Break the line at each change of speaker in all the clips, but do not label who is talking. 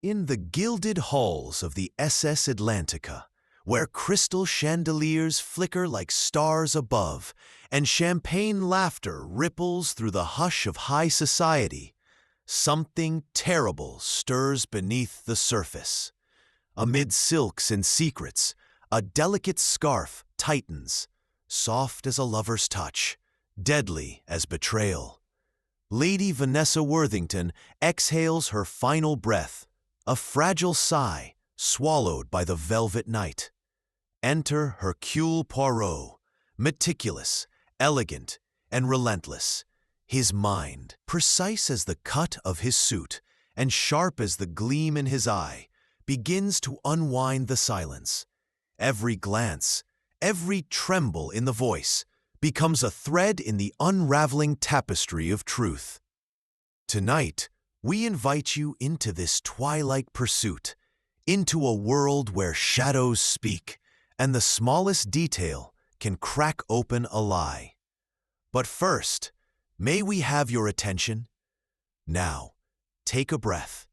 In the gilded halls of the SS Atlantica, where crystal chandeliers flicker like stars above and champagne laughter ripples through the hush of high society, something terrible stirs beneath the surface. Amid silks and secrets, a delicate scarf tightens, soft as a lover's touch, deadly as betrayal. Lady Vanessa Worthington exhales her final breath, a fragile sigh swallowed by the velvet night. Enter Hercule Poirot, meticulous, elegant, and relentless. His mind, precise as the cut of his suit and sharp as the gleam in his eye, begins to unwind the silence. Every glance, every tremble in the voice, becomes a thread in the unraveling tapestry of truth. Tonight, we invite you into this twilight pursuit, into a world where shadows speak and the smallest detail can crack open a lie. But first, may we have your attention? Now, take a breath.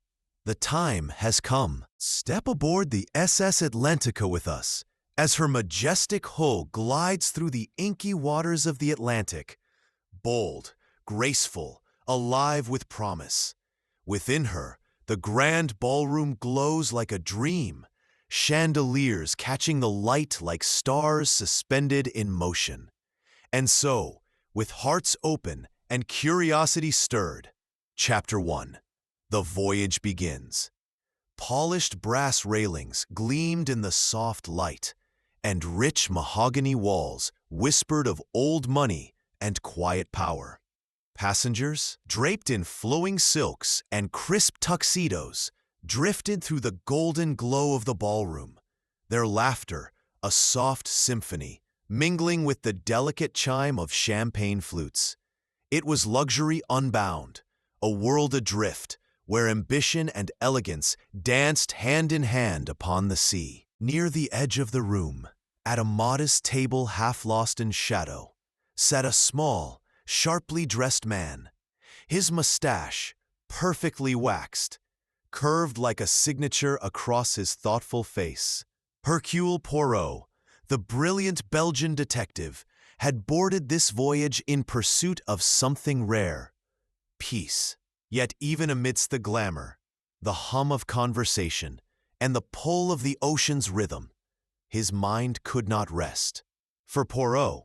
The time has come. Step aboard the SS Atlantica with us as her majestic hull glides through the inky waters of the Atlantic, bold, graceful, alive with promise. Within her, the grand ballroom glows like a dream, chandeliers catching the light like stars suspended in motion. And so, with hearts open and curiosity stirred, Chapter 1, The Voyage begins. Polished brass railings gleamed in the soft light, and rich mahogany walls whispered of old money and quiet power. Passengers, draped in flowing silks and crisp tuxedos, drifted through the golden glow of the ballroom, their laughter a soft symphony, mingling with the delicate chime of champagne flutes. It was luxury unbound, a world adrift, where ambition and elegance danced hand in hand upon the sea. Near the edge of the room, at a modest table half lost in shadow, sat a small, sharply dressed man, his mustache, perfectly waxed, curved like a signature across his thoughtful face. Hercule Poirot, the brilliant Belgian detective, had boarded this voyage in pursuit of something rare, peace. Yet even amidst the glamour, the hum of conversation, and the pull of the ocean's rhythm, his mind could not rest. For Poirot,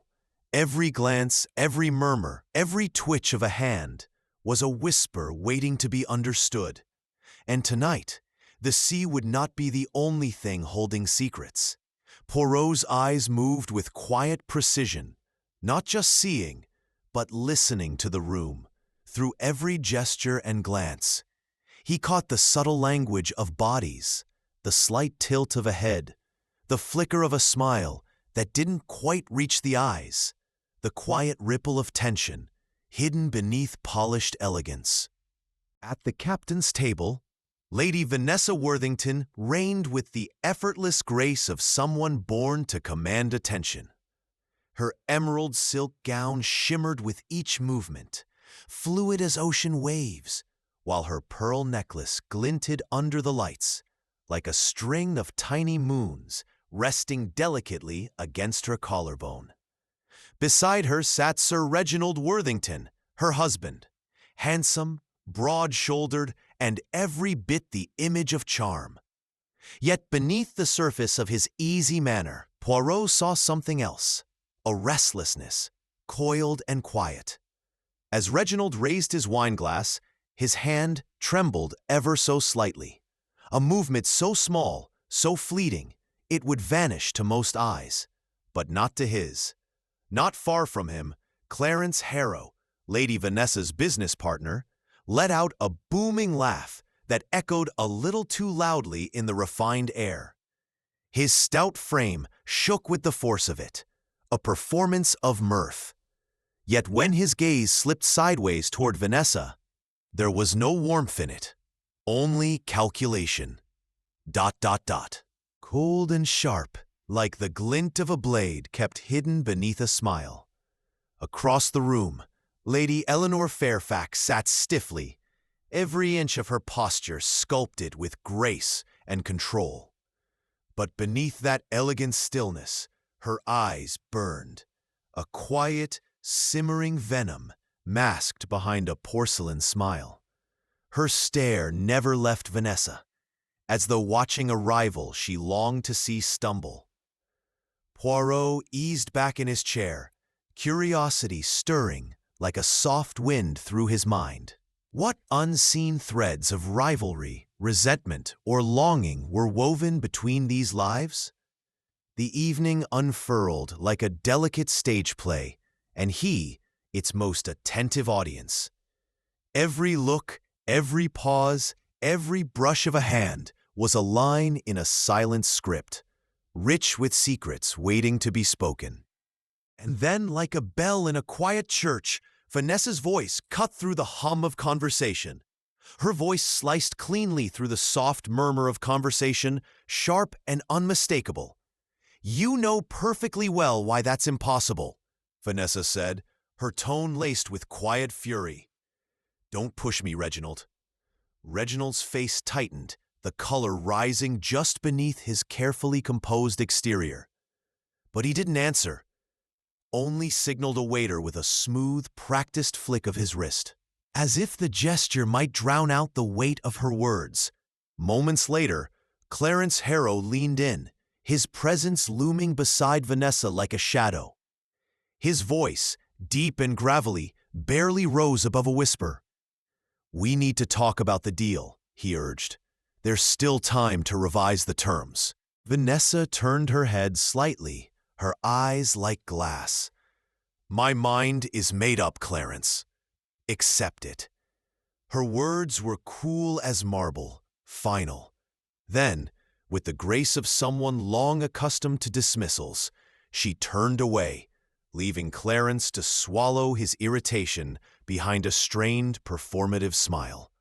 every glance, every murmur, every twitch of a hand was a whisper waiting to be understood. And tonight, the sea would not be the only thing holding secrets. Poirot's eyes moved with quiet precision, not just seeing, but listening to the room. Through every gesture and glance, he caught the subtle language of bodies, the slight tilt of a head, the flicker of a smile that didn't quite reach the eyes, the quiet ripple of tension hidden beneath polished elegance. At the captain's table, Lady Vanessa Worthington reigned with the effortless grace of someone born to command attention. Her emerald silk gown shimmered with each movement, fluid as ocean waves, while her pearl necklace glinted under the lights, like a string of tiny moons resting delicately against her collarbone. Beside her sat Sir Reginald Worthington, her husband, handsome, broad-shouldered, and every bit the image of charm. Yet beneath the surface of his easy manner, Poirot saw something else, a restlessness, coiled and quiet. As Reginald raised his wineglass, his hand trembled ever so slightly, a movement so small, so fleeting, it would vanish to most eyes, but not to his. Not far from him, Clarence Harrow, Lady Vanessa's business partner, let out a booming laugh that echoed a little too loudly in the refined air. His stout frame shook with the force of it, a performance of mirth. Yet when his gaze slipped sideways toward Vanessa, there was no warmth in it, only calculation. ... Cold and sharp, like the glint of a blade kept hidden beneath a smile. Across the room, Lady Eleanor Fairfax sat stiffly, every inch of her posture sculpted with grace and control. But beneath that elegant stillness, her eyes burned, a quiet, simmering venom masked behind a porcelain smile. Her stare never left Vanessa, as though watching a rival she longed to see stumble. Poirot eased back in his chair, curiosity stirring like a soft wind through his mind. What unseen threads of rivalry, resentment, or longing were woven between these lives? The evening unfurled like a delicate stage play, and he, its most attentive audience. Every look, every pause, every brush of a hand was a line in a silent script, rich with secrets waiting to be spoken. And then, like a bell in a quiet church, Vanessa's voice cut through the hum of conversation. Her voice sliced cleanly through the soft murmur of conversation, sharp and unmistakable. "You know perfectly well why that's impossible," Vanessa said, her tone laced with quiet fury. "Don't push me, Reginald." Reginald's face tightened, the color rising just beneath his carefully composed exterior. But he didn't answer, only signaled a waiter with a smooth, practiced flick of his wrist, as if the gesture might drown out the weight of her words. Moments later, Clarence Harrow leaned in, his presence looming beside Vanessa like a shadow. His voice, deep and gravelly, barely rose above a whisper. "We need to talk about the deal," he urged. "There's still time to revise the terms." Vanessa turned her head slightly, her eyes like glass. "My mind is made up, Clarence. Accept it." Her words were cool as marble, final. Then, with the grace of someone long accustomed to dismissals, she turned away, leaving Clarence to swallow his irritation behind a strained, performative smile.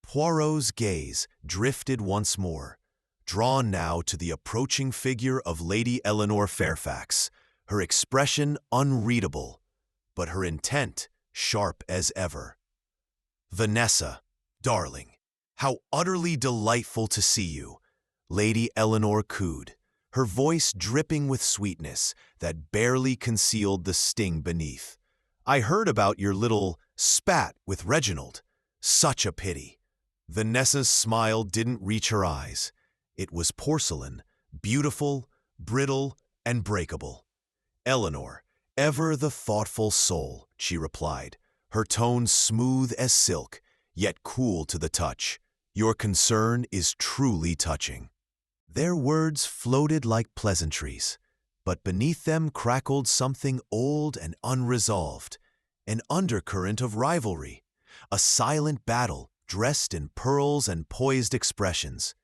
Poirot's gaze drifted once more, drawn now to the approaching figure of Lady Eleanor Fairfax, her expression unreadable, but her intent sharp as ever. "Vanessa, darling, how utterly delightful to see you," Lady Eleanor cooed, her voice dripping with sweetness that barely concealed the sting beneath. "I heard about your little spat with Reginald. Such a pity." Vanessa's smile didn't reach her eyes. It was porcelain, beautiful, brittle, and breakable. "Eleanor, ever the thoughtful soul," she replied, her tone smooth as silk, yet cool to the touch. "Your concern is truly touching." Their words floated like pleasantries, but beneath them crackled something old and unresolved, an undercurrent of rivalry, a silent battle dressed in pearls and poised expressions.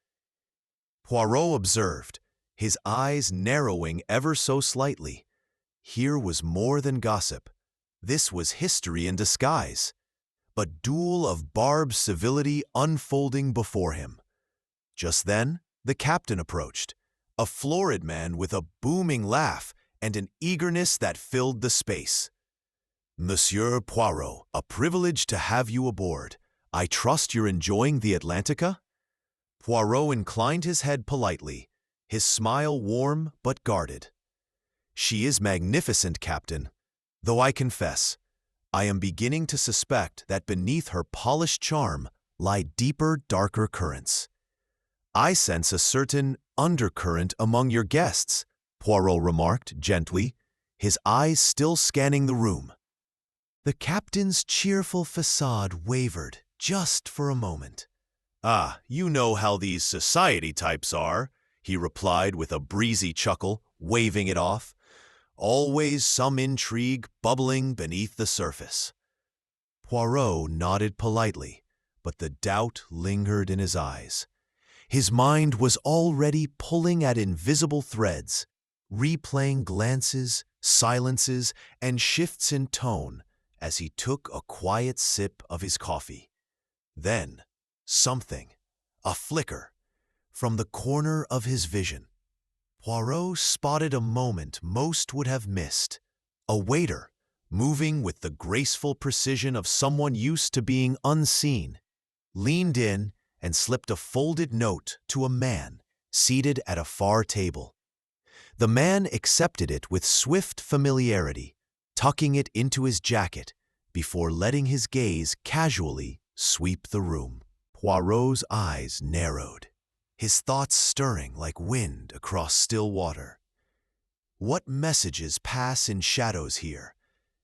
Poirot observed, his eyes narrowing ever so slightly. Here was more than gossip. This was history in disguise, a duel of barbed civility unfolding before him. Just then, the captain approached, a florid man with a booming laugh and an eagerness that filled the space. "Monsieur Poirot, a privilege to have you aboard. I trust you're enjoying the Atlantica?" Poirot inclined his head politely, his smile warm but guarded. "She is magnificent, Captain, though I confess, I am beginning to suspect that beneath her polished charm lie deeper, darker currents. I sense a certain undercurrent among your guests," Poirot remarked gently, his eyes still scanning the room. The captain's cheerful facade wavered just for a moment. "Ah, you know how these society types are," he replied with a breezy chuckle, waving it off. "Always some intrigue bubbling beneath the surface." Poirot nodded politely, but the doubt lingered in his eyes. His mind was already pulling at invisible threads, replaying glances, silences, and shifts in tone as he took a quiet sip of his coffee. Then, something, a flicker, from the corner of his vision. Poirot spotted a moment most would have missed. A waiter, moving with the graceful precision of someone used to being unseen. leaned in, and slipped a folded note to a man seated at a far table. The man accepted it with swift familiarity, tucking it into his jacket before letting his gaze casually sweep the room. Poirot's eyes narrowed, his thoughts stirring like wind across still water. What messages pass in shadows here,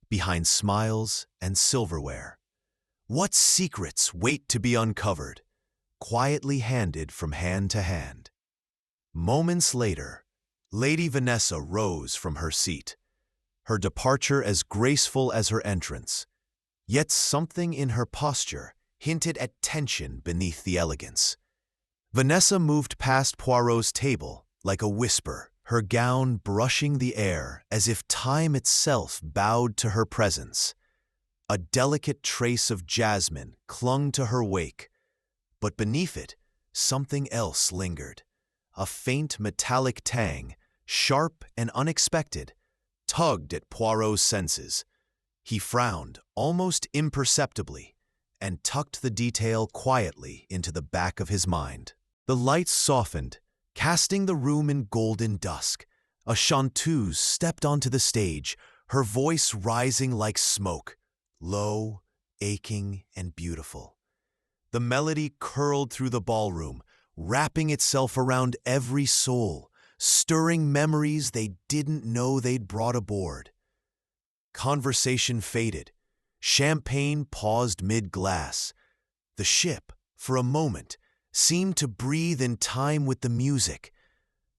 behind smiles and silverware? What secrets wait to be uncovered, quietly handed from hand to hand? Moments later, Lady Vanessa rose from her seat, her departure as graceful as her entrance. Yet something in her posture hinted at tension beneath the elegance. Vanessa moved past Poirot's table like a whisper, her gown brushing the air as if time itself bowed to her presence. A delicate trace of jasmine clung to her wake, but beneath it, something else lingered. A faint metallic tang, sharp and unexpected, tugged at Poirot's senses. He frowned almost imperceptibly and tucked the detail quietly into the back of his mind. The lights softened, casting the room in golden dusk. A chanteuse stepped onto the stage, her voice rising like smoke, low, aching, and beautiful. The melody curled through the ballroom, wrapping itself around every soul, stirring memories they didn't know they'd brought aboard. Conversation faded. Champagne paused mid-glass. The ship, for a moment, seemed to breathe in time with the music,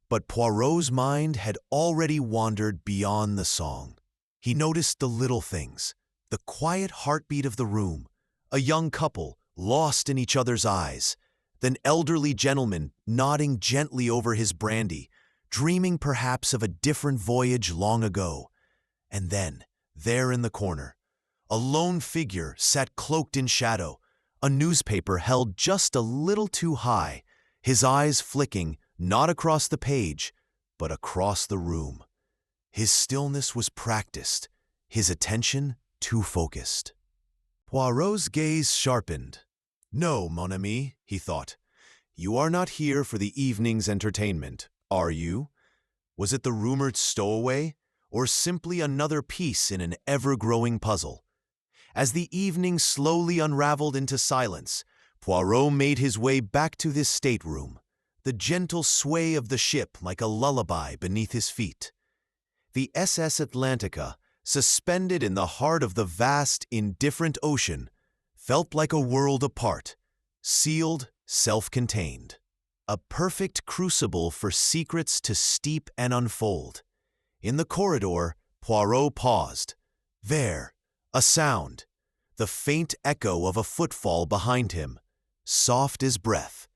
but Poirot's mind had already wandered beyond the song. He noticed the little things, the quiet heartbeat of the room, a young couple lost in each other's eyes, an elderly gentleman nodding gently over his brandy, dreaming perhaps of a different voyage long ago. And then, there in the corner, a lone figure sat cloaked in shadow, a newspaper held just a little too high, his eyes flicking not across the page, but across the room. His stillness was practiced, his attention too focused. Poirot's gaze sharpened. "No, mon ami," he thought. "You are not here for the evening's entertainment, are you? Was it the rumored stowaway, or simply another piece in an ever-growing puzzle?" As the evening slowly unraveled into silence, Poirot made his way back to his stateroom, the gentle sway of the ship like a lullaby beneath his feet. The SS Atlantica, suspended in the heart of the vast, indifferent ocean, felt like a world apart, sealed, self-contained. A perfect crucible for secrets to steep and unfold. In the corridor, Poirot paused. There, a sound, the faint echo of a footfall behind him, soft as breath.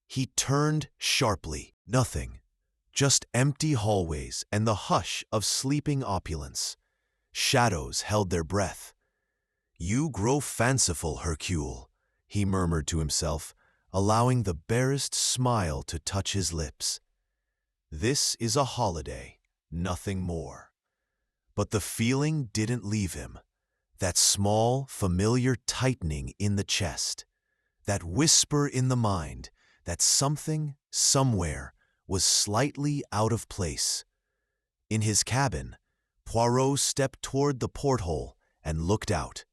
He turned sharply. Nothing, just empty hallways and the hush of sleeping opulence. Shadows held their breath. "You grow fanciful, Hercule," he murmured to himself, allowing the barest smile to touch his lips. This is a holiday, nothing more. But the feeling didn't leave him. That small, familiar tightening in the chest, that whisper in the mind that something, somewhere, was slightly out of place. In his cabin, Poirot stepped toward the porthole and looked out.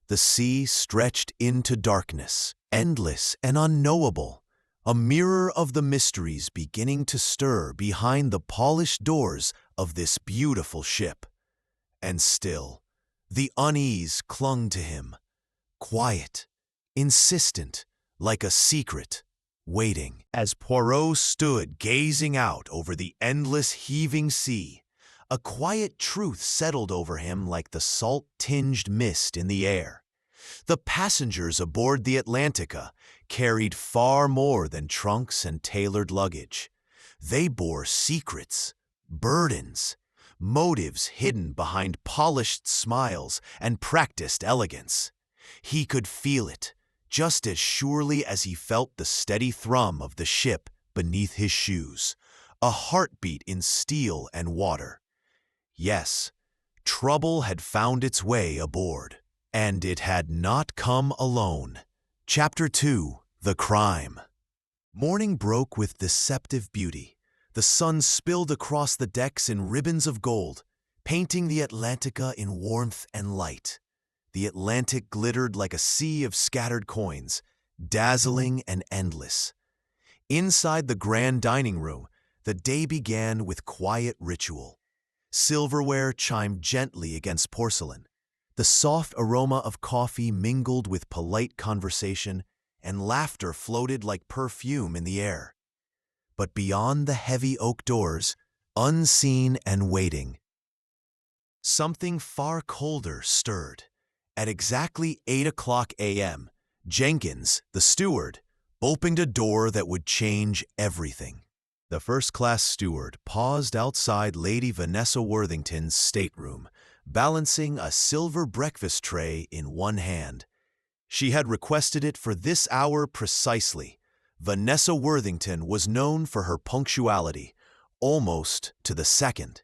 The sea stretched into darkness, endless and unknowable, a mirror of the mysteries beginning to stir behind the polished doors of this beautiful ship. And still, the unease clung to him, quiet, insistent, like a secret, waiting. As Poirot stood gazing out over the endless heaving sea, a quiet truth settled over him like the salt-tinged mist in the air. The passengers aboard the Atlantica carried far more than trunks and tailored luggage. They bore secrets, burdens, motives hidden behind polished smiles and practiced elegance. He could feel it, just as surely as he felt the steady thrum of the ship beneath his shoes, a heartbeat in steel and water. Yes, trouble had found its way aboard, and it had not come alone. Chapter 2. The Crime. Morning broke with deceptive beauty. The sun spilled across the decks in ribbons of gold, painting the Atlantica in warmth and light. The Atlantic glittered like a sea of scattered coins, dazzling and endless. Inside the grand dining room, the day began with quiet ritual. Silverware chimed gently against porcelain. The soft aroma of coffee mingled with polite conversation, and laughter floated like perfume in the air. But beyond the heavy oak doors, unseen and waiting, something far colder stirred. At exactly 8 a.m., Jenkins, the steward, opened a door that would change everything. The first-class steward paused outside Lady Vanessa Worthington's stateroom, balancing a silver breakfast tray in one hand. She had requested it for this hour precisely. Vanessa Worthington was known for her punctuality, almost to the second.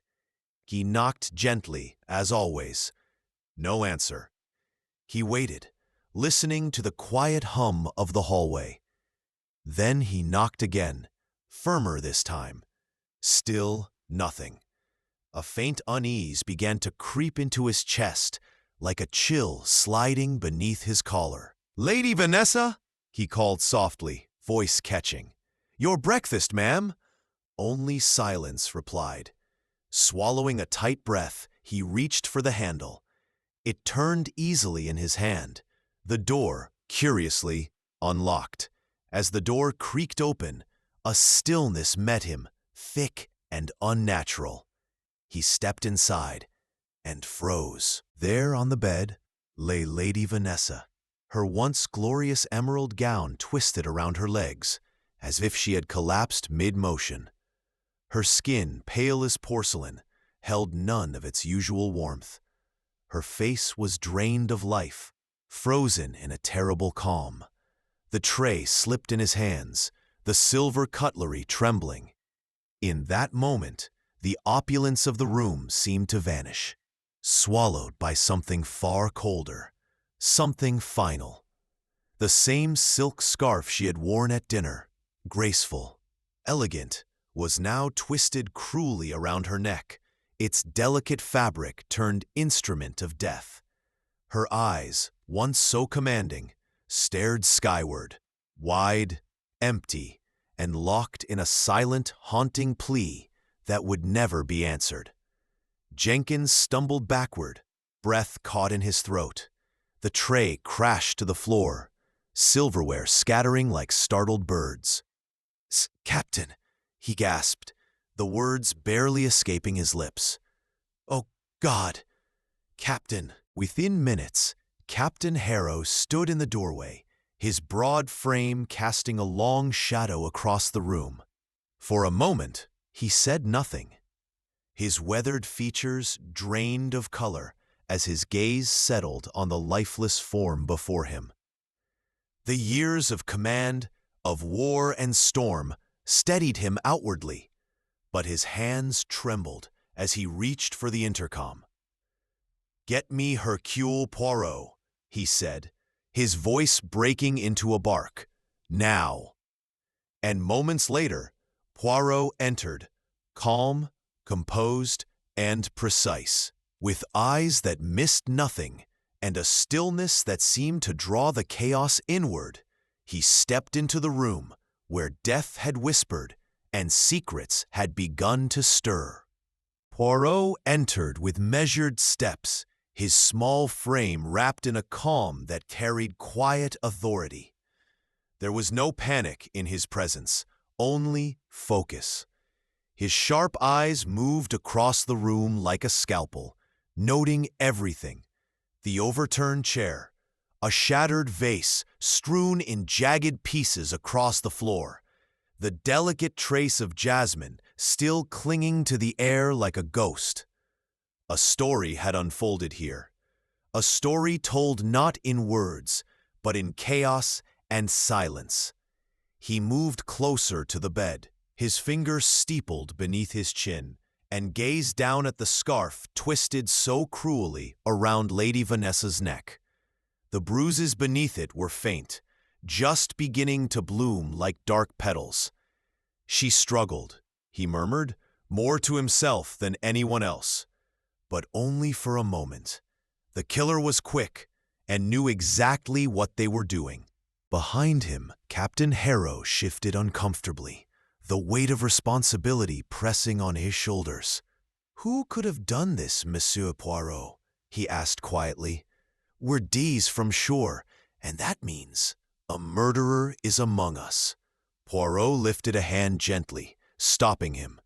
He knocked gently, as always. No answer. He waited, listening to the quiet hum of the hallway. Then he knocked again, firmer this time. Still nothing. A faint unease began to creep into his chest, like a chill sliding beneath his collar. "Lady Vanessa," he called softly, voice catching. "Your breakfast, ma'am." Only silence replied. Swallowing a tight breath, he reached for the handle. It turned easily in his hand. The door, curiously, unlocked. As the door creaked open, a stillness met him, thick and unnatural. He stepped inside and froze. There on the bed lay Lady Vanessa, her once glorious emerald gown twisted around her legs, as if she had collapsed mid-motion. Her skin, pale as porcelain, held none of its usual warmth. Her face was drained of life, frozen in a terrible calm. The tray slipped in his hands, the silver cutlery trembling. In that moment, the opulence of the room seemed to vanish, swallowed by something far colder, something final. The same silk scarf she had worn at dinner, graceful, elegant, was now twisted cruelly around her neck, its delicate fabric turned instrument of death. Her eyes, once so commanding, stared skyward, wide, empty, and locked in a silent, haunting plea that would never be answered. Jenkins stumbled backward, breath caught in his throat. The tray crashed to the floor, silverware scattering like startled birds. "Captain," he gasped, the words barely escaping his lips. "Oh, God! Captain!" Within minutes, Captain Harrow stood in the doorway, his broad frame casting a long shadow across the room. For a moment, he said nothing. His weathered features drained of color as his gaze settled on the lifeless form before him. The years of command, of war and storm, steadied him outwardly, but his hands trembled as he reached for the intercom. "Get me Hercule Poirot," he said, his voice breaking into a bark. "Now." And moments later, Poirot entered, calm, composed, and precise, with eyes that missed nothing and a stillness that seemed to draw the chaos inward. He stepped into the room where death had whispered and secrets had begun to stir. Poirot entered with measured steps, his small frame wrapped in a calm that carried quiet authority. There was no panic in his presence, only focus. His sharp eyes moved across the room like a scalpel, noting everything: the overturned chair, a shattered vase strewn in jagged pieces across the floor, the delicate trace of jasmine still clinging to the air like a ghost. A story had unfolded here, a story told not in words, but in chaos and silence. He moved closer to the bed, his fingers steepled beneath his chin, and gazed down at the scarf twisted so cruelly around Lady Vanessa's neck. The bruises beneath it were faint, just beginning to bloom like dark petals. She struggled, he murmured, more to himself than anyone else. But only for a moment. The killer was quick and knew exactly what they were doing. Behind him, Captain Harrow shifted uncomfortably, the weight of responsibility pressing on his shoulders. "Who could have done this, Monsieur Poirot?" he asked quietly. "We're days from shore, and that means a murderer is among us." Poirot lifted a hand gently, stopping him.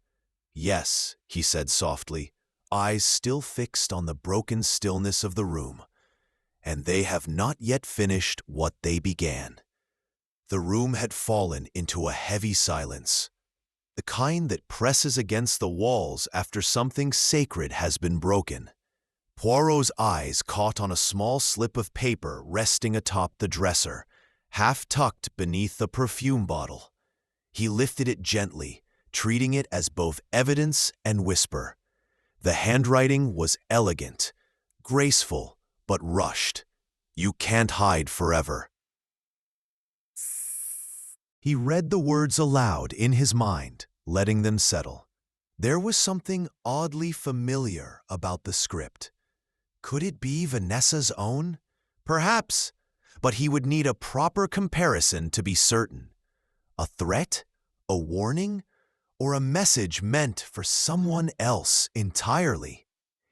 "Yes," he said softly, eyes still fixed on the broken stillness of the room. "And they have not yet finished what they began." The room had fallen into a heavy silence, the kind that presses against the walls after something sacred has been broken. Poirot's eyes caught on a small slip of paper resting atop the dresser, half tucked beneath the perfume bottle. He lifted it gently, treating it as both evidence and whisper. The handwriting was elegant, graceful, but rushed. "You can't hide forever." He read the words aloud in his mind, letting them settle. There was something oddly familiar about the script. Could it be Vanessa's own? Perhaps, but he would need a proper comparison to be certain. A threat? A warning? Or a message meant for someone else entirely?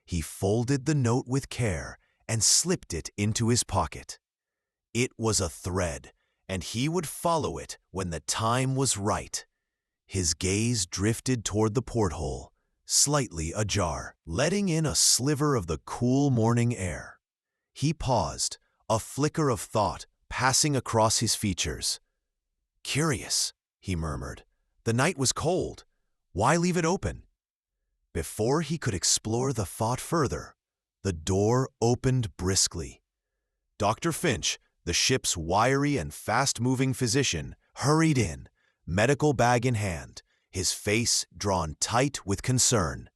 He folded the note with care and slipped it into his pocket. It was a thread, and he would follow it when the time was right. His gaze drifted toward the porthole, slightly ajar, letting in a sliver of the cool morning air. He paused, a flicker of thought passing across his features. "Curious," he murmured. "The night was cold. Why leave it open?" Before he could explore the thought further, the door opened briskly. Dr. Finch, the ship's wiry and fast-moving physician, hurried in, medical bag in hand, his face drawn tight with concern.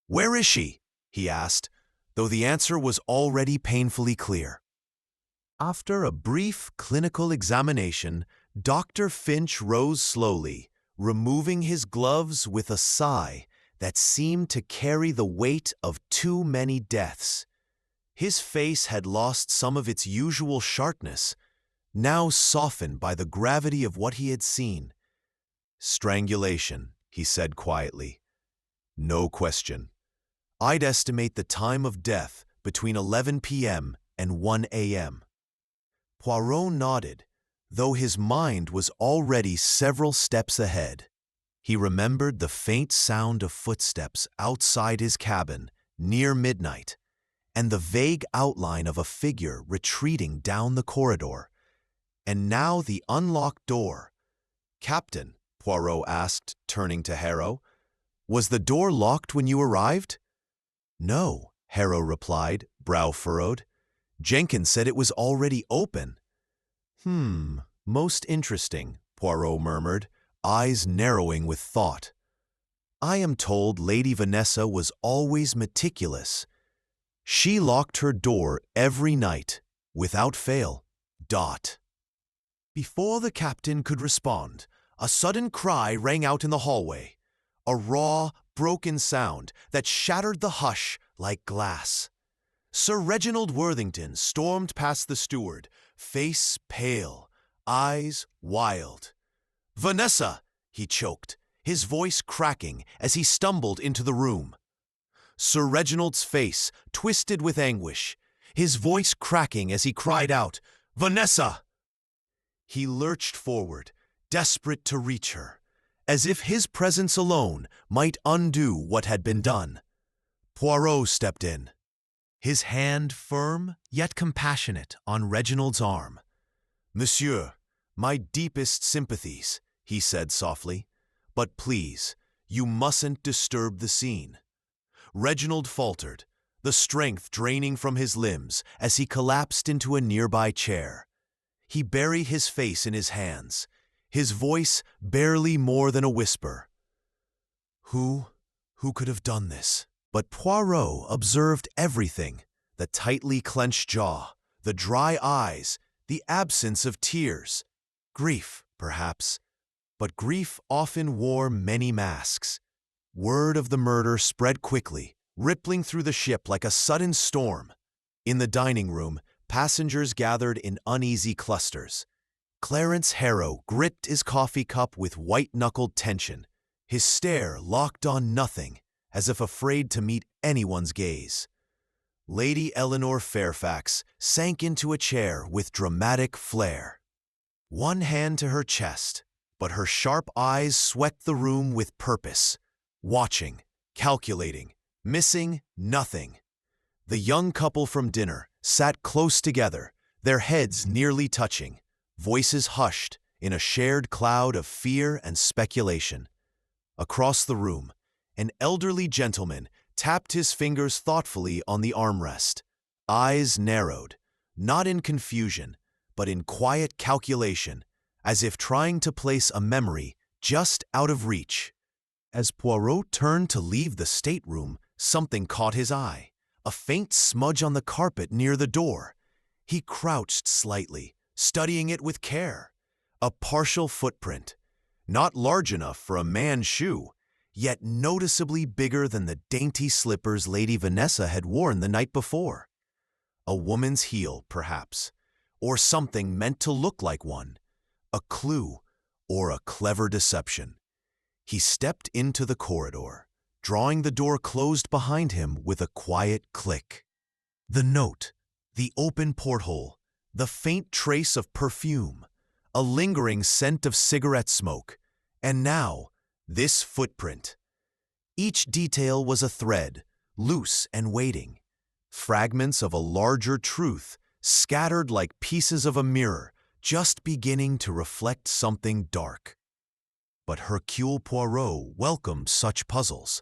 "Where is she?" he asked, though the answer was already painfully clear. After a brief clinical examination, Dr. Finch rose slowly, removing his gloves with a sigh that seemed to carry the weight of too many deaths. His face had lost some of its usual sharpness, now softened by the gravity of what he had seen. "Strangulation," he said quietly. "No question. I'd estimate the time of death between 11 p.m. and 1 a.m. Poirot nodded, though his mind was already several steps ahead. He remembered the faint sound of footsteps outside his cabin near midnight, and the vague outline of a figure retreating down the corridor. And now the unlocked door. "Captain," Poirot asked, turning to Harrow, "was the door locked when you arrived?" "No," Harrow replied, brow furrowed. "Jenkins said it was already open." Most interesting," Poirot murmured, eyes narrowing with thought. "I am told Lady Vanessa was always meticulous. She locked her door every night, without fail. Dot." Before the captain could respond, a sudden cry rang out in the hallway, a raw, broken sound that shattered the hush like glass. Sir Reginald Worthington stormed past the steward, face pale, eyes wild. "Vanessa!" he choked, his voice cracking as he stumbled into the room. Sir Reginald's face twisted with anguish, his voice cracking as he cried out, "Vanessa!" He lurched forward, desperate to reach her, as if his presence alone might undo what had been done. Poirot stepped in, his hand firm yet compassionate on Reginald's arm. "Monsieur, my deepest sympathies," he said softly, "but please, you mustn't disturb the scene." Reginald faltered, the strength draining from his limbs as he collapsed into a nearby chair. He buried his face in his hands, his voice barely more than a whisper. Who could have done this? But Poirot observed everything, the tightly clenched jaw, the dry eyes, the absence of tears. Grief, perhaps, but grief often wore many masks. Word of the murder spread quickly, rippling through the ship like a sudden storm. In the dining room, passengers gathered in uneasy clusters. Clarence Harrow gripped his coffee cup with white-knuckled tension, his stare locked on nothing, as if afraid to meet anyone's gaze. Lady Eleanor Fairfax sank into a chair with dramatic flair. One hand to her chest, but her sharp eyes swept the room with purpose, watching, calculating, missing nothing. The young couple from dinner sat close together, their heads nearly touching, voices hushed in a shared cloud of fear and speculation. Across the room, an elderly gentleman tapped his fingers thoughtfully on the armrest. Eyes narrowed, not in confusion, but in quiet calculation, as if trying to place a memory just out of reach. As Poirot turned to leave the stateroom, something caught his eye, a faint smudge on the carpet near the door. He crouched slightly, studying it with care. A partial footprint, not large enough for a man's shoe, yet noticeably bigger than the dainty slippers Lady Vanessa had worn the night before. A woman's heel, perhaps, or something meant to look like one, a clue or a clever deception. He stepped into the corridor, drawing the door closed behind him with a quiet click. The note, the open porthole, the faint trace of perfume, a lingering scent of cigarette smoke, and now, this footprint. Each detail was a thread, loose and waiting, fragments of a larger truth, scattered like pieces of a mirror, just beginning to reflect something dark. But Hercule Poirot welcomed such puzzles.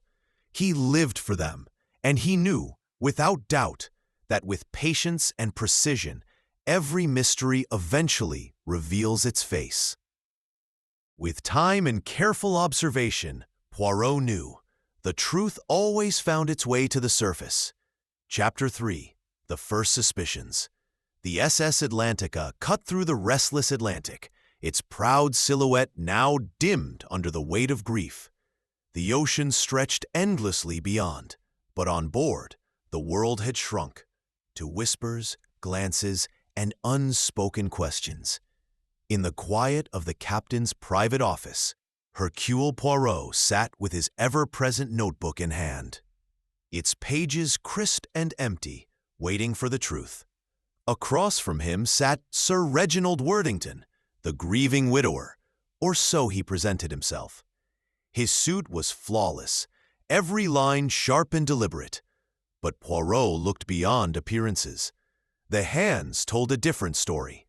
He lived for them, and he knew, without doubt, that with patience and precision, every mystery eventually reveals its face. With time and careful observation, Poirot knew the truth always found its way to the surface. Chapter 3. The First Suspicions. The SS Atlantica cut through the restless Atlantic, its proud silhouette now dimmed under the weight of grief. The ocean stretched endlessly beyond, but on board, the world had shrunk to whispers, glances, and unspoken questions. In the quiet of the captain's private office, Hercule Poirot sat with his ever-present notebook in hand, its pages crisp and empty, waiting for the truth. Across from him sat Sir Reginald Worthington, the grieving widower, or so he presented himself. His suit was flawless, every line sharp and deliberate, but Poirot looked beyond appearances. The hands told a different story,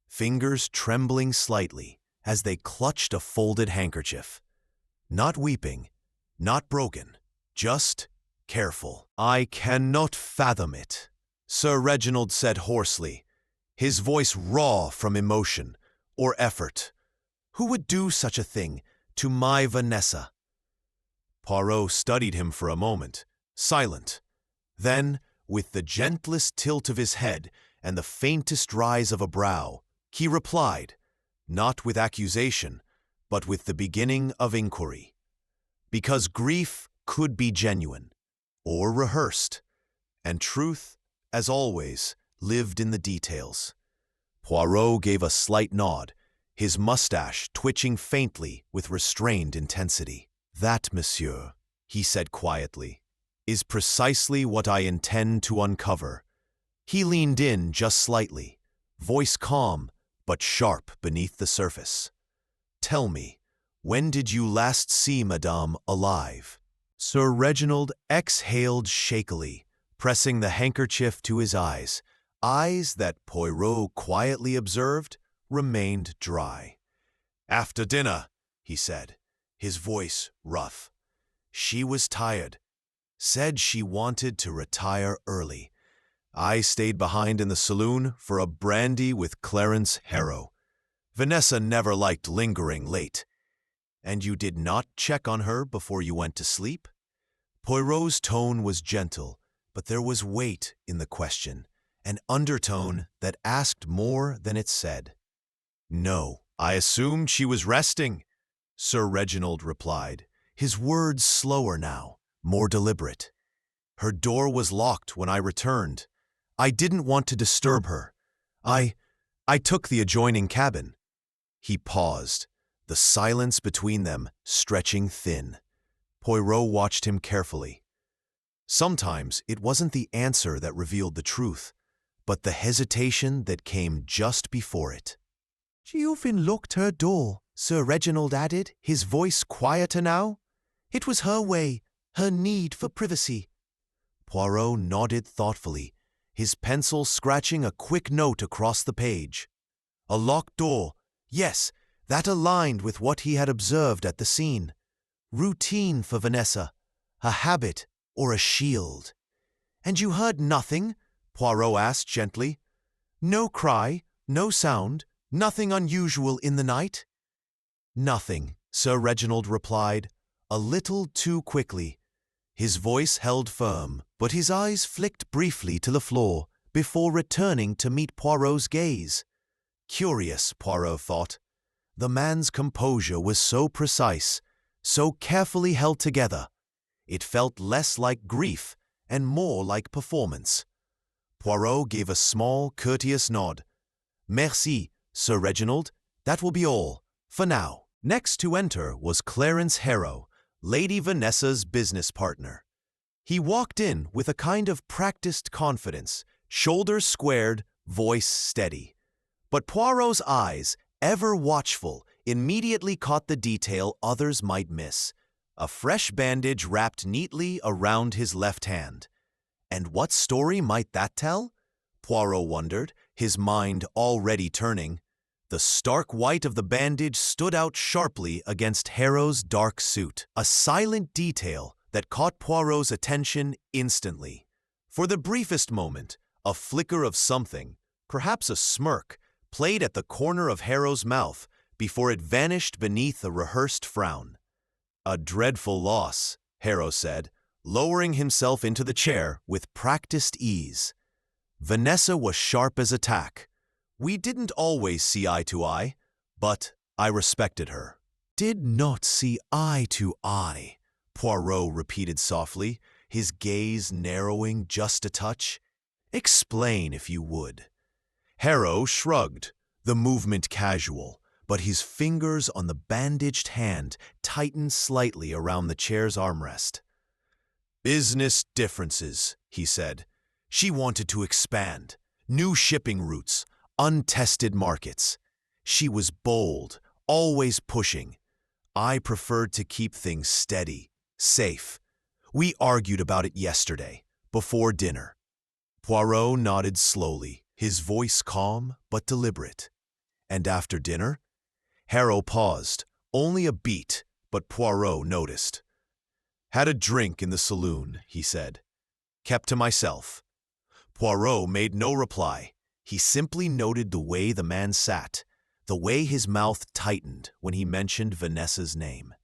fingers trembling slightly as they clutched a folded handkerchief. Not weeping, not broken, just careful. "I cannot fathom it," Sir Reginald said hoarsely, his voice raw from emotion or effort. "Who would do such a thing to my Vanessa?" Poirot studied him for a moment, silent. Then, with the gentlest tilt of his head and the faintest rise of a brow, he replied, not with accusation, but with the beginning of inquiry. Because grief could be genuine, or rehearsed, and truth, as always, lived in the details. Poirot gave a slight nod, his mustache twitching faintly with restrained intensity. "That, monsieur," he said quietly, "is precisely what I intend to uncover." He leaned in just slightly, voice calm but sharp beneath the surface. "Tell me, when did you last see Madame alive?" Sir Reginald exhaled shakily, pressing the handkerchief to his eyes that Poirot quietly observed remained dry. "After dinner," he said, his voice rough. "She was tired, said she wanted to retire early. I stayed behind in the saloon for a brandy with Clarence Harrow. Vanessa never liked lingering late. And you did not check on her before you went to sleep?" Poirot's tone was gentle, but there was weight in the question, an undertone that asked more than it said. "No, I assumed she was resting," Sir Reginald replied, his words slower now, more deliberate. "Her door was locked when I returned. I didn't want to disturb her. I took the adjoining cabin." He paused, the silence between them stretching thin. Poirot watched him carefully. Sometimes it wasn't the answer that revealed the truth, but the hesitation that came just before it. "She often locked her door," Sir Reginald added, his voice quieter now. "It was her way, her need for privacy." Poirot nodded thoughtfully, his pencil scratching a quick note across the page. A locked door, yes, that aligned with what he had observed at the scene. Routine for Vanessa, a habit or a shield. "And you heard nothing?" Poirot asked gently. "No cry, no sound, nothing unusual in the night?" "Nothing," Sir Reginald replied, a little too quickly. His voice held firm, but his eyes flicked briefly to the floor before returning to meet Poirot's gaze. Curious, Poirot thought. The man's composure was so precise, so carefully held together. It felt less like grief and more like performance. Poirot gave a small, courteous nod. "Merci, Sir Reginald. That will be all, for now." Next to enter was Clarence Harrow, Lady Vanessa's business partner. He walked in with a kind of practiced confidence, shoulders squared, voice steady. But Poirot's eyes, ever watchful, immediately caught the detail others might miss: a fresh bandage wrapped neatly around his left hand. And what story might that tell? Poirot wondered, his mind already turning. The stark white of the bandage stood out sharply against Harrow's dark suit, a silent detail that caught Poirot's attention instantly. For the briefest moment, a flicker of something, perhaps a smirk, played at the corner of Harrow's mouth before it vanished beneath a rehearsed frown. "A dreadful loss," Harrow said, lowering himself into the chair with practiced ease. "Vanessa was sharp as a tack. We didn't always see eye to eye, but I respected her." "Did not see eye to eye," Poirot repeated softly, his gaze narrowing just a touch. "Explain, if you would." Harrow shrugged, the movement casual, but his fingers on the bandaged hand tightened slightly around the chair's armrest. "Business differences," he said. "She wanted to expand, new shipping routes, untested markets. She was bold, always pushing. I preferred to keep things steady, safe. We argued about it yesterday, before dinner." Poirot nodded slowly, his voice calm but deliberate. "And after dinner?" Harrow paused, only a beat, but Poirot noticed. "Had a drink in the saloon," he said. "Kept to myself." Poirot made no reply. He simply noted the way the man sat, the way his mouth tightened when he mentioned Vanessa's name,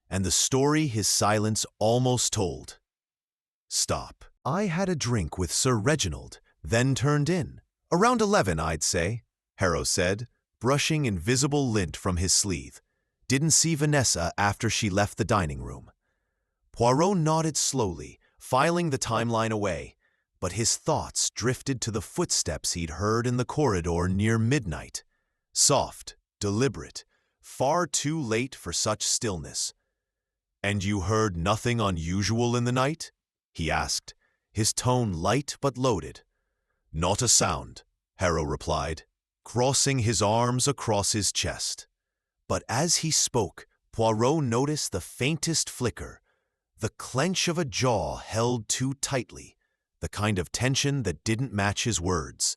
and the story his silence almost told. "Stop. I had a drink with Sir Reginald, then turned in. Around 11, I'd say," Harrow said, brushing invisible lint from his sleeve. "Didn't see Vanessa after she left the dining room." Poirot nodded slowly, filing the timeline away, but his thoughts drifted to the footsteps he'd heard in the corridor near midnight. Soft, deliberate, far too late for such stillness. "And you heard nothing unusual in the night?" he asked, his tone light but loaded. "Not a sound," Harrow replied, crossing his arms across his chest. But as he spoke, Poirot noticed the faintest flicker, the clench of a jaw held too tightly, the kind of tension that didn't match his words.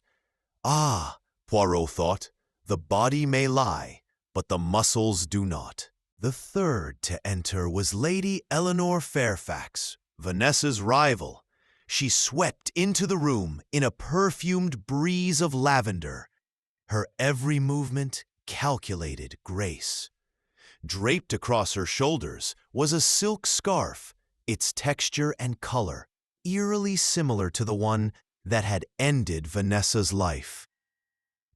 "Ah," Poirot thought, "the body may lie, but the muscles do not." The third to enter was Lady Eleanor Fairfax, Vanessa's rival. She swept into the room in a perfumed breeze of lavender, her every movement calculated grace. Draped across her shoulders was a silk scarf, its texture and color eerily similar to the one that had ended Vanessa's life.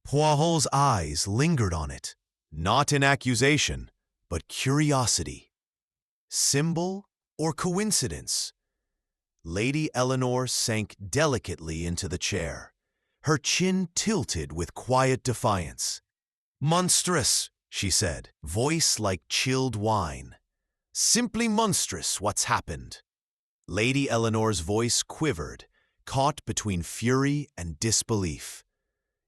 Poirot's eyes lingered on it, not in accusation, but curiosity. Symbol or coincidence? Lady Eleanor sank delicately into the chair, her chin tilted with quiet defiance. "Monstrous," she said, voice like chilled wine. "Simply monstrous what's happened." Lady Eleanor's voice quivered, caught between fury and disbelief.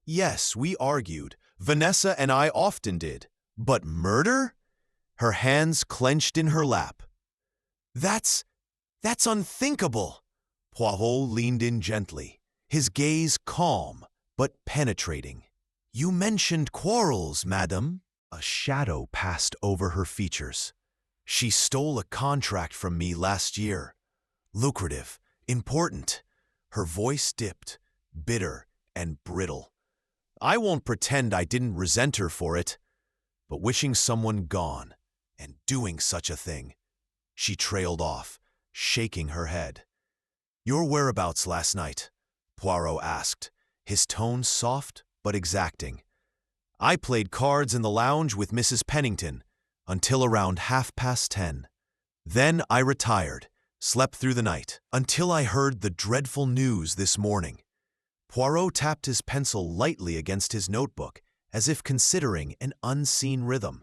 "Yes, we argued. Vanessa and I often did. But murder?" Her hands clenched in her lap. That's unthinkable." Poirot leaned in gently, his gaze calm but penetrating. "You mentioned quarrels, madam." A shadow passed over her features. "She stole a contract from me last year. Lucrative, important." Her voice dipped, bitter and brittle. "I won't pretend I didn't resent her for it, but wishing someone gone and doing such a thing." She trailed off, shaking her head. "Your whereabouts last night?" Poirot asked, his tone soft but exacting. "I played cards in the lounge with Mrs. Pennington until around 10:30. Then I retired, slept through the night, until I heard the dreadful news this morning." Poirot tapped his pencil lightly against his notebook, as if considering an unseen rhythm.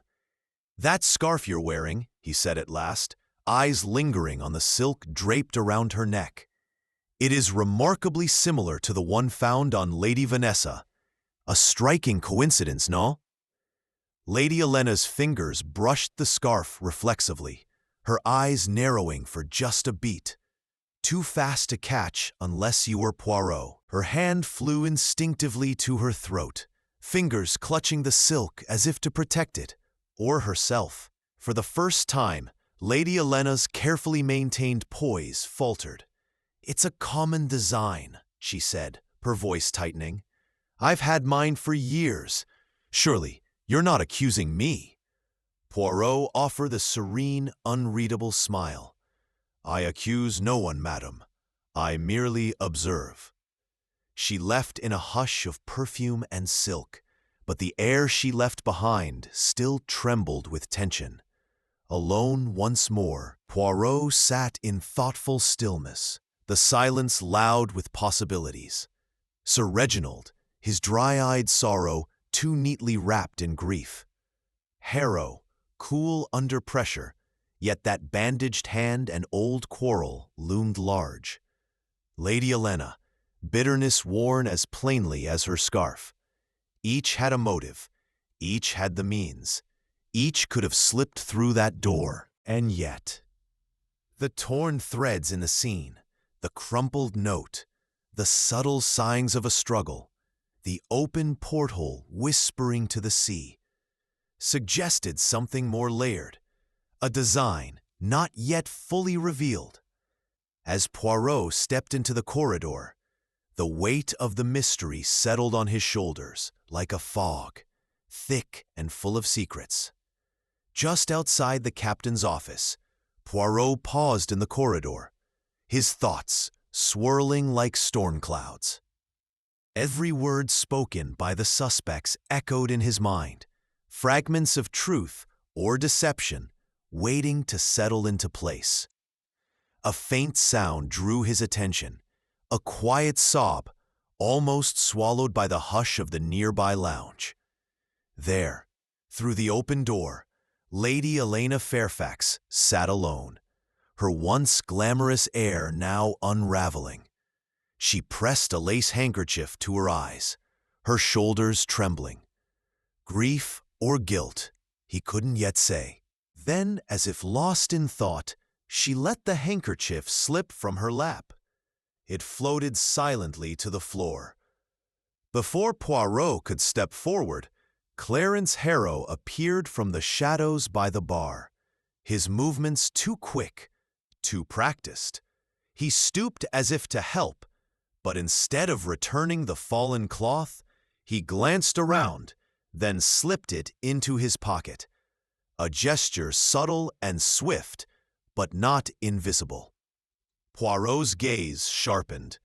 "That scarf you're wearing," he said at last, eyes lingering on the silk draped around her neck. "It is remarkably similar to the one found on Lady Vanessa. A striking coincidence, no?" Lady Elena's fingers brushed the scarf reflexively, her eyes narrowing for just a beat. Too fast to catch unless you were Poirot. Her hand flew instinctively to her throat, fingers clutching the silk as if to protect it, or herself. For the first time, Lady Elena's carefully maintained poise faltered. "It's a common design," she said, her voice tightening. "I've had mine for years. Surely, you're not accusing me." Poirot offered a serene, unreadable smile. "I accuse no one, madam. I merely observe." She left in a hush of perfume and silk, but the air she left behind still trembled with tension. Alone once more, Poirot sat in thoughtful stillness, the silence loud with possibilities. Sir Reginald, his dry-eyed sorrow too neatly wrapped in grief. Harrow, cool under pressure, yet that bandaged hand and old quarrel loomed large. Lady Elena, bitterness worn as plainly as her scarf. Each had a motive, each had the means. Each could have slipped through that door, and yet. The torn threads in the scene, the crumpled note, the subtle signs of a struggle, the open porthole whispering to the sea, suggested something more layered, a design not yet fully revealed. As Poirot stepped into the corridor, the weight of the mystery settled on his shoulders like a fog, thick and full of secrets. Just outside the captain's office, Poirot paused in the corridor, his thoughts swirling like storm clouds. Every word spoken by the suspects echoed in his mind, fragments of truth or deception waiting to settle into place. A faint sound drew his attention, a quiet sob, almost swallowed by the hush of the nearby lounge. There, through the open door, Lady Elena Fairfax sat alone, her once glamorous air now unraveling. She pressed a lace handkerchief to her eyes, her shoulders trembling. Grief or guilt, he couldn't yet say. Then, as if lost in thought, she let the handkerchief slip from her lap. It floated silently to the floor. Before Poirot could step forward, Clarence Harrow appeared from the shadows by the bar, his movements too quick, too practiced. He stooped as if to help, but instead of returning the fallen cloth, he glanced around, then slipped it into his pocket, a gesture subtle and swift, but not invisible. Poirot's gaze sharpened.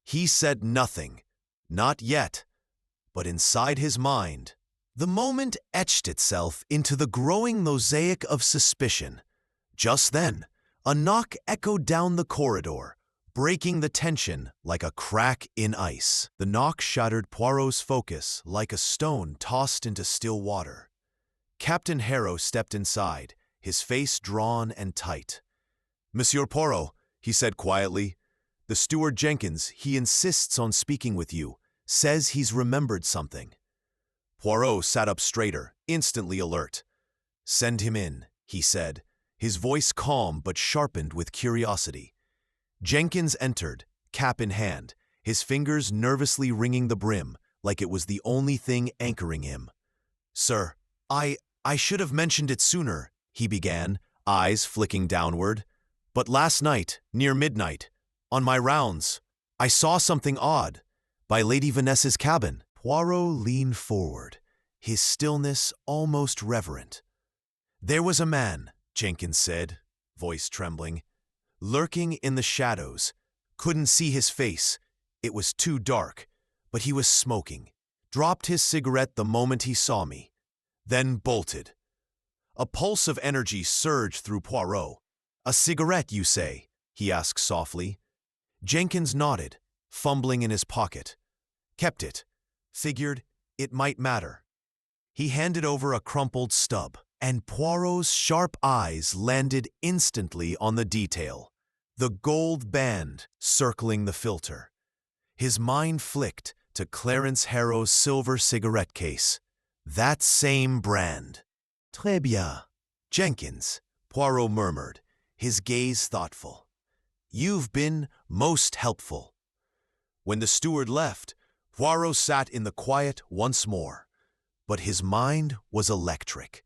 He said nothing, not yet, but inside his mind, the moment etched itself into the growing mosaic of suspicion. Just then, a knock echoed down the corridor, breaking the tension like a crack in ice. The knock shattered Poirot's focus like a stone tossed into still water. Captain Harrow stepped inside, his face drawn and tight. "Monsieur Poirot," he said quietly, "the steward Jenkins, he insists on speaking with you, says he's remembered something." Poirot sat up straighter, instantly alert. "Send him in," he said, his voice calm but sharpened with curiosity. Jenkins entered, cap in hand, his fingers nervously wringing the brim, like it was the only thing anchoring him. "Sir, I should have mentioned it sooner," he began, eyes flicking downward. "But last night, near midnight, on my rounds, I saw something odd by Lady Vanessa's cabin." Poirot leaned forward, his stillness almost reverent. "There was a man," Jenkins said, voice trembling, "lurking in the shadows. Couldn't see his face. It was too dark, but he was smoking. Dropped his cigarette the moment he saw me, then bolted." A pulse of energy surged through Poirot. "A cigarette, you say?" he asked softly. Jenkins nodded, fumbling in his pocket. "Kept it. Figured it might matter." He handed over a crumpled stub, and Poirot's sharp eyes landed instantly on the detail, the gold band circling the filter. His mind flicked to Clarence Harrow's silver cigarette case. That same brand. "Très bien, Jenkins," Poirot murmured, his gaze thoughtful. "You've been most helpful." When the steward left, Poirot sat in the quiet once more. But his mind was electric.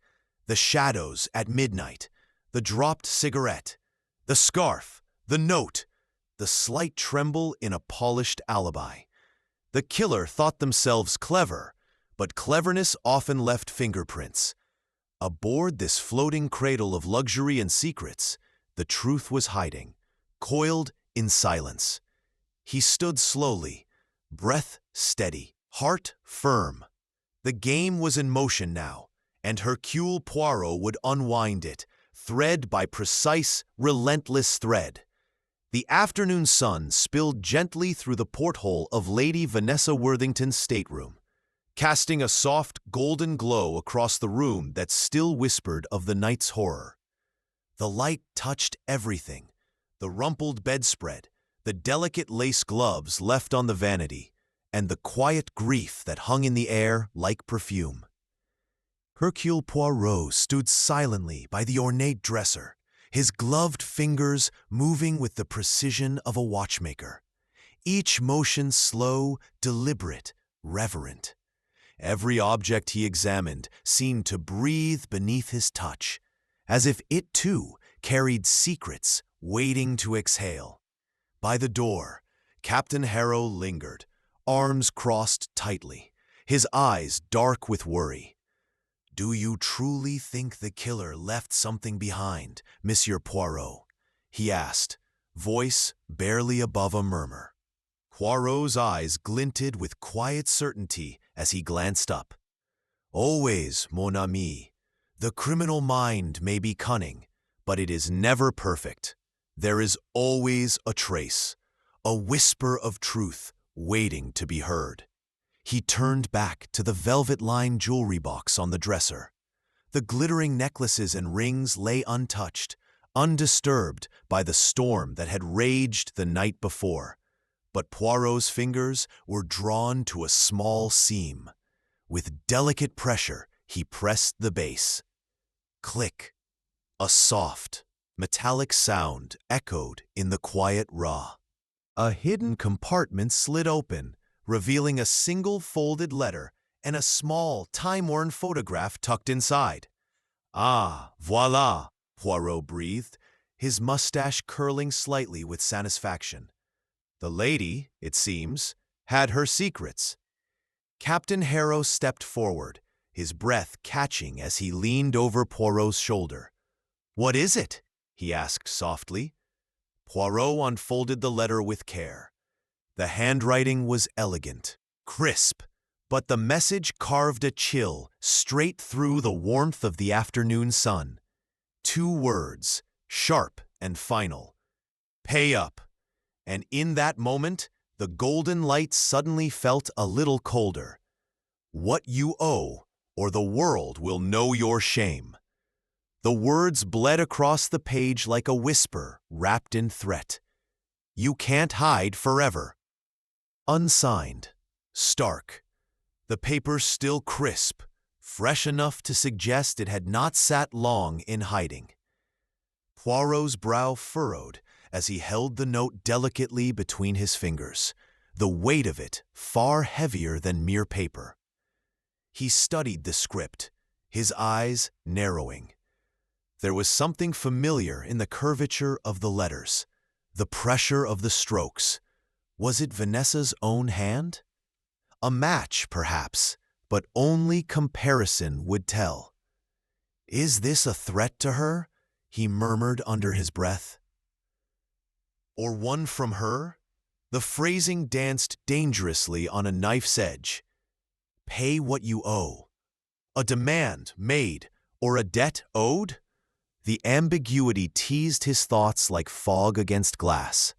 The shadows at midnight, the dropped cigarette, the scarf, the note, the slight tremble in a polished alibi. The killer thought themselves clever, but cleverness often left fingerprints. Aboard this floating cradle of luxury and secrets, the truth was hiding, coiled in silence. He stood slowly, breath steady, heart firm. The game was in motion now, and Hercule Poirot would unwind it, thread by precise, relentless thread. The afternoon sun spilled gently through the porthole of Lady Vanessa Worthington's stateroom, casting a soft, golden glow across the room that still whispered of the night's horror. The light touched everything, the rumpled bedspread, the delicate lace gloves left on the vanity, and the quiet grief that hung in the air like perfume. Hercule Poirot stood silently by the ornate dresser, his gloved fingers moving with the precision of a watchmaker. Each motion slow, deliberate, reverent. Every object he examined seemed to breathe beneath his touch, as if it too carried secrets waiting to exhale. By the door, Captain Harrow lingered, arms crossed tightly, his eyes dark with worry. "Do you truly think the killer left something behind, Monsieur Poirot?" he asked, voice barely above a murmur. Poirot's eyes glinted with quiet certainty as he glanced up. "Always, mon ami. The criminal mind may be cunning, but it is never perfect. There is always a trace, a whisper of truth waiting to be heard." He turned back to the velvet-lined jewelry box on the dresser. The glittering necklaces and rings lay untouched, undisturbed by the storm that had raged the night before. But Poirot's fingers were drawn to a small seam. With delicate pressure, he pressed the base. Click. A soft, metallic sound echoed in the quiet raw. A hidden compartment slid open, revealing a single folded letter and a small, time-worn photograph tucked inside. "Ah, voilà," Poirot breathed, his mustache curling slightly with satisfaction. The lady, it seems, had her secrets. Captain Harrow stepped forward, his breath catching as he leaned over Poirot's shoulder. "What is it?" he asked softly. Poirot unfolded the letter with care. The handwriting was elegant, crisp, but the message carved a chill straight through the warmth of the afternoon sun. 2 words, sharp and final. Pay up. And in that moment, the golden light suddenly felt a little colder. What you owe, or the world will know your shame. The words bled across the page like a whisper wrapped in threat. You can't hide forever. Unsigned, stark. The paper still crisp, fresh enough to suggest it had not sat long in hiding. Poirot's brow furrowed as he held the note delicately between his fingers, the weight of it far heavier than mere paper. He studied the script, his eyes narrowing. There was something familiar in the curvature of the letters, the pressure of the strokes. Was it Vanessa's own hand? A match, perhaps, but only comparison would tell. Is this a threat to her? He murmured under his breath. Or one from her? The phrasing danced dangerously on a knife's edge. Pay what you owe. A demand made, or a debt owed? The ambiguity teased his thoughts like fog against glass.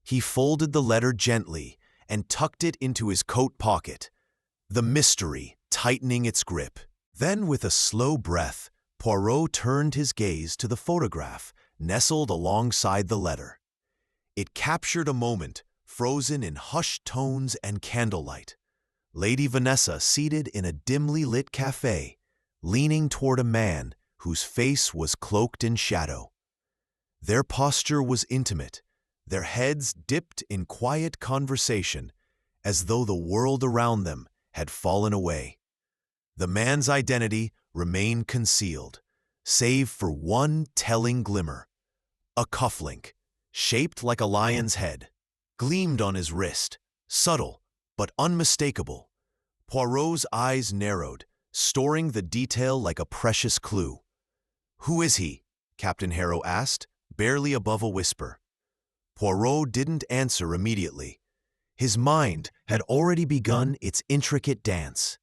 He folded the letter gently and tucked it into his coat pocket, the mystery tightening its grip. Then, with a slow breath, Poirot turned his gaze to the photograph nestled alongside the letter. It captured a moment frozen in hushed tones and candlelight. Lady Vanessa seated in a dimly lit cafe, leaning toward a man whose face was cloaked in shadow. Their posture was intimate, their heads dipped in quiet conversation, as though the world around them had fallen away. The man's identity remained concealed, save for one telling glimmer. A cufflink, shaped like a lion's head, gleamed on his wrist, subtle but unmistakable. Poirot's eyes narrowed, storing the detail like a precious clue. "Who is he?" Captain Harrow asked, barely above a whisper. Poirot didn't answer immediately. His mind had already begun its intricate dance.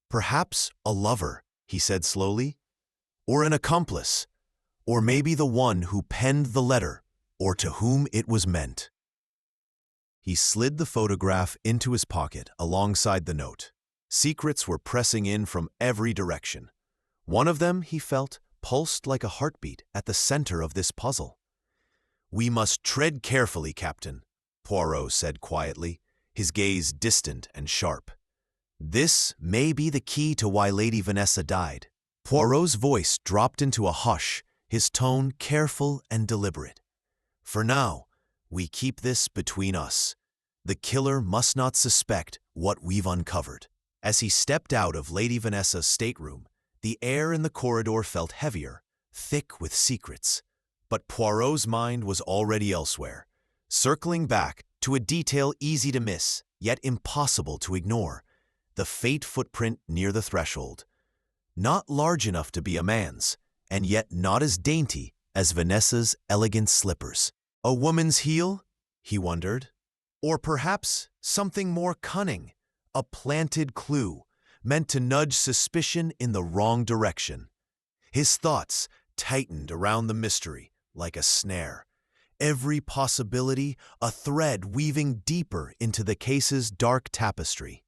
"Perhaps a lover," he said slowly, "or an accomplice, or maybe the one who penned the letter, or to whom it was meant." He slid the photograph into his pocket alongside the note. Secrets were pressing in from every direction. One of them, he felt, pulsed like a heartbeat at the center of this puzzle. "We must tread carefully, Captain," Poirot said quietly, his gaze distant and sharp. "This may be the key to why Lady Vanessa died." Poirot's voice dropped into a hush, his tone careful and deliberate. "For now, we keep this between us. The killer must not suspect what we've uncovered." As he stepped out of Lady Vanessa's stateroom, the air in the corridor felt heavier, thick with secrets. But Poirot's mind was already elsewhere, circling back to a detail easy to miss, yet impossible to ignore: the faint footprint near the threshold. Not large enough to be a man's, and yet not as dainty as Vanessa's elegant slippers. A woman's heel? He wondered. Or perhaps something more cunning, a planted clue, meant to nudge suspicion in the wrong direction. His thoughts tightened around the mystery like a snare, every possibility a thread weaving deeper into the case's dark tapestry.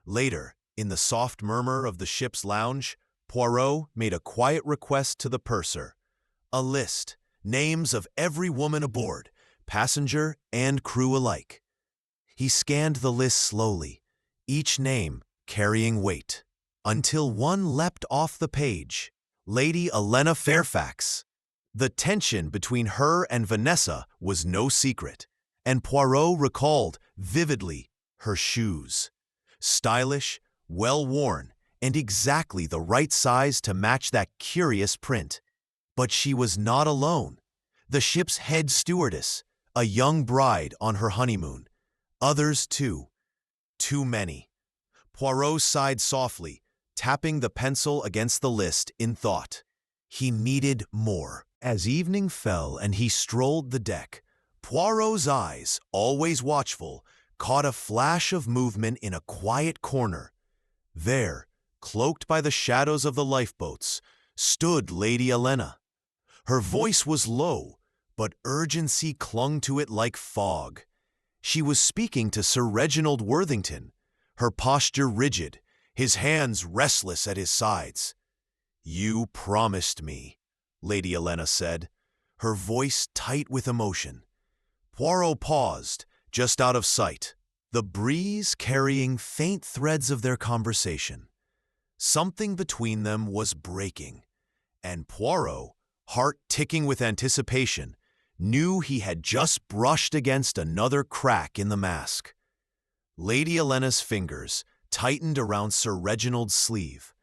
Later, in the soft murmur of the ship's lounge, Poirot made a quiet request to the purser. A list, names of every woman aboard, passenger and crew alike. He scanned the list slowly, each name carrying weight, until one leapt off the page: Lady Elena Fairfax. The tension between her and Vanessa was no secret, and Poirot recalled vividly her shoes. Stylish, well-worn, and exactly the right size to match that curious print. But she was not alone. The ship's head stewardess, a young bride on her honeymoon. Others, too. Too many. Poirot sighed softly, tapping the pencil against the list in thought. He needed more. As evening fell and he strolled the deck, Poirot's eyes, always watchful, caught a flash of movement in a quiet corner. There, cloaked by the shadows of the lifeboats, stood Lady Helena. Her voice was low, but urgency clung to it like fog. She was speaking to Sir Reginald Worthington, her posture rigid, his hands restless at his sides. "You promised me," Lady Helena said, her voice tight with emotion. Poirot paused, just out of sight, the breeze carrying faint threads of their conversation. Something between them was breaking, and Poirot, heart ticking with anticipation, knew he had just brushed against another crack in the mask. Lady Helena's fingers tightened around Sir Reginald's sleeve,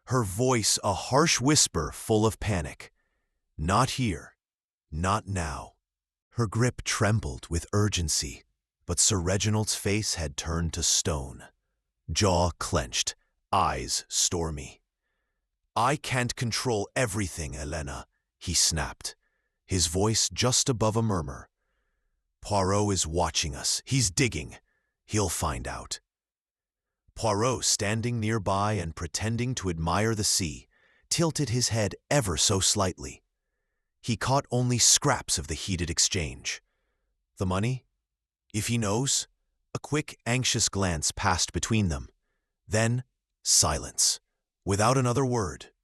her voice a harsh whisper full of panic. "Not here. Not now." Her grip trembled with urgency, but Sir Reginald's face had turned to stone. Jaw clenched, eyes stormy. "I can't control everything, Helena," he snapped, his voice just above a murmur. "Poirot is watching us. He's digging. He'll find out." Poirot, standing nearby and pretending to admire the sea, tilted his head ever so slightly. He caught only scraps of the heated exchange. The money? If he knows? A quick, anxious glance passed between them. Then, silence. Without another word,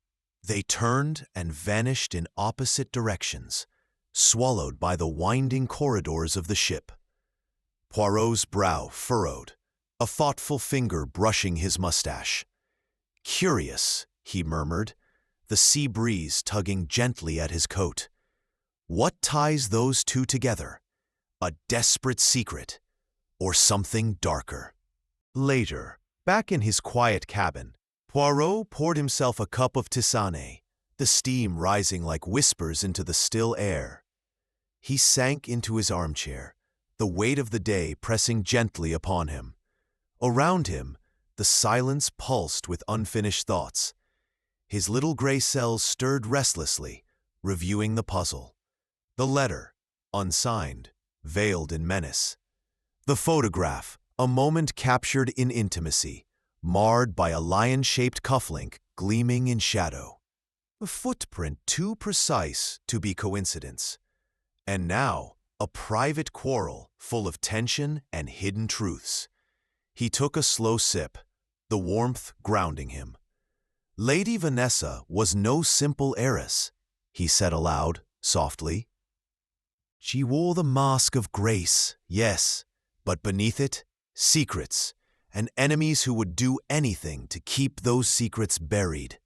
they turned and vanished in opposite directions, swallowed by the winding corridors of the ship. Poirot's brow furrowed, a thoughtful finger brushing his mustache. "Curious," he murmured, the sea breeze tugging gently at his coat. "What ties those two together? A desperate secret, or something darker?" Later, back in his quiet cabin, Poirot poured himself a cup of tisane, the steam rising like whispers into the still air. He sank into his armchair, the weight of the day pressing gently upon him. Around him, the silence pulsed with unfinished thoughts. His little gray cells stirred restlessly, reviewing the puzzle. The letter, unsigned, veiled in menace. The photograph, a moment captured in intimacy, marred by a lion-shaped cufflink gleaming in shadow. A footprint too precise to be coincidence. And now, a private quarrel full of tension and hidden truths. He took a slow sip, the warmth grounding him. Lady Vanessa was no simple heiress, he said aloud, softly. She wore the mask of grace, yes, but beneath it, secrets, and enemies who would do anything to keep those secrets buried.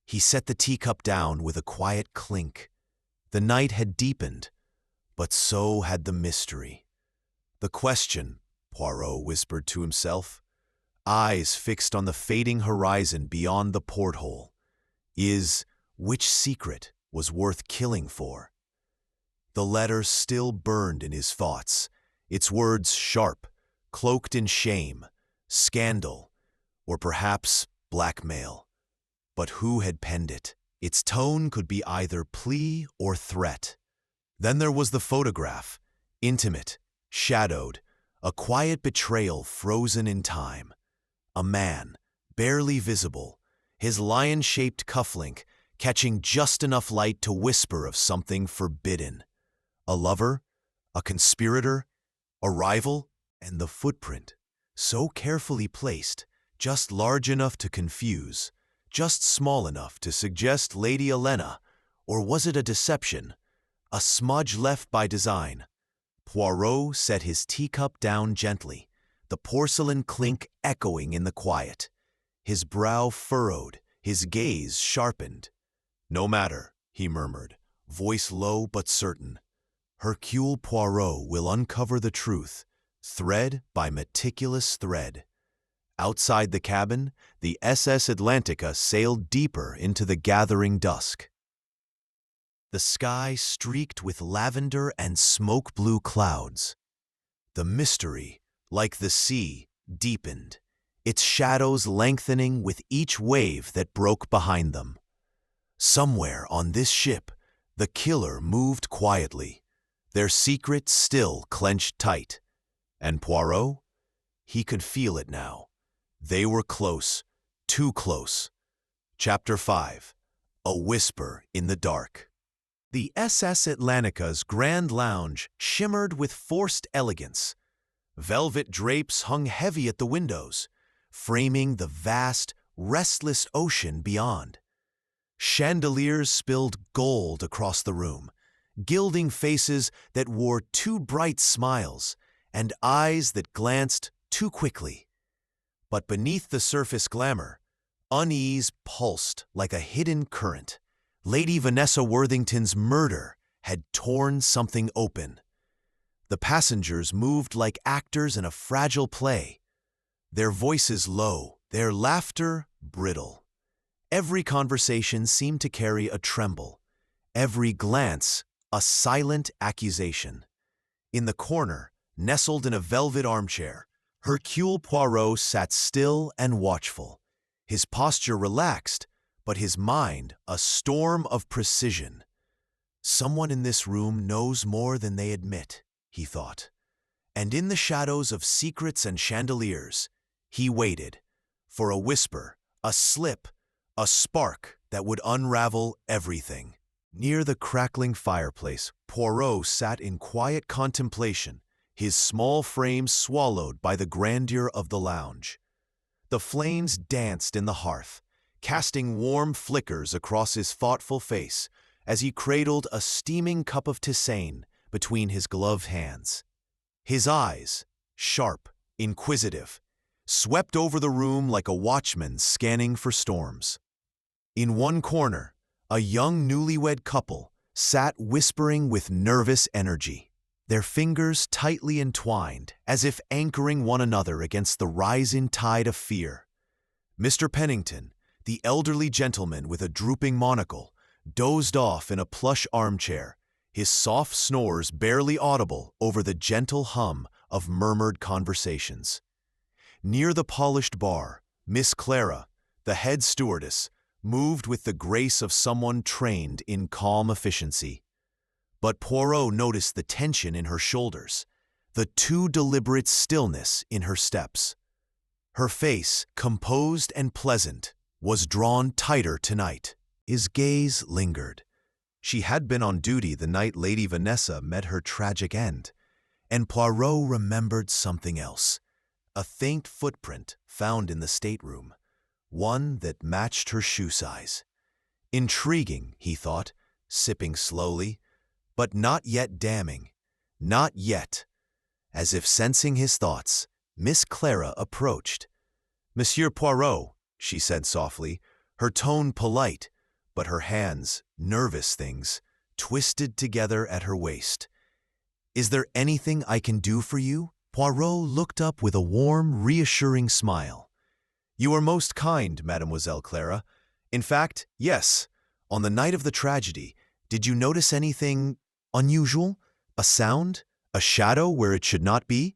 He set the teacup down with a quiet clink. The night had deepened, but so had the mystery. The question, Poirot whispered to himself, eyes fixed on the fading horizon beyond the porthole, is which secret was worth killing for? The letter still burned in his thoughts, its words sharp, cloaked in shame, scandal, or perhaps blackmail. But who had penned it? Its tone could be either plea or threat. Then there was the photograph, intimate, shadowed, a quiet betrayal frozen in time. A man, barely visible, his lion-shaped cufflink catching just enough light to whisper of something forbidden. A lover, a conspirator, a rival, and the footprint, so carefully placed, just large enough to confuse, just small enough to suggest Lady Helena, or was it a deception, a smudge left by design? Poirot set his teacup down gently, the porcelain clink echoing in the quiet. His brow furrowed, his gaze sharpened. "No matter," he murmured, voice low but certain. "Hercule Poirot will uncover the truth, thread by meticulous thread." Outside the cabin, the SS Atlantica sailed deeper into the gathering dusk. The sky streaked with lavender and smoke-blue clouds. The mystery, like the sea, deepened, its shadows lengthening with each wave that broke behind them. Somewhere on this ship, the killer moved quietly, their secret still clenched tight. And Poirot? He could feel it now. They were close, too close. Chapter 5. A Whisper in the Dark. The SS Atlantica's grand lounge shimmered with forced elegance. Velvet drapes hung heavy at the windows, framing the vast, restless ocean beyond. Chandeliers spilled gold across the room, gilding faces that wore too bright smiles and eyes that glanced too quickly. But beneath the surface glamour, unease pulsed like a hidden current. Lady Vanessa Worthington's murder had torn something open. The passengers moved like actors in a fragile play, their voices low, their laughter brittle. Every conversation seemed to carry a tremble, every glance a silent accusation. In the corner, nestled in a velvet armchair, Hercule Poirot sat still and watchful, his posture relaxed, but his mind a storm of precision. Someone in this room knows more than they admit, he thought. And in the shadows of secrets and chandeliers, he waited for a whisper, a slip, a spark that would unravel everything. Near the crackling fireplace, Poirot sat in quiet contemplation, his small frame swallowed by the grandeur of the lounge. The flames danced in the hearth, casting warm flickers across his thoughtful face as he cradled a steaming cup of tisane between his gloved hands. His eyes, sharp, inquisitive, swept over the room like a watchman scanning for storms. In one corner, a young newlywed couple sat whispering with nervous energy, their fingers tightly entwined as if anchoring one another against the rising tide of fear. Mr. Pennington, the elderly gentleman with a drooping monocle, dozed off in a plush armchair, his soft snores barely audible over the gentle hum of murmured conversations. Near the polished bar, Miss Clara, the head stewardess, moved with the grace of someone trained in calm efficiency. But Poirot noticed the tension in her shoulders, the too deliberate stillness in her steps. Her face, composed and pleasant, was drawn tighter tonight. His gaze lingered. She had been on duty the night Lady Vanessa met her tragic end, and Poirot remembered something else. A faint footprint found in the stateroom, one that matched her shoe size. Intriguing, he thought, sipping slowly, but not yet damning. Not yet. As if sensing his thoughts, Miss Clara approached. "Monsieur Poirot," she said softly, her tone polite, but her hands, nervous things, twisted together at her waist. "Is there anything I can do for you?" Poirot looked up with a warm, reassuring smile. "You are most kind, Mademoiselle Clara. In fact, yes. On the night of the tragedy, did you notice anything unusual? A sound? A shadow where it should not be?"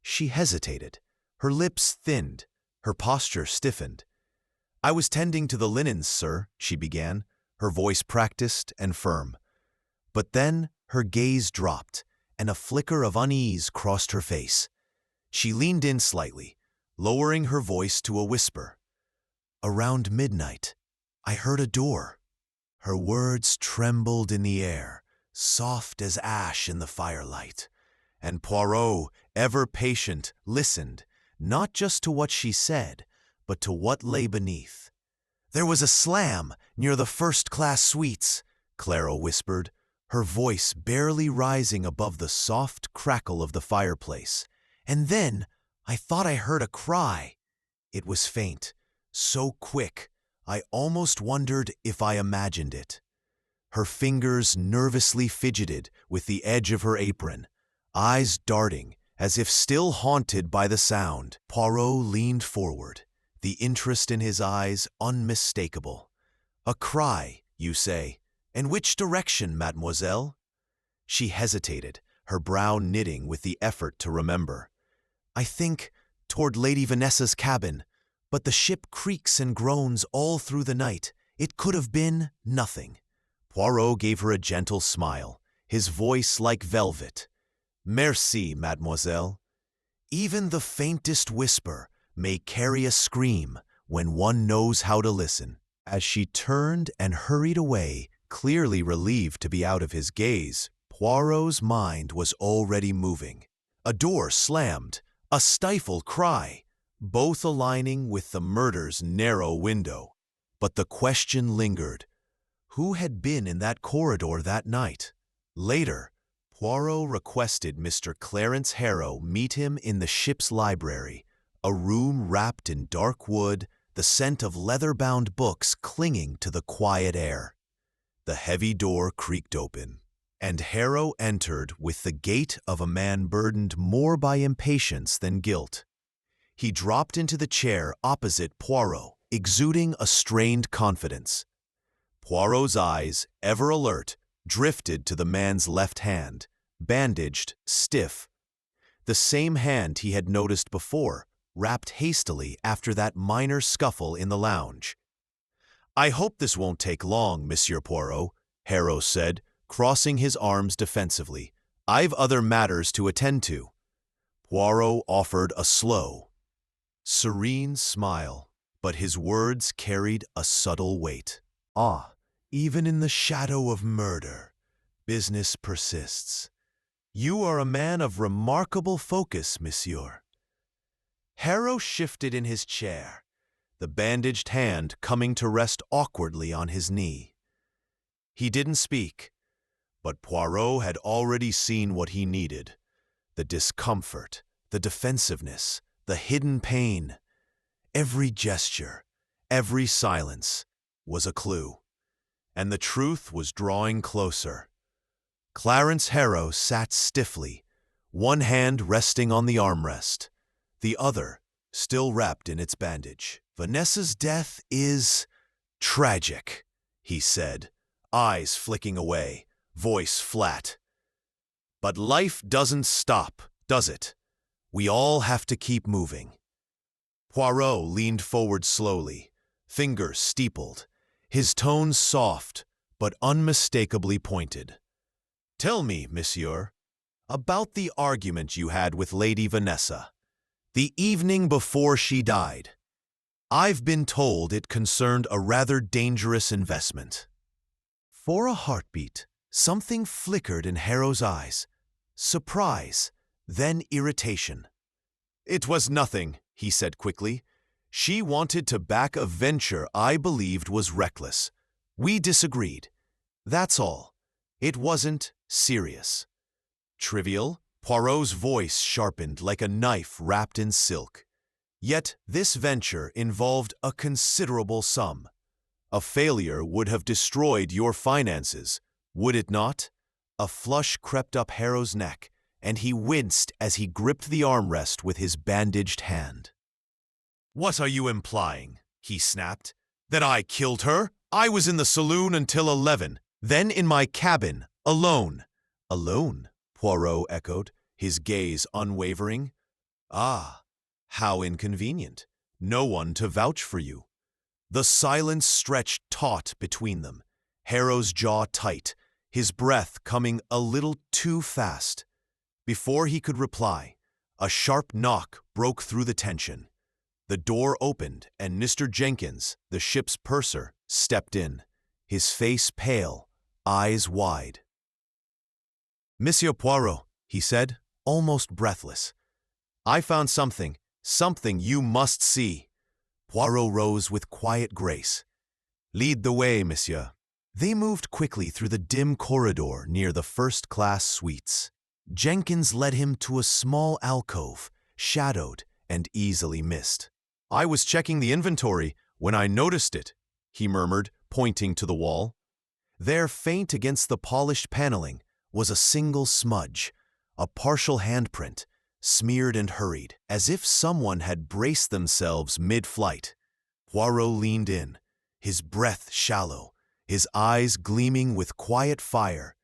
She hesitated. Her lips thinned. Her posture stiffened. "I was tending to the linens, sir," she began, her voice practiced and firm. But then her gaze dropped, and a flicker of unease crossed her face. She leaned in slightly, lowering her voice to a whisper. "Around midnight, I heard a door." Her words trembled in the air, soft as ash in the firelight, and Poirot, ever patient, listened, not just to what she said, but to what lay beneath. "There was a slam near the first-class suites," Clara whispered, her voice barely rising above the soft crackle of the fireplace. "And then I thought I heard a cry. It was faint, so quick, I almost wondered if I imagined it." Her fingers nervously fidgeted with the edge of her apron, eyes darting, as if still haunted by the sound. Poirot leaned forward, the interest in his eyes unmistakable. "A cry, you say? In which direction, mademoiselle?" She hesitated, her brow knitting with the effort to remember. "I think toward Lady Vanessa's cabin, but the ship creaks and groans all through the night. It could have been nothing." Poirot gave her a gentle smile, his voice like velvet. "Merci, mademoiselle. Even the faintest whisper may carry a scream when one knows how to listen." As she turned and hurried away, clearly relieved to be out of his gaze, Poirot's mind was already moving. A door slammed, a stifled cry, both aligning with the murder's narrow window. But the question lingered. Who had been in that corridor that night? Later, Poirot requested Mr. Clarence Harrow meet him in the ship's library, a room wrapped in dark wood, the scent of leather-bound books clinging to the quiet air. The heavy door creaked open, and Harrow entered with the gait of a man burdened more by impatience than guilt. He dropped into the chair opposite Poirot, exuding a strained confidence. Poirot's eyes, ever alert, drifted to the man's left hand, bandaged, stiff. The same hand he had noticed before, wrapped hastily after that minor scuffle in the lounge. "I hope this won't take long, Monsieur Poirot," Harrow said, crossing his arms defensively. "I've other matters to attend to." Poirot offered a slow, serene smile, but his words carried a subtle weight. "Ah, even in the shadow of murder, business persists. You are a man of remarkable focus, monsieur." Harrow shifted in his chair, the bandaged hand coming to rest awkwardly on his knee. He didn't speak, but Poirot had already seen what he needed: the discomfort, the defensiveness, the hidden pain. Every gesture, every silence was a clue, and the truth was drawing closer. Clarence Harrow sat stiffly, one hand resting on the armrest, the other still wrapped in its bandage. "Vanessa's death is tragic," he said, eyes flicking away, voice flat. "But life doesn't stop, does it? We all have to keep moving." Poirot leaned forward slowly, fingers steepled, his tone soft but unmistakably pointed. "Tell me, monsieur, about the argument you had with Lady Vanessa, the evening before she died. I've been told it concerned a rather dangerous investment." For a heartbeat, something flickered in Harrow's eyes. Surprise, then irritation. "It was nothing," he said quickly. "She wanted to back a venture I believed was reckless. We disagreed. That's all. It wasn't serious." "Trivial?" Poirot's voice sharpened like a knife wrapped in silk. "Yet this venture involved a considerable sum. A failure would have destroyed your finances, would it not?" A flush crept up Harrow's neck, and he winced as he gripped the armrest with his bandaged hand. "What are you implying?" he snapped. "That I killed her? I was in the saloon until 11, then in my cabin, alone." "Alone?" Poirot echoed, his gaze unwavering. "Ah, how inconvenient. No one to vouch for you." The silence stretched taut between them, Harrow's jaw tight, his breath coming a little too fast. Before he could reply, a sharp knock broke through the tension. The door opened, and Mr. Jenkins, the ship's purser, stepped in, his face pale, eyes wide. "Monsieur Poirot," he said, almost breathless, "I found something you must see." Poirot rose with quiet grace. "Lead the way, monsieur." They moved quickly through the dim corridor near the first-class suites. Jenkins led him to a small alcove, shadowed and easily missed. "I was checking the inventory when I noticed it," he murmured, pointing to the wall. There, faint against the polished paneling, was a single smudge, a partial handprint, smeared and hurried, as if someone had braced themselves mid-flight. Poirot leaned in, his breath shallow, his eyes gleaming with quiet fire.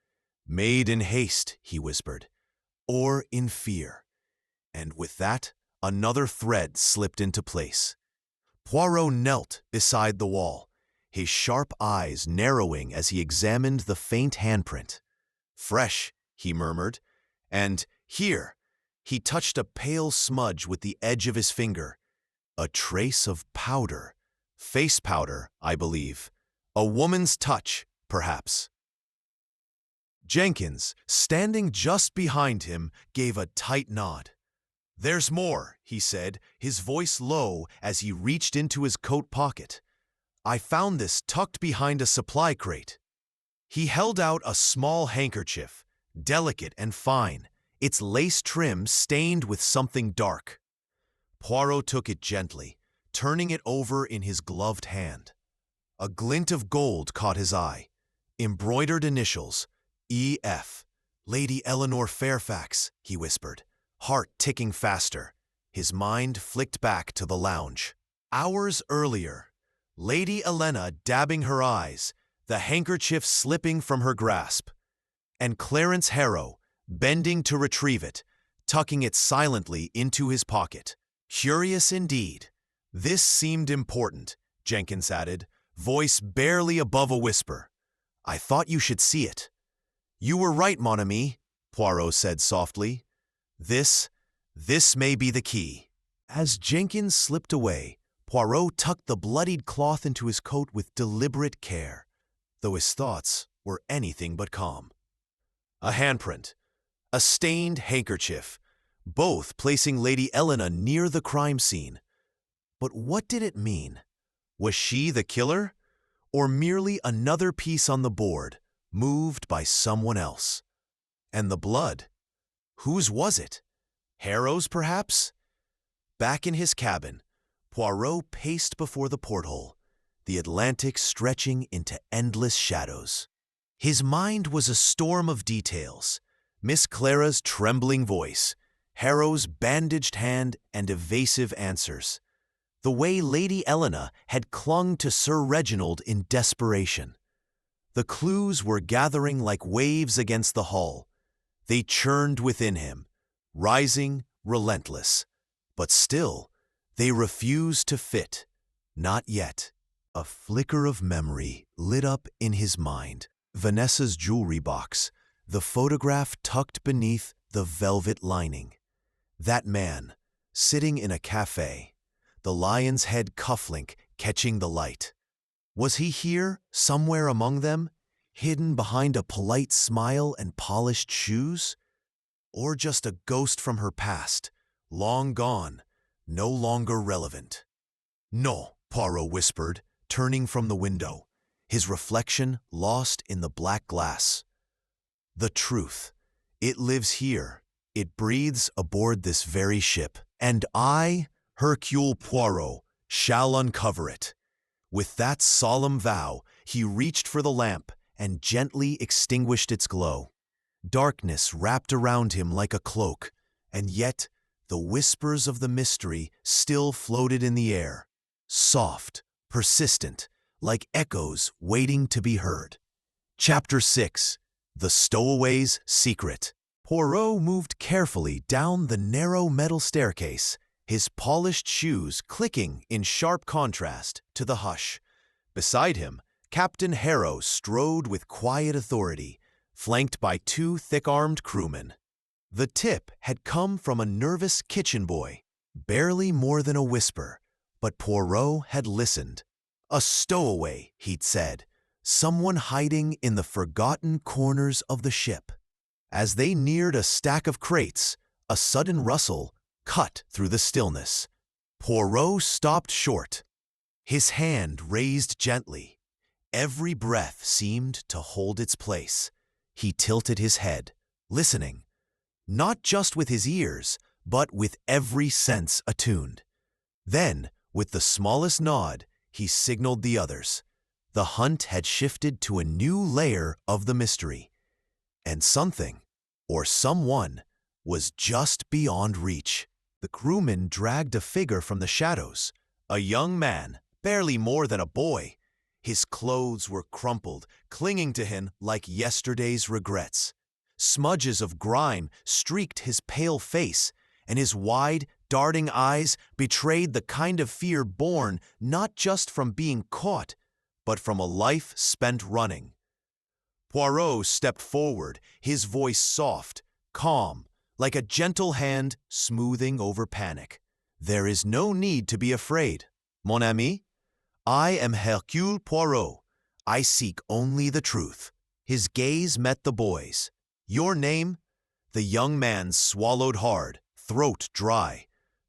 "Made in haste," he whispered, "or in fear." And with that, another thread slipped into place. Poirot knelt beside the wall, his sharp eyes narrowing as he examined the faint handprint. Fresh, he murmured. And here, he touched a pale smudge with the edge of his finger. A trace of powder. Face powder, I believe. A woman's touch, perhaps. Jenkins, standing just behind him, gave a tight nod. "There's more," he said, his voice low as he reached into his coat pocket. "I found this tucked behind a supply crate." He held out a small handkerchief, delicate and fine, its lace trim stained with something dark. Poirot took it gently, turning it over in his gloved hand. A glint of gold caught his eye. Embroidered initials, E.F. "Lady Eleanor Fairfax," he whispered, heart ticking faster. His mind flicked back to the lounge. Hours earlier, Lady Elena dabbing her eyes, the handkerchief slipping from her grasp, and Clarence Harrow bending to retrieve it, tucking it silently into his pocket. Curious indeed. This seemed important, Jenkins added, voice barely above a whisper. "I thought you should see it." "You were right, mon ami," Poirot said softly. This may be the key." As Jenkins slipped away, Poirot tucked the bloodied cloth into his coat with deliberate care, though his thoughts were anything but calm. A handprint, a stained handkerchief, both placing Lady Elena near the crime scene. But what did it mean? Was she the killer, or merely another piece on the board, moved by someone else? And the blood? Whose was it? Harrow's, perhaps? Back in his cabin, Poirot paced before the porthole, the Atlantic stretching into endless shadows. His mind was a storm of details. Miss Clara's trembling voice, Harrow's bandaged hand and evasive answers. The way Lady Elena had clung to Sir Reginald in desperation. The clues were gathering like waves against the hull. They churned within him, rising, relentless. But still, they refused to fit. Not yet. A flicker of memory lit up in his mind. Vanessa's jewelry box, the photograph tucked beneath the velvet lining. That man, sitting in a cafe, the lion's head cufflink catching the light. Was he here, somewhere among them, hidden behind a polite smile and polished shoes? Or just a ghost from her past, long gone, no longer relevant? "No," Poirot whispered, turning from the window, his reflection lost in the black glass. "The truth. It lives here. It breathes aboard this very ship. And I, Hercule Poirot, shall uncover it." With that solemn vow, he reached for the lamp and gently extinguished its glow. Darkness wrapped around him like a cloak, and yet the whispers of the mystery still floated in the air, soft, persistent, like echoes waiting to be heard. Chapter 6. The Stowaway's Secret. Poirot moved carefully down the narrow metal staircase, his polished shoes clicking in sharp contrast to the hush. Beside him, Captain Harrow strode with quiet authority, flanked by two thick-armed crewmen. The tip had come from a nervous kitchen boy, barely more than a whisper, but Poirot had listened. A stowaway, he'd said, someone hiding in the forgotten corners of the ship. As they neared a stack of crates, a sudden rustle cut through the stillness. Poirot stopped short, his hand raised gently. Every breath seemed to hold its place. He tilted his head, listening, not just with his ears, but with every sense attuned. Then, with the smallest nod, he signaled the others. The hunt had shifted to a new layer of the mystery, and something, or someone, was just beyond reach. The crewmen dragged a figure from the shadows, a young man, barely more than a boy. His clothes were crumpled, clinging to him like yesterday's regrets. Smudges of grime streaked his pale face, and his wide, darting eyes betrayed the kind of fear born not just from being caught, but from a life spent running. Poirot stepped forward, his voice soft, calm, like a gentle hand smoothing over panic. "There is no need to be afraid, mon ami. I am Hercule Poirot. I seek only the truth." His gaze met the boy's. "Your name?" The young man swallowed hard, throat dry.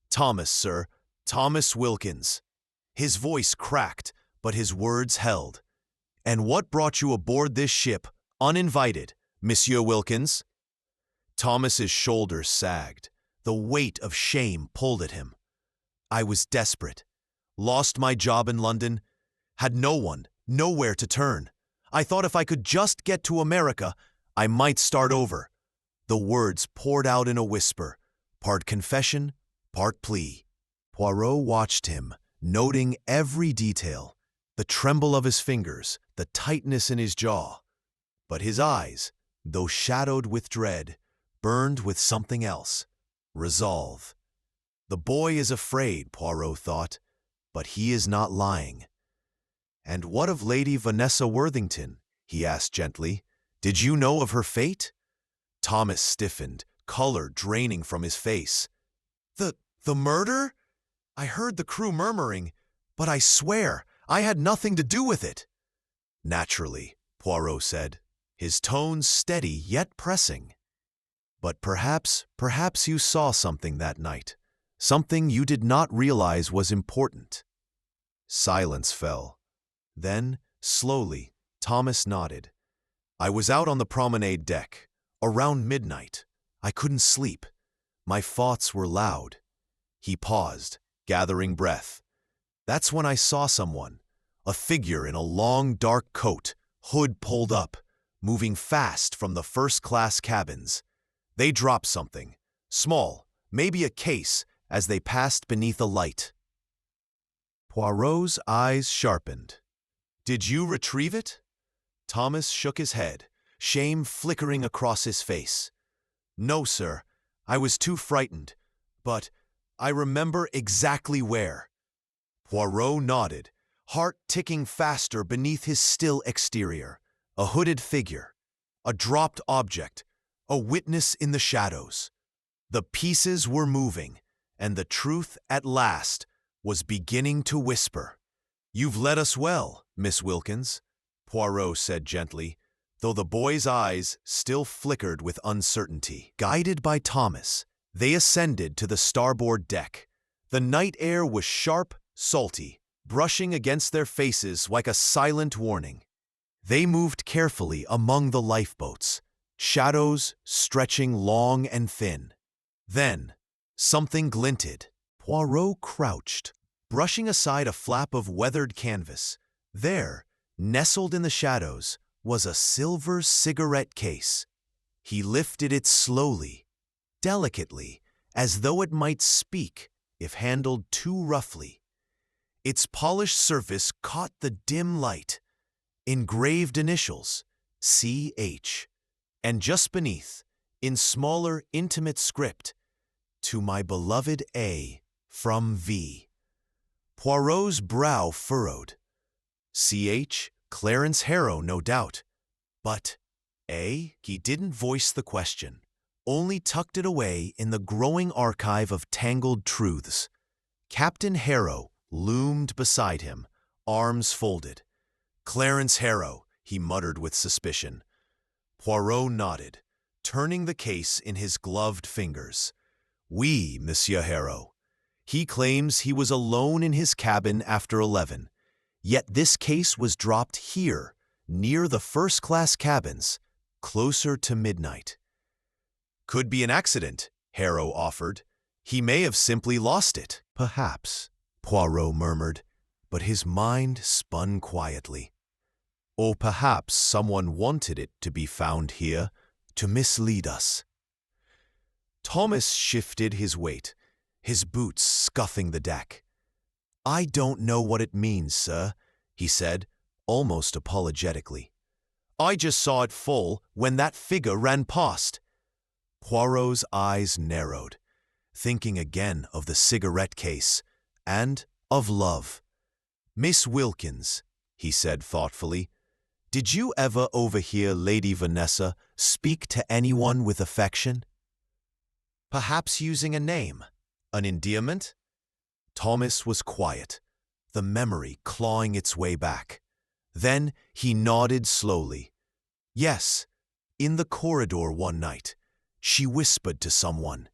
"Thomas, sir. Thomas Wilkins." His voice cracked, but his words held. "And what brought you aboard this ship, uninvited, Monsieur Wilkins?" Thomas's shoulders sagged. The weight of shame pulled at him. "I was desperate. Lost my job in London. Had no one, nowhere to turn. I thought if I could just get to America, I might start over." The words poured out in a whisper, part confession, part plea. Poirot watched him, noting every detail, the tremble of his fingers, the tightness in his jaw. But his eyes, though shadowed with dread, burned with something else, resolve. The boy is afraid, Poirot thought, but he is not lying. "And what of Lady Vanessa Worthington?" he asked gently. "Did you know of her fate?" Thomas stiffened, color draining from his face. The murder? I heard the crew murmuring, but I swear I had nothing to do with it." "Naturally," Poirot said, his tones steady yet pressing. "But perhaps you saw something that night, something you did not realize was important." Silence fell. Then, slowly, Thomas nodded. "I was out on the promenade deck, around midnight. I couldn't sleep. My thoughts were loud." He paused, gathering breath. "That's when I saw someone, a figure in a long dark coat, hood pulled up, moving fast from the first-class cabins. They dropped something, small, maybe a case, as they passed beneath a light." Poirot's eyes sharpened. "Did you retrieve it?" Thomas shook his head, shame flickering across his face. "No, sir. I was too frightened. But I remember exactly where." Poirot nodded, heart ticking faster beneath his still exterior. A hooded figure, a dropped object, a witness in the shadows. The pieces were moving, and the truth at last was beginning to whisper. "You've led us well, Miss Wilkins," Poirot said gently, though the boy's eyes still flickered with uncertainty. Guided by Thomas, they ascended to the starboard deck. The night air was sharp, salty, brushing against their faces like a silent warning. They moved carefully among the lifeboats, shadows stretching long and thin. Then, something glinted. Poirot crouched, brushing aside a flap of weathered canvas. There, nestled in the shadows, was a silver cigarette case. He lifted it slowly, delicately, as though it might speak if handled too roughly. Its polished surface caught the dim light. Engraved initials, C.H., and just beneath, in smaller, intimate script, "To my beloved A, from V." Poirot's brow furrowed. C.H., Clarence Harrow, no doubt. But A? He didn't voice the question, only tucked it away in the growing archive of tangled truths. Captain Harrow loomed beside him, arms folded. "Clarence Harrow," he muttered with suspicion. Poirot nodded, turning the case in his gloved fingers. "Oui, Monsieur Harrow. He claims he was alone in his cabin after 11. Yet this case was dropped here, near the first-class cabins, closer to midnight." "Could be an accident," Harrow offered. "He may have simply lost it." "Perhaps," Poirot murmured, but his mind spun quietly. "Or perhaps someone wanted it to be found here to mislead us." Thomas shifted his weight, his boots scuffing the deck. "I don't know what it means, sir," he said, almost apologetically. "I just saw it full when that figure ran past." Poirot's eyes narrowed, thinking again of the cigarette case and of love. "Miss Wilkins," he said thoughtfully, Did you ever overhear Lady Vanessa speak to anyone with affection? Perhaps using a name, an endearment? Thomas was quiet, the memory clawing its way back. Then he nodded slowly. Yes, in the corridor one night, she whispered to someone.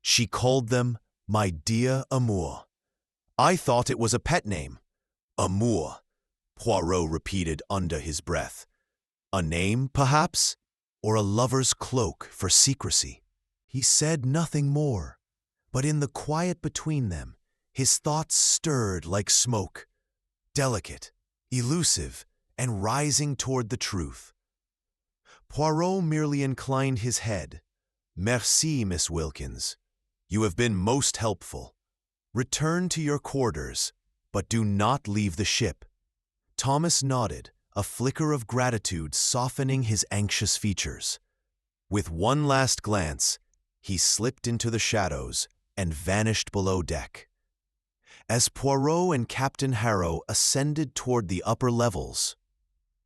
She called them my dear Amour. I thought it was a pet name. Amour, Poirot repeated under his breath. A name, perhaps? Or a lover's cloak for secrecy? He said nothing more, but in the quiet between them, his thoughts stirred like smoke, delicate, elusive, and rising toward the truth. Poirot merely inclined his head. Merci, Miss Wilkins. You have been most helpful. Return to your quarters, but do not leave the ship. Thomas nodded, a flicker of gratitude softening his anxious features. With one last glance, he slipped into the shadows and vanished below deck. As Poirot and Captain Harrow ascended toward the upper levels,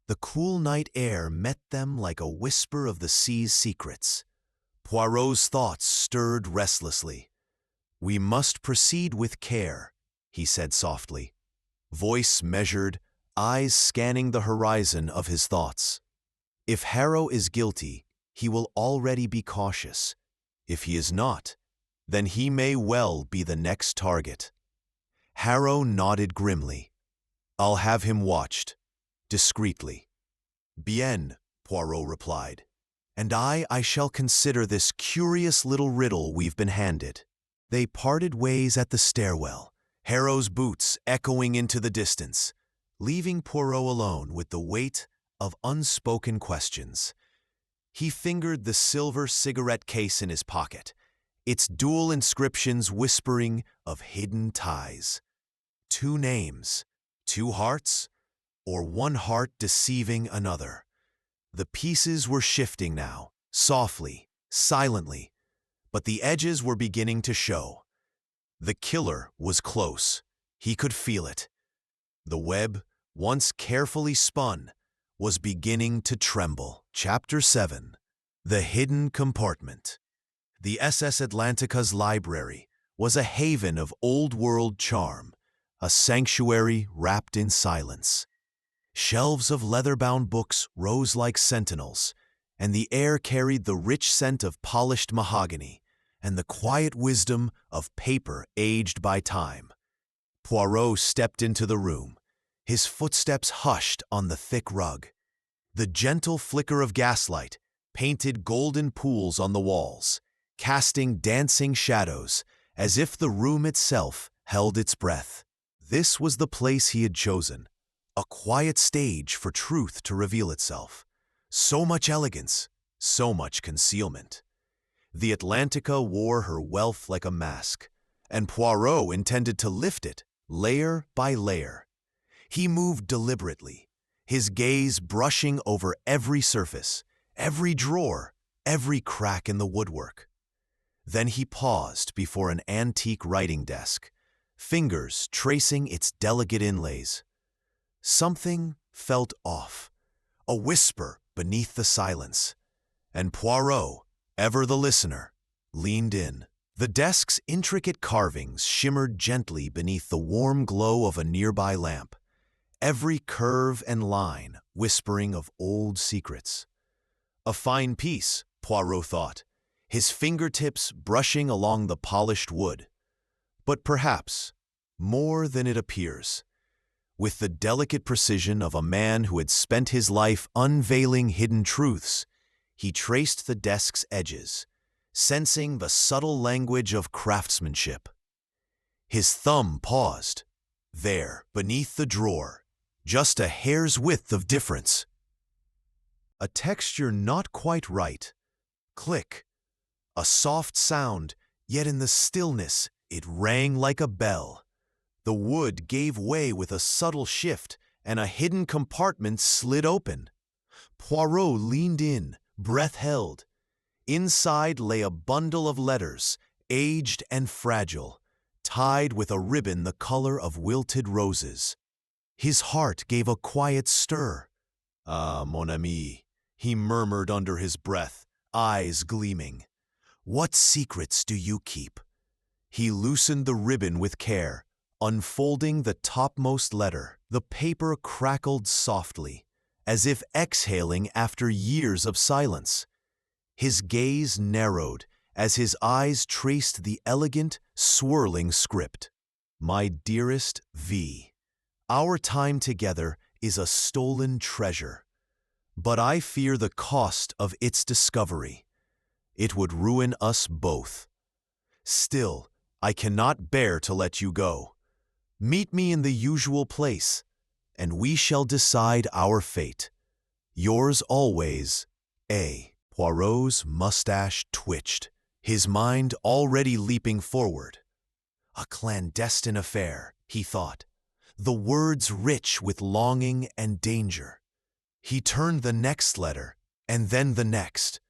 the cool night air met them like a whisper of the sea's secrets. Poirot's thoughts stirred restlessly. We must proceed with care, he said softly, voice measured, eyes scanning the horizon of his thoughts. If Harrow is guilty, he will already be cautious. If he is not, then he may well be the next target. Harrow nodded grimly. I'll have him watched, discreetly. Bien, Poirot replied. And I shall consider this curious little riddle we've been handed. They parted ways at the stairwell, Harrow's boots echoing into the distance, leaving Poirot alone with the weight of unspoken questions. He fingered the silver cigarette case in his pocket, its dual inscriptions whispering of hidden ties. 2 names, 2 hearts, or one heart deceiving another. The pieces were shifting now, softly, silently, but the edges were beginning to show. The killer was close. He could feel it. The web, once carefully spun, was beginning to tremble. Chapter 7. The Hidden Compartment. The SS Atlantica's library was a haven of old-world charm, a sanctuary wrapped in silence. Shelves of leather-bound books rose like sentinels, and the air carried the rich scent of polished mahogany and the quiet wisdom of paper aged by time. Poirot stepped into the room, his footsteps hushed on the thick rug. The gentle flicker of gaslight painted golden pools on the walls, casting dancing shadows as if the room itself held its breath. This was the place he had chosen, a quiet stage for truth to reveal itself. So much elegance, so much concealment. The Atlantica wore her wealth like a mask, and Poirot intended to lift it layer by layer. He moved deliberately, his gaze brushing over every surface, every drawer, every crack in the woodwork. Then he paused before an antique writing desk, fingers tracing its delicate inlays. Something felt off, a whisper beneath the silence, and Poirot, ever the listener, leaned in. The desk's intricate carvings shimmered gently beneath the warm glow of a nearby lamp, every curve and line whispering of old secrets. A fine piece, Poirot thought, his fingertips brushing along the polished wood. But perhaps, more than it appears. With the delicate precision of a man who had spent his life unveiling hidden truths, he traced the desk's edges, sensing the subtle language of craftsmanship. His thumb paused, there, beneath the drawer, just a hair's width of difference. A texture not quite right. Click. A soft sound, yet in the stillness it rang like a bell. The wood gave way with a subtle shift, and a hidden compartment slid open. Poirot leaned in, breath held. Inside lay a bundle of letters, aged and fragile, tied with a ribbon the color of wilted roses. His heart gave a quiet stir. Ah, mon ami, he murmured under his breath, eyes gleaming. What secrets do you keep? He loosened the ribbon with care, unfolding the topmost letter. The paper crackled softly, as if exhaling after years of silence. His gaze narrowed as his eyes traced the elegant, swirling script. My dearest V, our time together is a stolen treasure, but I fear the cost of its discovery. It would ruin us both. Still, I cannot bear to let you go. Meet me in the usual place, and we shall decide our fate. Yours always, A. Poirot's mustache twitched, his mind already leaping forward. A clandestine affair, he thought, the words rich with longing and danger. He turned the next letter, and then the next.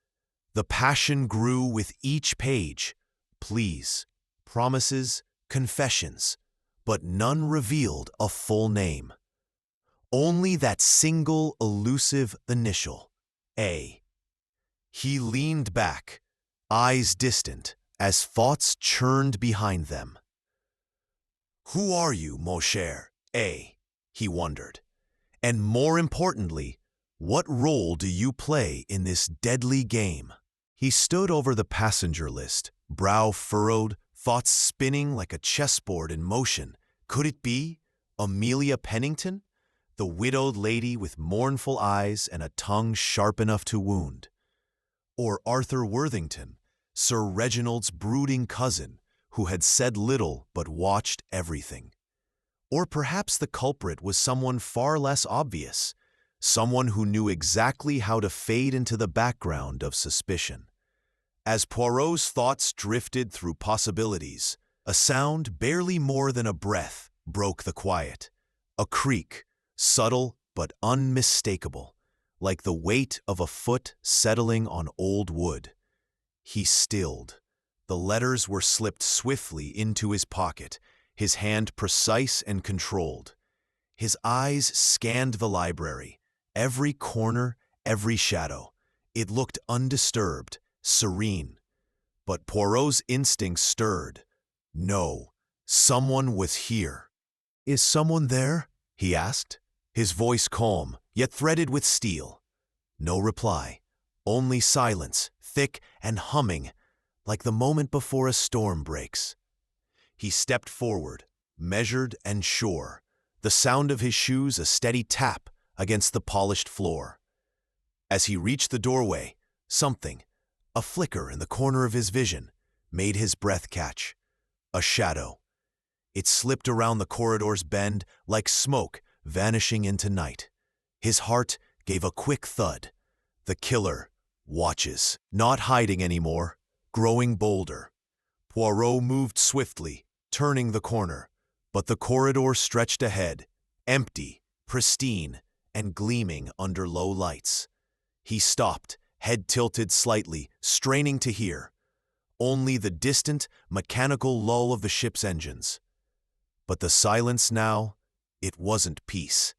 The passion grew with each page. Pleas, promises, confessions, but none revealed a full name. Only that single elusive initial, A. He leaned back, eyes distant, as thoughts churned behind them. Who are you, mon cher A? He wondered. And more importantly, what role do you play in this deadly game? He stood over the passenger list, brow furrowed, thoughts spinning like a chessboard in motion. Could it be Amelia Pennington, the widowed lady with mournful eyes and a tongue sharp enough to wound? Or Arthur Worthington, Sir Reginald's brooding cousin, who had said little but watched everything? Or perhaps the culprit was someone far less obvious, someone who knew exactly how to fade into the background of suspicion. As Poirot's thoughts drifted through possibilities, a sound barely more than a breath broke the quiet. A creak, subtle but unmistakable, like the weight of a foot settling on old wood. He stilled. The letters were slipped swiftly into his pocket, his hand precise and controlled. His eyes scanned the library, every corner, every shadow. It looked undisturbed, serene. But Poirot's instinct stirred. No, someone was here. Is someone there? He asked, his voice calm, yet threaded with steel. No reply, only silence, thick and humming, like the moment before a storm breaks. He stepped forward, measured and sure, the sound of his shoes a steady tap against the polished floor. As he reached the doorway, something, a flicker in the corner of his vision, made his breath catch. A shadow. It slipped around the corridor's bend like smoke vanishing into night. His heart gave a quick thud. The killer watches, not hiding anymore, growing bolder. Poirot moved swiftly, turning the corner, but the corridor stretched ahead, empty, pristine, and gleaming under low lights. He stopped, head tilted slightly, straining to hear. Only the distant, mechanical lull of the ship's engines. But the silence now, it wasn't peace.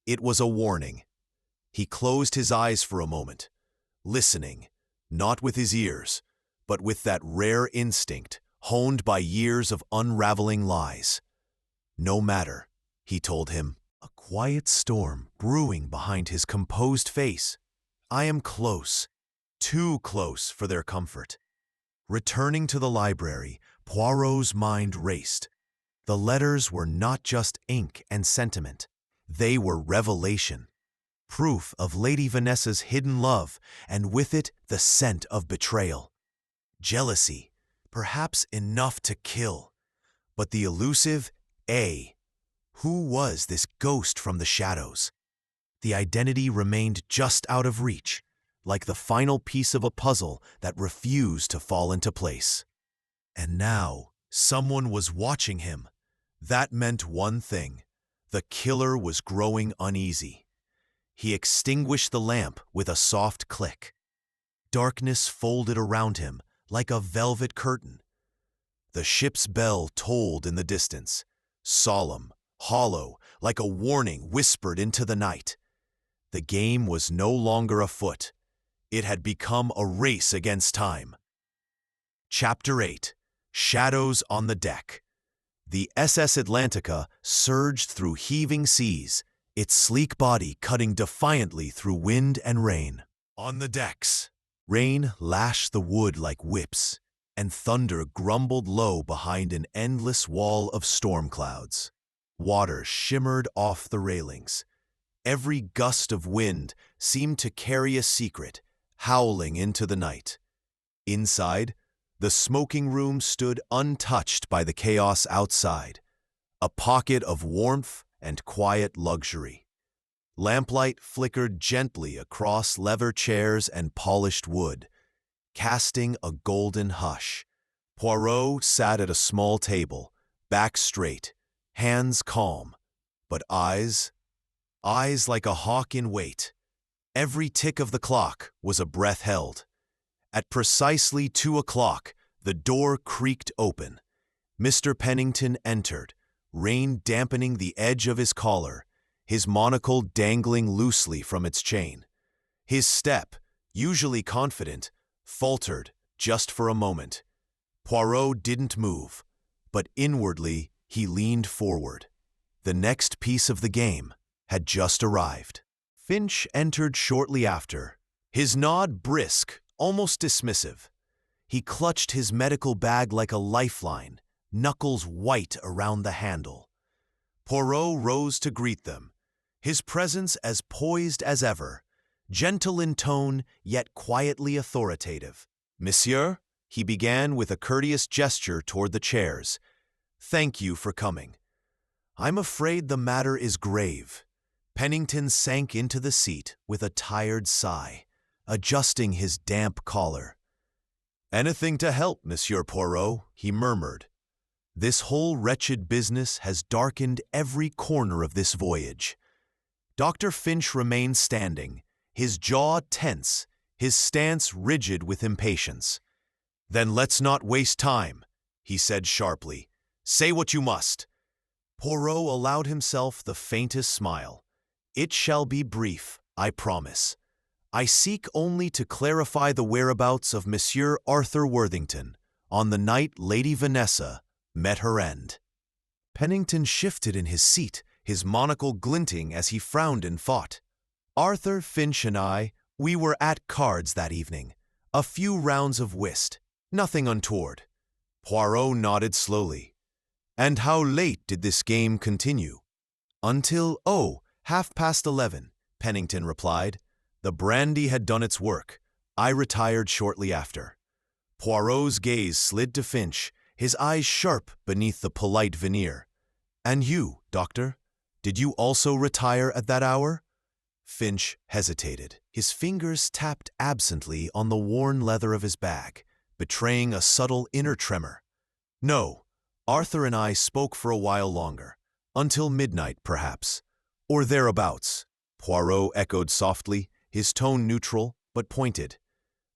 It was a warning. He closed his eyes for a moment, listening, not with his ears, but with that rare instinct honed by years of unraveling lies. No matter, he told him, a quiet storm brewing behind his composed face. I am close, too close for their comfort. Returning to the library, Poirot's mind raced. The letters were not just ink and sentiment. They were revelation. Proof of Lady Vanessa's hidden love, and with it the scent of betrayal. Jealousy, perhaps enough to kill. But the elusive A. Who was this ghost from the shadows? The identity remained just out of reach, like the final piece of a puzzle that refused to fall into place. And now, someone was watching him. That meant one thing. The killer was growing uneasy. He extinguished the lamp with a soft click. Darkness folded around him like a velvet curtain. The ship's bell tolled in the distance, solemn, hollow, like a warning whispered into the night. The game was no longer afoot. It had become a race against time. Chapter 8. Shadows on the Deck. The SS Atlantica surged through heaving seas, its sleek body cutting defiantly through wind and rain. On the decks, rain lashed the wood like whips, and thunder grumbled low behind an endless wall of storm clouds. Water shimmered off the railings. Every gust of wind seemed to carry a secret, howling into the night. Inside, the smoking room stood untouched by the chaos outside, a pocket of warmth and quiet luxury. Lamplight flickered gently across leather chairs and polished wood, casting a golden hush. Poirot sat at a small table, back straight, hands calm, but eyes like a hawk in wait. Every tick of the clock was a breath held. At precisely 2 o'clock, the door creaked open. Mr. Pennington entered, rain dampening the edge of his collar, his monocle dangling loosely from its chain. His step, usually confident, faltered just for a moment. Poirot didn't move, but inwardly he leaned forward. The next piece of the game had just arrived. Finch entered shortly after, his nod brisk, almost dismissive. He clutched his medical bag like a lifeline, knuckles white around the handle. Poirot rose to greet them, his presence as poised as ever, gentle in tone yet quietly authoritative. "Monsieur," he began with a courteous gesture toward the chairs, "thank you for coming. I'm afraid the matter is grave." Pennington sank into the seat with a tired sigh, adjusting his damp collar. "Anything to help, Monsieur Poirot," he murmured. "This whole wretched business has darkened every corner of this voyage." Dr. Finch remained standing, his jaw tense, his stance rigid with impatience. "Then let's not waste time," he said sharply. "Say what you must." Poirot allowed himself the faintest smile. "It shall be brief, I promise. I seek only to clarify the whereabouts of Monsieur Arthur Worthington on the night Lady Vanessa met her end." Pennington shifted in his seat, his monocle glinting as he frowned in thought. "Arthur, Finch, and we were at cards that evening. A few rounds of whist. Nothing untoward." Poirot nodded slowly. "And how late did this game continue?" "Until, 11:30, Pennington replied. "The brandy had done its work. I retired shortly after." Poirot's gaze slid to Finch, his eyes sharp beneath the polite veneer. "And you, Doctor? Did you also retire at that hour?" Finch hesitated. His fingers tapped absently on the worn leather of his bag, betraying a subtle inner tremor. "No, Arthur and I spoke for a while longer. Until midnight, perhaps. Or thereabouts," Poirot echoed softly, his tone neutral but pointed.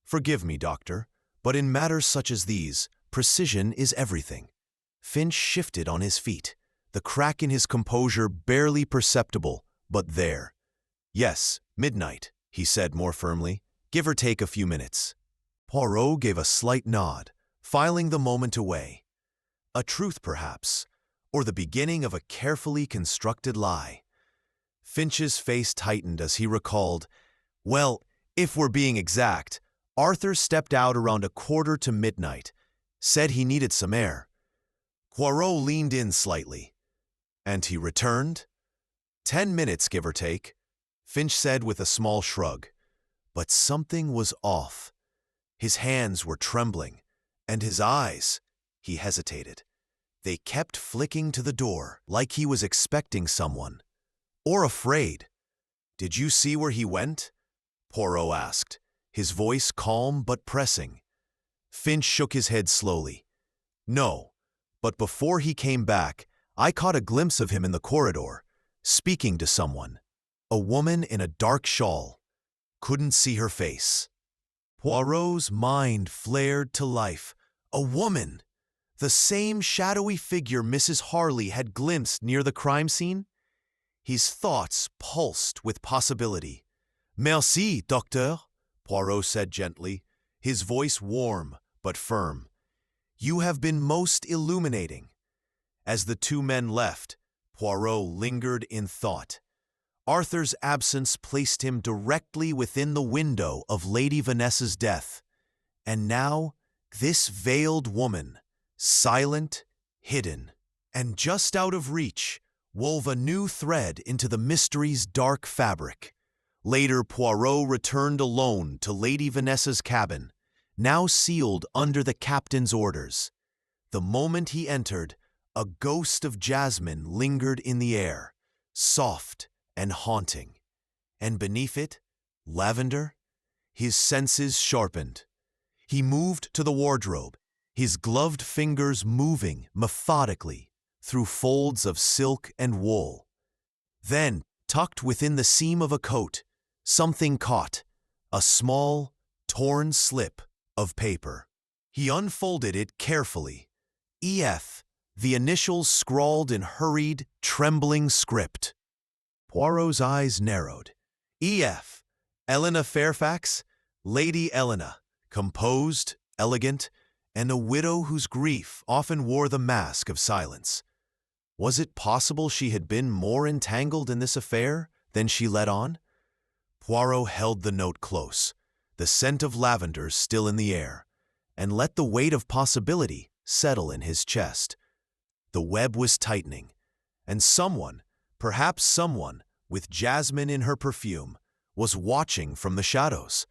"Forgive me, Doctor, but in matters such as these, precision is everything." Finch shifted on his feet, the crack in his composure barely perceptible, but there. "Yes, midnight," he said more firmly, "give or take a few minutes." Poirot gave a slight nod, filing the moment away. A truth, perhaps, or the beginning of a carefully constructed lie. Finch's face tightened as he recalled, "Well, if we're being exact, Arthur stepped out around 1:15, said he needed some air." Poirot leaned in slightly. "And he returned?" 10 minutes, give or take," Finch said with a small shrug. But something was off. His hands were trembling, and his eyes, he hesitated. They kept flicking to the door, like he was expecting someone. Or afraid. "Did you see where he went?" Poirot asked, his voice calm but pressing. Finch shook his head slowly. "No, but before he came back, I caught a glimpse of him in the corridor, speaking to someone. A woman in a dark shawl. Couldn't see her face." Poirot's mind flared to life. A woman! The same shadowy figure Mrs. Harley had glimpsed near the crime scene? His thoughts pulsed with possibility. Merci, docteur, Poirot said gently, his voice warm but firm. You have been most illuminating. As the two men left, Poirot lingered in thought. Arthur's absence placed him directly within the window of Lady Vanessa's death. And now, this veiled woman, silent, hidden, and just out of reach, wove a new thread into the mystery's dark fabric. Later, Poirot returned alone to Lady Vanessa's cabin, now sealed under the captain's orders. The moment he entered, a ghost of jasmine lingered in the air, soft and haunting. And beneath it, lavender. His senses sharpened. He moved to the wardrobe, his gloved fingers moving methodically through folds of silk and wool. Then, tucked within the seam of a coat, something caught, a small, torn slip of paper. He unfolded it carefully. E.F., the initials scrawled in hurried, trembling script. Poirot's eyes narrowed. E.F., Elena Fairfax, Lady Elena, composed, elegant, and a widow whose grief often wore the mask of silence. Was it possible she had been more entangled in this affair than she let on? Poirot held the note close, the scent of lavender still in the air, and let the weight of possibility settle in his chest. The web was tightening, and someone, perhaps someone, with jasmine in her perfume, was watching from the shadows.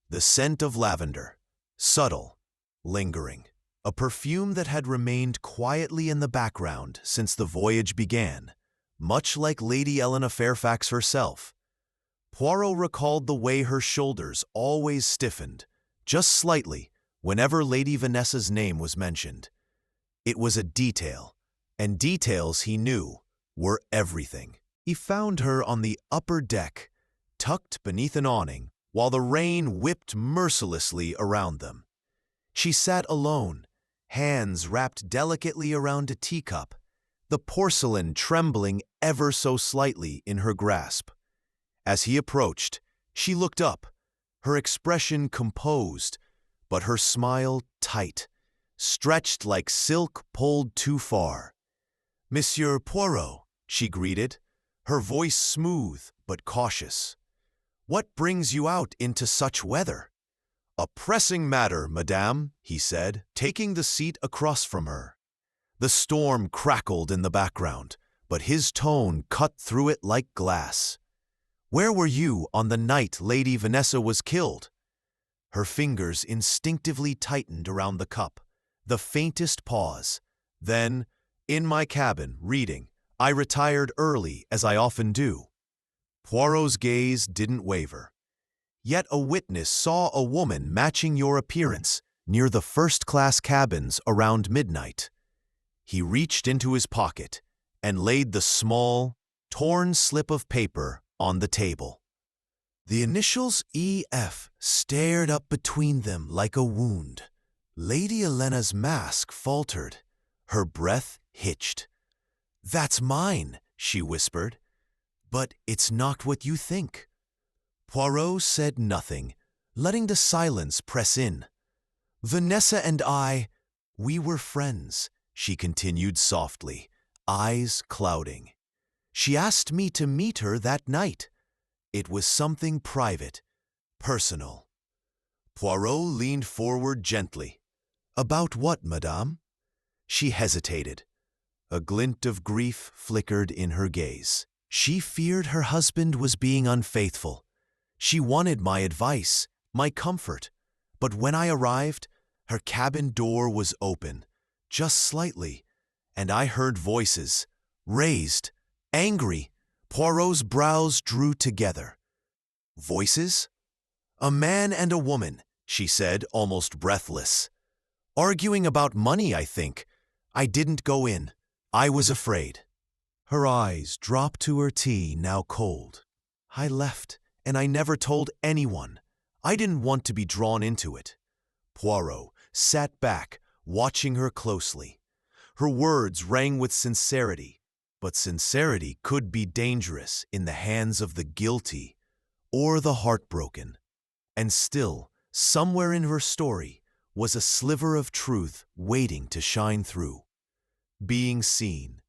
The scent of lavender, subtle, lingering, a perfume that had remained quietly in the background since the voyage began, much like Lady Elena Fairfax herself. Poirot recalled the way her shoulders always stiffened, just slightly, whenever Lady Vanessa's name was mentioned. It was a detail, and details, he knew, were everything. He found her on the upper deck, tucked beneath an awning, while the rain whipped mercilessly around them. She sat alone, hands wrapped delicately around a teacup, the porcelain trembling ever so slightly in her grasp. As he approached, she looked up, her expression composed, but her smile tight, stretched like silk pulled too far. "Monsieur Poirot," she greeted, her voice smooth but cautious. "What brings you out into such weather?" "A pressing matter, madame," he said, taking the seat across from her. The storm crackled in the background, but his tone cut through it like glass. "Where were you on the night Lady Vanessa was killed?" Her fingers instinctively tightened around the cup, the faintest pause. Then, "In my cabin, reading. I retired early, as I often do." Poirot's gaze didn't waver. "Yet a witness saw a woman matching your appearance near the first-class cabins around midnight." He reached into his pocket and laid the small, torn slip of paper on the table. The initials E.F. stared up between them like a wound. Lady Elena's mask faltered. Her breath hitched. "That's mine," she whispered. "But it's not what you think." Poirot said nothing, letting the silence press in. "Vanessa and I, we were friends," she continued softly, eyes clouding. "She asked me to meet her that night. It was something private, personal." Poirot leaned forward gently. "About what, madame?" She hesitated. A glint of grief flickered in her gaze. She feared her husband was being unfaithful. She wanted my advice, my comfort. But when I arrived, her cabin door was open, just slightly, and I heard voices, raised, angry. Poirot's brows drew together. "Voices?" "A man and a woman," she said, almost breathless. "Arguing about money, I think. I didn't go in. I was afraid." Her eyes dropped to her tea, now cold. "I left, and I never told anyone. I didn't want to be drawn into it." Poirot sat back, watching her closely. Her words rang with sincerity, but sincerity could be dangerous in the hands of the guilty or the heartbroken. And still, somewhere in her story, was a sliver of truth waiting to shine through. Being seen.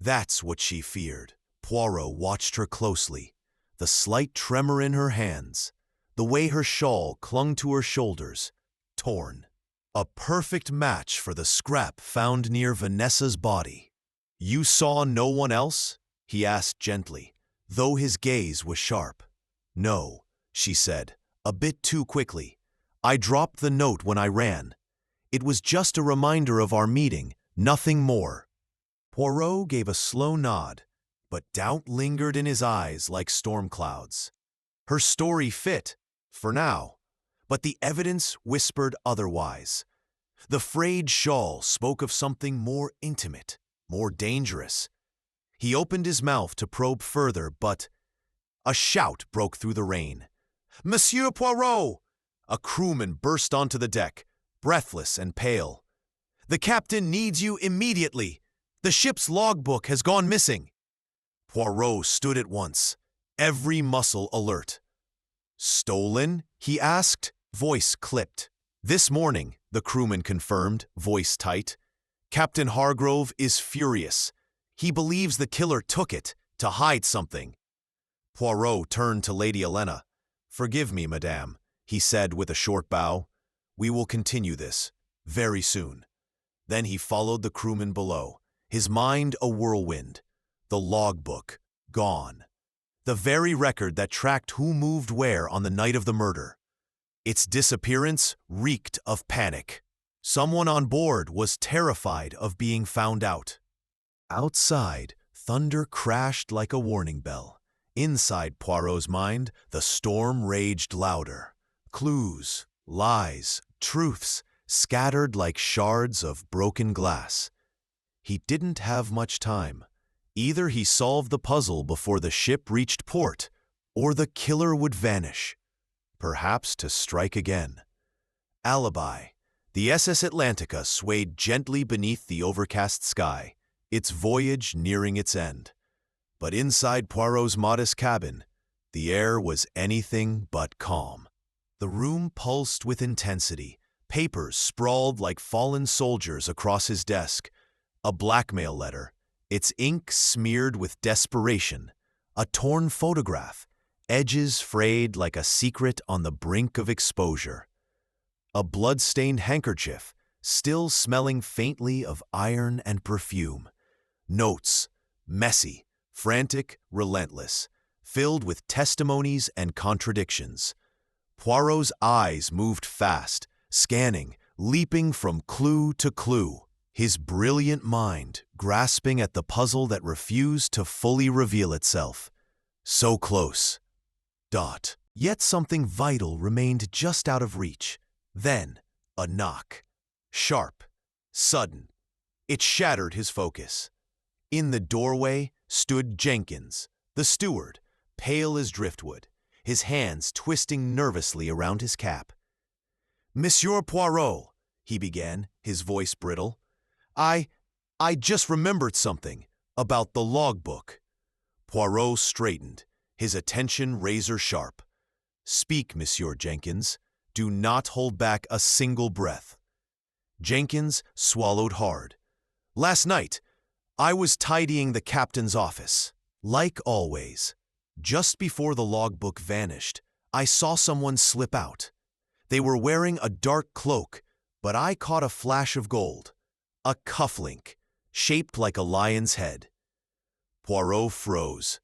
That's what she feared. Poirot watched her closely. The slight tremor in her hands, the way her shawl clung to her shoulders, torn. A perfect match for the scrap found near Vanessa's body. "You saw no one else?" he asked gently, though his gaze was sharp. "No," she said, a bit too quickly. "I dropped the note when I ran. It was just a reminder of our meeting, nothing more." Poirot gave a slow nod, but doubt lingered in his eyes like storm clouds. Her story fit, for now, but the evidence whispered otherwise. The frayed shawl spoke of something more intimate, more dangerous. He opened his mouth to probe further, but a shout broke through the rain. "Monsieur Poirot!" A crewman burst onto the deck, breathless and pale. "The captain needs you immediately. The ship's logbook has gone missing." Poirot stood at once, every muscle alert. "Stolen?" he asked, voice clipped. "This morning," the crewman confirmed, voice tight. "Captain Hargrove is furious. He believes the killer took it to hide something." Poirot turned to Lady Helena. "Forgive me, madame," he said with a short bow. "We will continue this very soon." Then he followed the crewman below, his mind a whirlwind. The logbook gone. The very record that tracked who moved where on the night of the murder. Its disappearance reeked of panic. Someone on board was terrified of being found out. Outside, thunder crashed like a warning bell. Inside Poirot's mind, the storm raged louder. Clues, lies, truths, scattered like shards of broken glass. He didn't have much time. Either he solved the puzzle before the ship reached port, or the killer would vanish, perhaps to strike again. Alibi. The SS Atlantica swayed gently beneath the overcast sky, its voyage nearing its end. But inside Poirot's modest cabin, the air was anything but calm. The room pulsed with intensity. Papers sprawled like fallen soldiers across his desk. A blackmail letter, its ink smeared with desperation. A torn photograph, edges frayed like a secret on the brink of exposure. A blood-stained handkerchief, still smelling faintly of iron and perfume. Notes, messy, frantic, relentless, filled with testimonies and contradictions. Poirot's eyes moved fast, scanning, leaping from clue to clue, his brilliant mind grasping at the puzzle that refused to fully reveal itself. So close. Yet something vital remained just out of reach. Then, a knock. Sharp, sudden. It shattered his focus. In the doorway stood Jenkins, the steward, pale as driftwood, his hands twisting nervously around his cap. "Monsieur Poirot," he began, his voice brittle. I just remembered something about the logbook." Poirot straightened, his attention razor-sharp. "Speak, Monsieur Jenkins. Do not hold back a single breath." Jenkins swallowed hard. "Last night, I was tidying the captain's office. Like always, just before the logbook vanished, I saw someone slip out. They were wearing a dark cloak, but I caught a flash of gold. A cufflink, shaped like a lion's head." Poirot froze.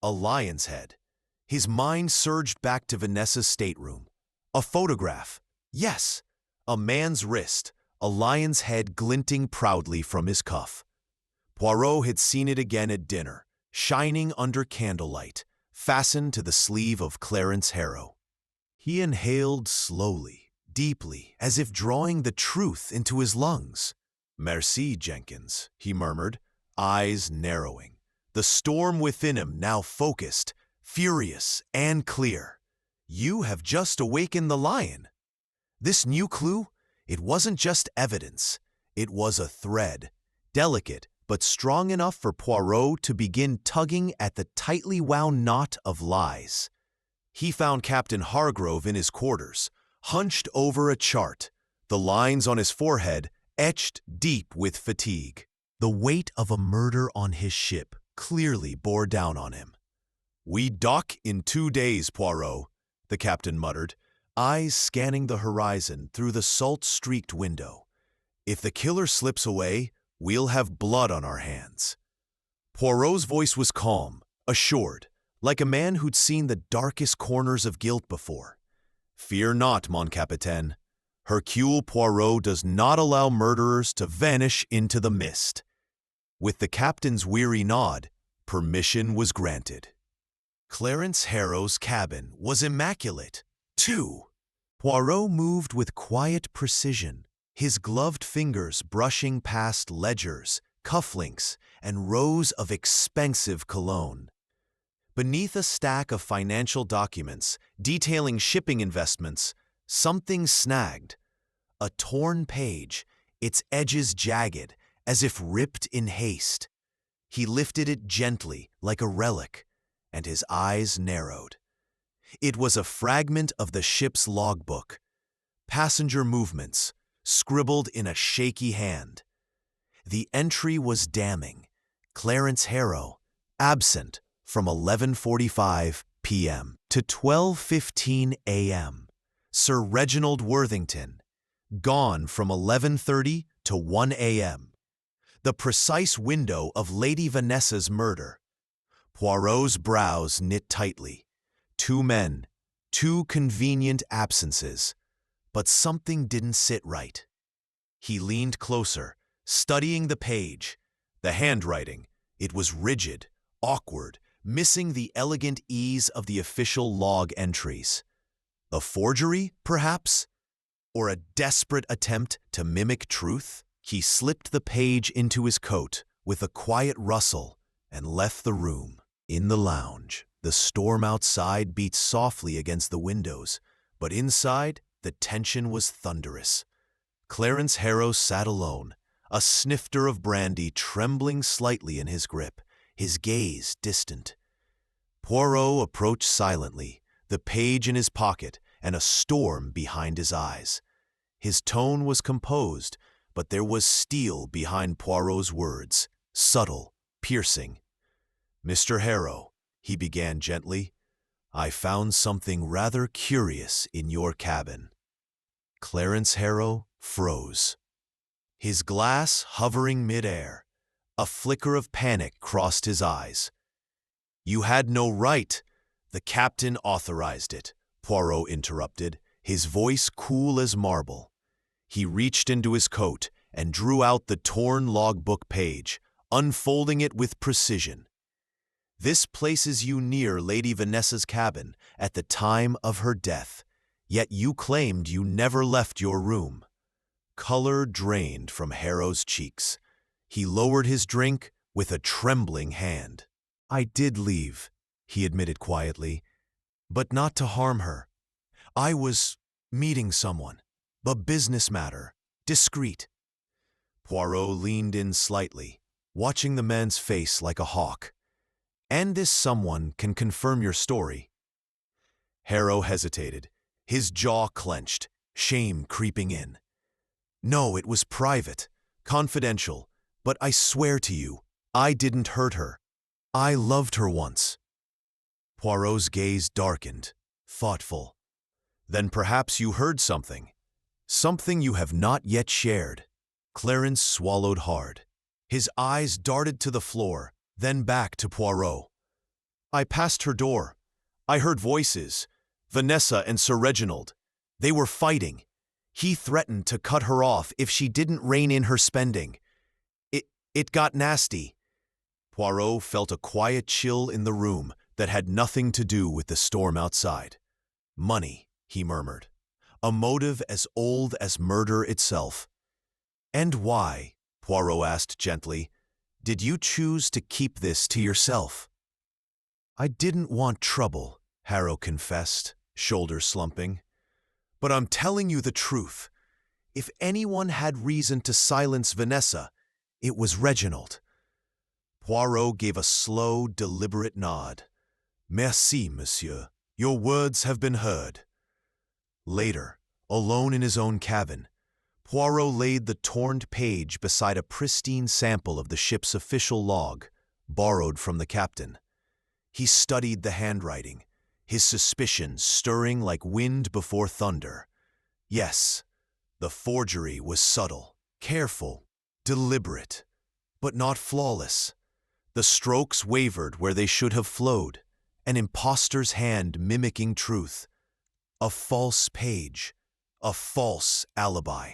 A lion's head. His mind surged back to Vanessa's stateroom. A photograph. Yes, a man's wrist, a lion's head glinting proudly from his cuff. Poirot had seen it again at dinner, shining under candlelight, fastened to the sleeve of Clarence Harrow. He inhaled slowly, deeply, as if drawing the truth into his lungs. "Merci, Jenkins," he murmured, eyes narrowing. The storm within him now focused, furious and clear. "You have just awakened the lion." This new clue, it wasn't just evidence. It was a thread, delicate but strong enough for Poirot to begin tugging at the tightly wound knot of lies. He found Captain Hargrove in his quarters, hunched over a chart, the lines on his forehead etched deep with fatigue. The weight of a murder on his ship clearly bore down on him. "We dock in 2 days, Poirot," the captain muttered, eyes scanning the horizon through the salt-streaked window. "If the killer slips away, we'll have blood on our hands." Poirot's voice was calm, assured, like a man who'd seen the darkest corners of guilt before. "Fear not, mon capitaine. Hercule Poirot does not allow murderers to vanish into the mist." With the captain's weary nod, permission was granted. Clarence Harrow's cabin was immaculate, too. Poirot moved with quiet precision, his gloved fingers brushing past ledgers, cufflinks, and rows of expensive cologne. Beneath a stack of financial documents detailing shipping investments, something snagged. A torn page, its edges jagged, as if ripped in haste. He lifted it gently, like a relic, and his eyes narrowed. It was a fragment of the ship's logbook, passenger movements, scribbled in a shaky hand. The entry was damning. Clarence Harrow, absent from 11:45 p.m. to 12:15 a.m. Sir Reginald Worthington, gone from 11:30 to 1 a.m. The precise window of Lady Vanessa's murder. Poirot's brows knit tightly. 2 men, 2 convenient absences, but something didn't sit right. He leaned closer, studying the page. The handwriting, it was rigid, awkward, missing the elegant ease of the official log entries. A forgery, perhaps? Or a desperate attempt to mimic truth? He slipped the page into his coat with a quiet rustle and left the room. In the lounge, the storm outside beat softly against the windows, but inside, the tension was thunderous. Clarence Harrow sat alone, a snifter of brandy trembling slightly in his grip, his gaze distant. Poirot approached silently, the page in his pocket and a storm behind his eyes. His tone was composed, but there was steel behind Poirot's words, subtle, piercing. "Mr. Harrow," he began gently, "I found something rather curious in your cabin." Clarence Harrow froze. His glass hovering mid-air, a flicker of panic crossed his eyes. "You had no right. The captain authorized it," Poirot interrupted, his voice cool as marble. He reached into his coat and drew out the torn logbook page, unfolding it with precision. "This places you near Lady Vanessa's cabin at the time of her death, yet you claimed you never left your room." Color drained from Harrow's cheeks. He lowered his drink with a trembling hand. "I did leave," he admitted quietly, "but not to harm her. I was meeting someone. A business matter, discreet." Poirot leaned in slightly, watching the man's face like a hawk. "And this someone can confirm your story?" Harrow hesitated, his jaw clenched, shame creeping in. "No, it was private, confidential, but I swear to you, I didn't hurt her. I loved her once." Poirot's gaze darkened, thoughtful. "Then perhaps you heard something. Something you have not yet shared." Clarence swallowed hard. His eyes darted to the floor, then back to Poirot. "I passed her door. I heard voices. Vanessa and Sir Reginald. They were fighting. He threatened to cut her off if she didn't rein in her spending. It got nasty." Poirot felt a quiet chill in the room that had nothing to do with the storm outside. "Money," he murmured. "A motive as old as murder itself." "And why," Poirot asked gently, "did you choose to keep this to yourself?" "I didn't want trouble," Harrow confessed, shoulders slumping. "But I'm telling you the truth. If anyone had reason to silence Vanessa, it was Reginald." Poirot gave a slow, deliberate nod. "Merci, monsieur. Your words have been heard." Later, alone in his own cabin, Poirot laid the torn page beside a pristine sample of the ship's official log, borrowed from the captain. He studied the handwriting, his suspicions stirring like wind before thunder. Yes, the forgery was subtle, careful, deliberate, but not flawless. The strokes wavered where they should have flowed, an impostor's hand mimicking truth. A false page, a false alibi.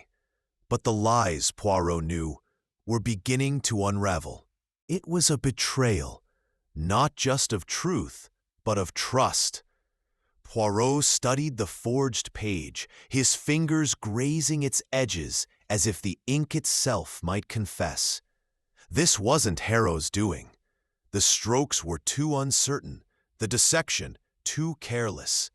But the lies, Poirot knew, were beginning to unravel. It was a betrayal, not just of truth, but of trust. Poirot studied the forged page, his fingers grazing its edges as if the ink itself might confess. This wasn't Harrow's doing. The strokes were too uncertain, the dissection too careless.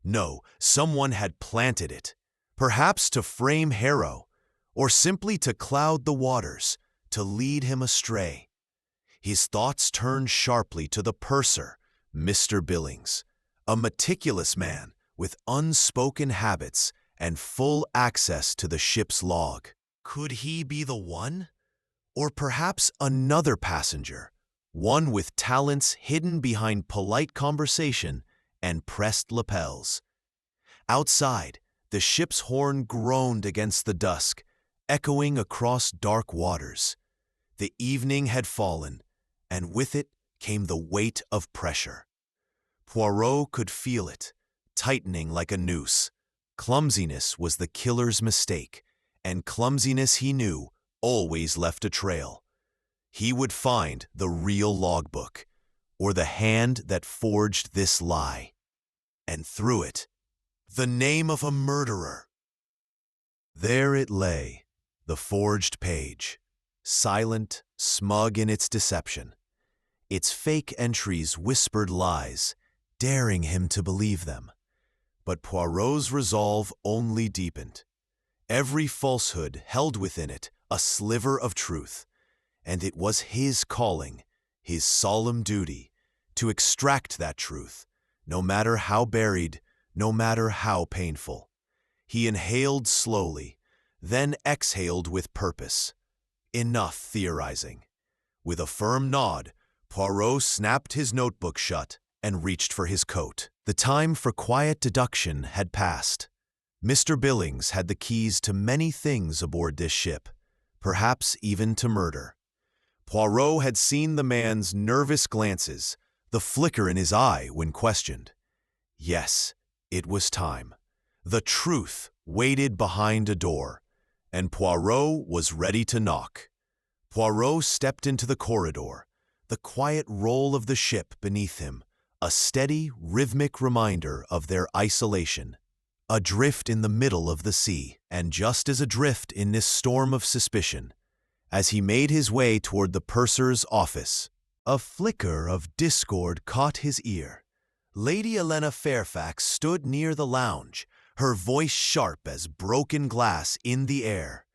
No, someone had planted it, perhaps to frame Harrow, or simply to cloud the waters, to lead him astray. His thoughts turned sharply to the purser, Mr. Billings, a meticulous man with unspoken habits and full access to the ship's log. Could he be the one? Or perhaps another passenger, one with talents hidden behind polite conversation and pressed lapels. Outside, the ship's horn groaned against the dusk, echoing across dark waters. The evening had fallen, and with it came the weight of pressure. Poirot could feel it, tightening like a noose. Clumsiness was the killer's mistake, and clumsiness, he knew, always left a trail. He would find the real logbook, or the hand that forged this lie. And through it, the name of a murderer. There it lay, the forged page, silent, smug in its deception. Its fake entries whispered lies, daring him to believe them. But Poirot's resolve only deepened. Every falsehood held within it a sliver of truth, and it was his calling, his solemn duty, to extract that truth, no matter how buried, no matter how painful. He inhaled slowly, then exhaled with purpose. Enough theorizing. With a firm nod, Poirot snapped his notebook shut and reached for his coat. The time for quiet deduction had passed. Mr. Billings had the keys to many things aboard this ship, perhaps even to murder. Poirot had seen the man's nervous glances, the flicker in his eye when questioned. Yes, it was time. The truth waited behind a door, and Poirot was ready to knock. Poirot stepped into the corridor, the quiet roll of the ship beneath him, a steady, rhythmic reminder of their isolation. Adrift in the middle of the sea, and just as adrift in this storm of suspicion. As he made his way toward the purser's office, a flicker of discord caught his ear. Lady Helena Fairfax stood near the lounge, her voice sharp as broken glass in the air.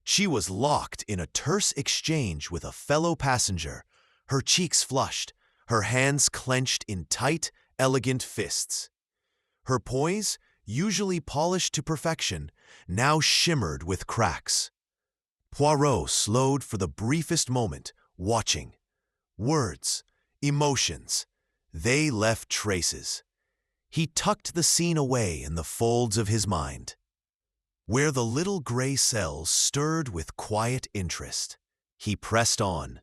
She was locked in a terse exchange with a fellow passenger, her cheeks flushed, her hands clenched in tight, elegant fists. Her poise, usually polished to perfection, now shimmered with cracks. Poirot slowed for the briefest moment, watching. Words, emotions, they left traces. He tucked the scene away in the folds of his mind, where the little gray cells stirred with quiet interest. He pressed on.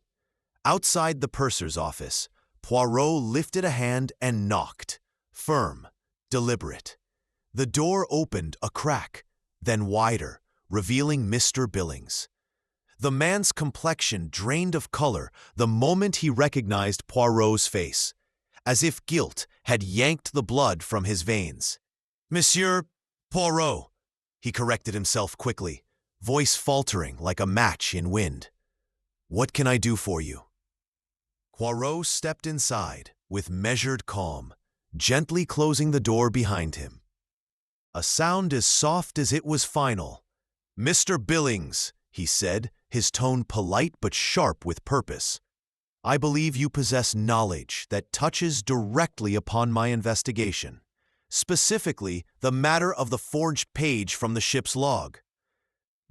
Outside the purser's office, Poirot lifted a hand and knocked, firm, deliberate. The door opened a crack, then wider, revealing Mr. Billings. The man's complexion drained of color the moment he recognized Poirot's face, as if guilt had yanked the blood from his veins. "Monsieur Poirot," he corrected himself quickly, voice faltering like a match in wind. "What can I do for you?" Poirot stepped inside with measured calm, gently closing the door behind him. A sound as soft as it was final. "Mr. Billings," he said, his tone polite but sharp with purpose. "I believe you possess knowledge that touches directly upon my investigation. specifically the matter of the forged page from the ship's log.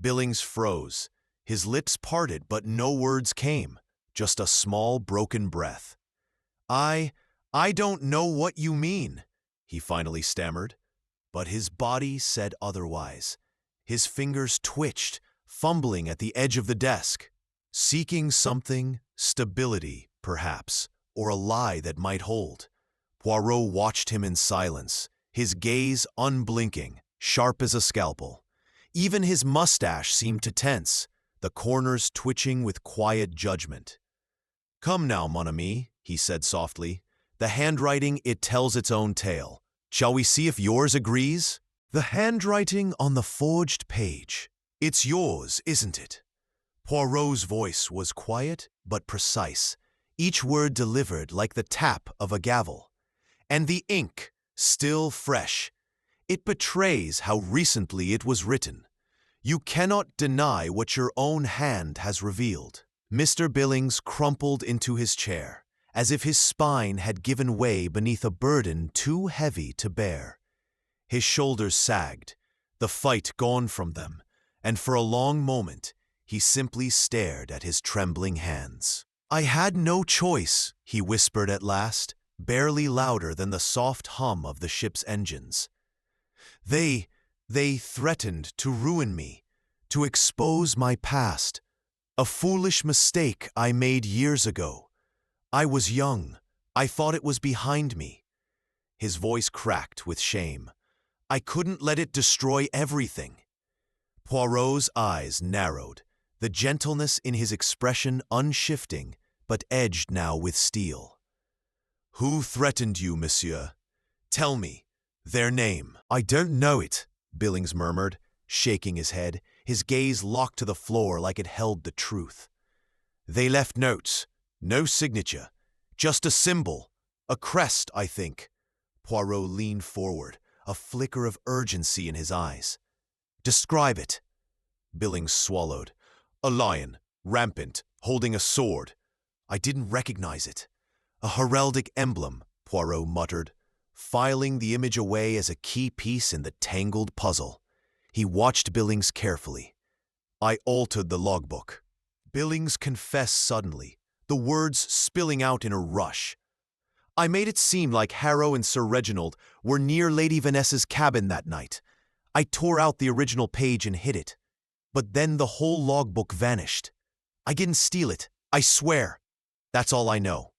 Billings froze. His lips parted, but no words came, just a small broken breath. I don't know what you mean," he finally stammered. But his body said otherwise. His fingers twitched, fumbling at the edge of the desk, seeking something, stability, perhaps, or a lie that might hold. Poirot watched him in silence, his gaze unblinking, sharp as a scalpel. Even his mustache seemed to tense, the corners twitching with quiet judgment. "Come now, mon ami," he said softly. "The handwriting, it tells its own tale. Shall we see if yours agrees?" "The handwriting on the forged page. It's yours, isn't it?" Poirot's voice was quiet but precise, each word delivered like the tap of a gavel. "And the ink, still fresh. It betrays how recently it was written. You cannot deny what your own hand has revealed." Mr. Billings crumpled into his chair, as if his spine had given way beneath a burden too heavy to bear. His shoulders sagged, the fight gone from them, and for a long moment he simply stared at his trembling hands. "I had no choice," he whispered at last, barely louder than the soft hum of the ship's engines. They threatened to ruin me, to expose my past. A foolish mistake I made years ago. I was young. I thought it was behind me." His voice cracked with shame. "I couldn't let it destroy everything." Poirot's eyes narrowed, the gentleness in his expression unshifting, but edged now with steel. "Who threatened you, monsieur? Tell me. Their name." "I don't know it," Billings murmured, shaking his head, his gaze locked to the floor like it held the truth. "They left notes. No signature. Just a symbol. A crest, I think." Poirot leaned forward, a flicker of urgency in his eyes. "Describe it." Billings swallowed. "A lion, rampant, holding a sword. I didn't recognize it." "A heraldic emblem," Poirot muttered, filing the image away as a key piece in the tangled puzzle. He watched Billings carefully. "I altered the logbook." Billings confessed suddenly, the words spilling out in a rush. "I made it seem like Harrow and Sir Reginald were near Lady Vanessa's cabin that night. I tore out the original page and hid it. But then the whole logbook vanished. I didn't steal it, I swear. That's all I know."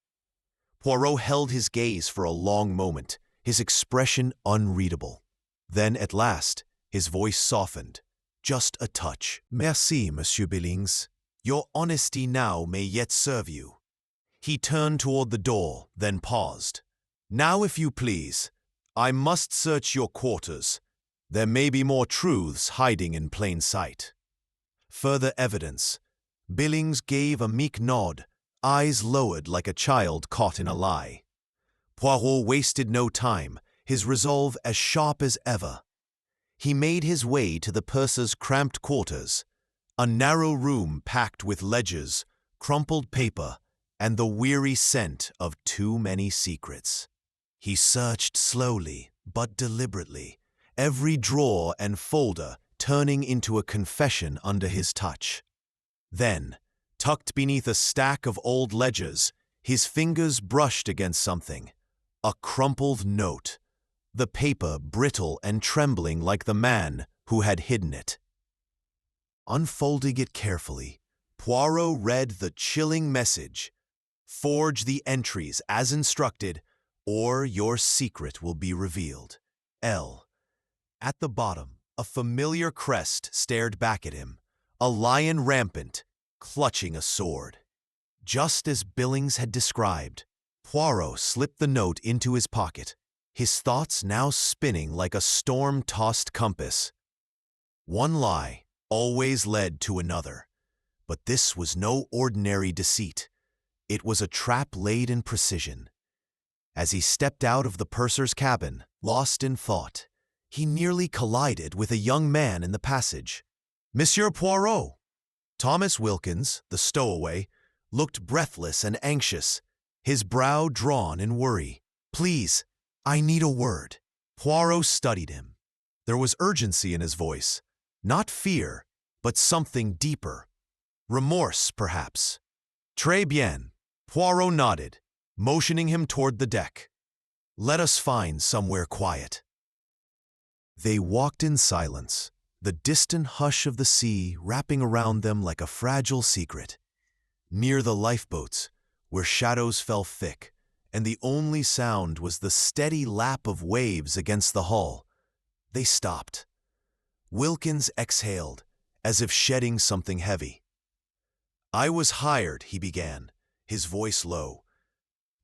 Poirot held his gaze for a long moment, his expression unreadable. Then, at last, his voice softened, just a touch. "Merci, Monsieur Billings. Your honesty now may yet serve you." He turned toward the door, then paused. "Now, if you please, I must search your quarters. There may be more truths hiding in plain sight." "Further evidence." Billings gave a meek nod, eyes lowered like a child caught in a lie. Poirot wasted no time, his resolve as sharp as ever. He made his way to the purser's cramped quarters, a narrow room packed with ledgers, crumpled paper, and the weary scent of too many secrets. He searched slowly but deliberately, every drawer and folder turning into a confession under his touch. Then, tucked beneath a stack of old ledgers, his fingers brushed against something. A crumpled note, the paper brittle and trembling like the man who had hidden it. Unfolding it carefully, Poirot read the chilling message: "Forge the entries as instructed, or your secret will be revealed. L." At the bottom, a familiar crest stared back at him, a lion rampant, clutching a sword. Just as Billings had described, Poirot slipped the note into his pocket, his thoughts now spinning like a storm-tossed compass. One lie always led to another, but this was no ordinary deceit. It was a trap laid in precision. As he stepped out of the purser's cabin, lost in thought, he nearly collided with a young man in the passage. "Monsieur Poirot!" Thomas Wilkins, the stowaway, looked breathless and anxious, his brow drawn in worry. "Please, I need a word." Poirot studied him. There was urgency in his voice, not fear, but something deeper. Remorse, perhaps. Très bien. Poirot nodded, motioning him toward the deck. Let us find somewhere quiet. They walked in silence, the distant hush of the sea wrapping around them like a fragile secret. Near the lifeboats, where shadows fell thick, and the only sound was the steady lap of waves against the hull, they stopped. Wilkins exhaled, as if shedding something heavy. I was hired, he began, his voice low,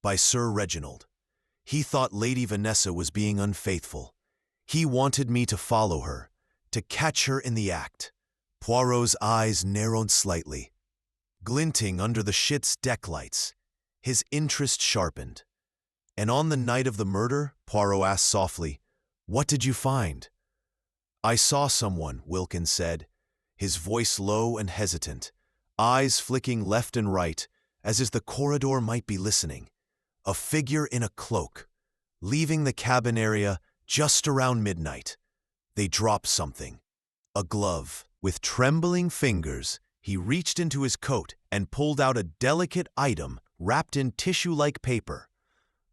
by Sir Reginald. He thought Lady Vanessa was being unfaithful. He wanted me to follow her, to catch her in the act. Poirot's eyes narrowed slightly. Glinting under the ship's deck lights, his interest sharpened. And on the night of the murder, Poirot asked softly, what did you find? I saw someone, Wilkins said, his voice low and hesitant, eyes flicking left and right, as if the corridor might be listening. A figure in a cloak, leaving the cabin area just around midnight. They dropped something, a glove. With trembling fingers, he reached into his coat and pulled out a delicate item wrapped in tissue-like paper.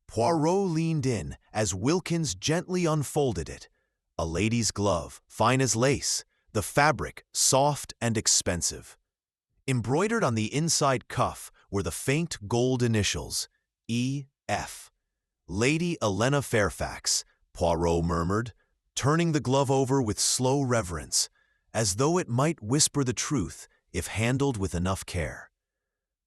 Poirot leaned in as Wilkins gently unfolded it. A lady's glove, fine as lace, the fabric soft and expensive. Embroidered on the inside cuff were the faint gold initials, E.F. Lady Elena Fairfax, Poirot murmured, turning the glove over with slow reverence, as though it might whisper the truth if handled with enough care.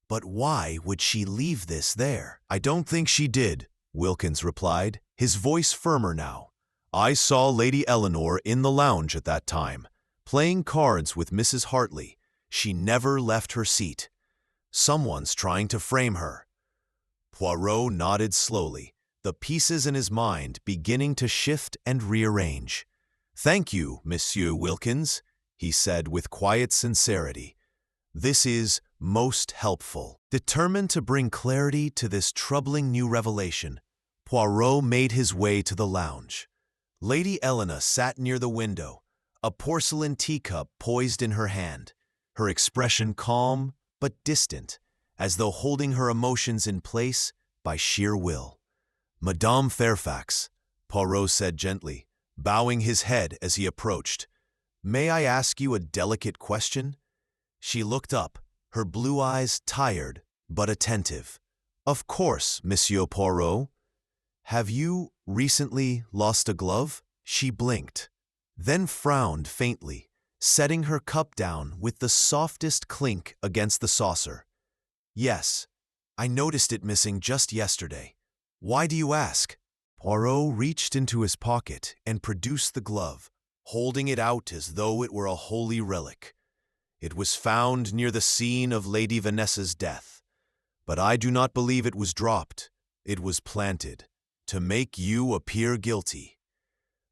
But why would she leave this there? I don't think she did, Wilkins replied, his voice firmer now. I saw Lady Eleanor in the lounge at that time, playing cards with Mrs. Hartley. She never left her seat. Someone's trying to frame her. Poirot nodded slowly, the pieces in his mind beginning to shift and rearrange. Thank you, Monsieur Wilkins, he said with quiet sincerity. This is most helpful. Determined to bring clarity to this troubling new revelation, Poirot made his way to the lounge. Lady Elena sat near the window, a porcelain teacup poised in her hand, her expression calm but distant, as though holding her emotions in place by sheer will. Madame Fairfax, Poirot said gently, bowing his head as he approached. May I ask you a delicate question? She looked up, her blue eyes tired but attentive. Of course, Monsieur Poirot. Have you recently lost a glove? She blinked, then frowned faintly, setting her cup down with the softest clink against the saucer. Yes, I noticed it missing just yesterday. Why do you ask? Poirot reached into his pocket and produced the glove, holding it out as though it were a holy relic. It was found near the scene of Lady Vanessa's death, but I do not believe it was dropped. It was planted, to make you appear guilty.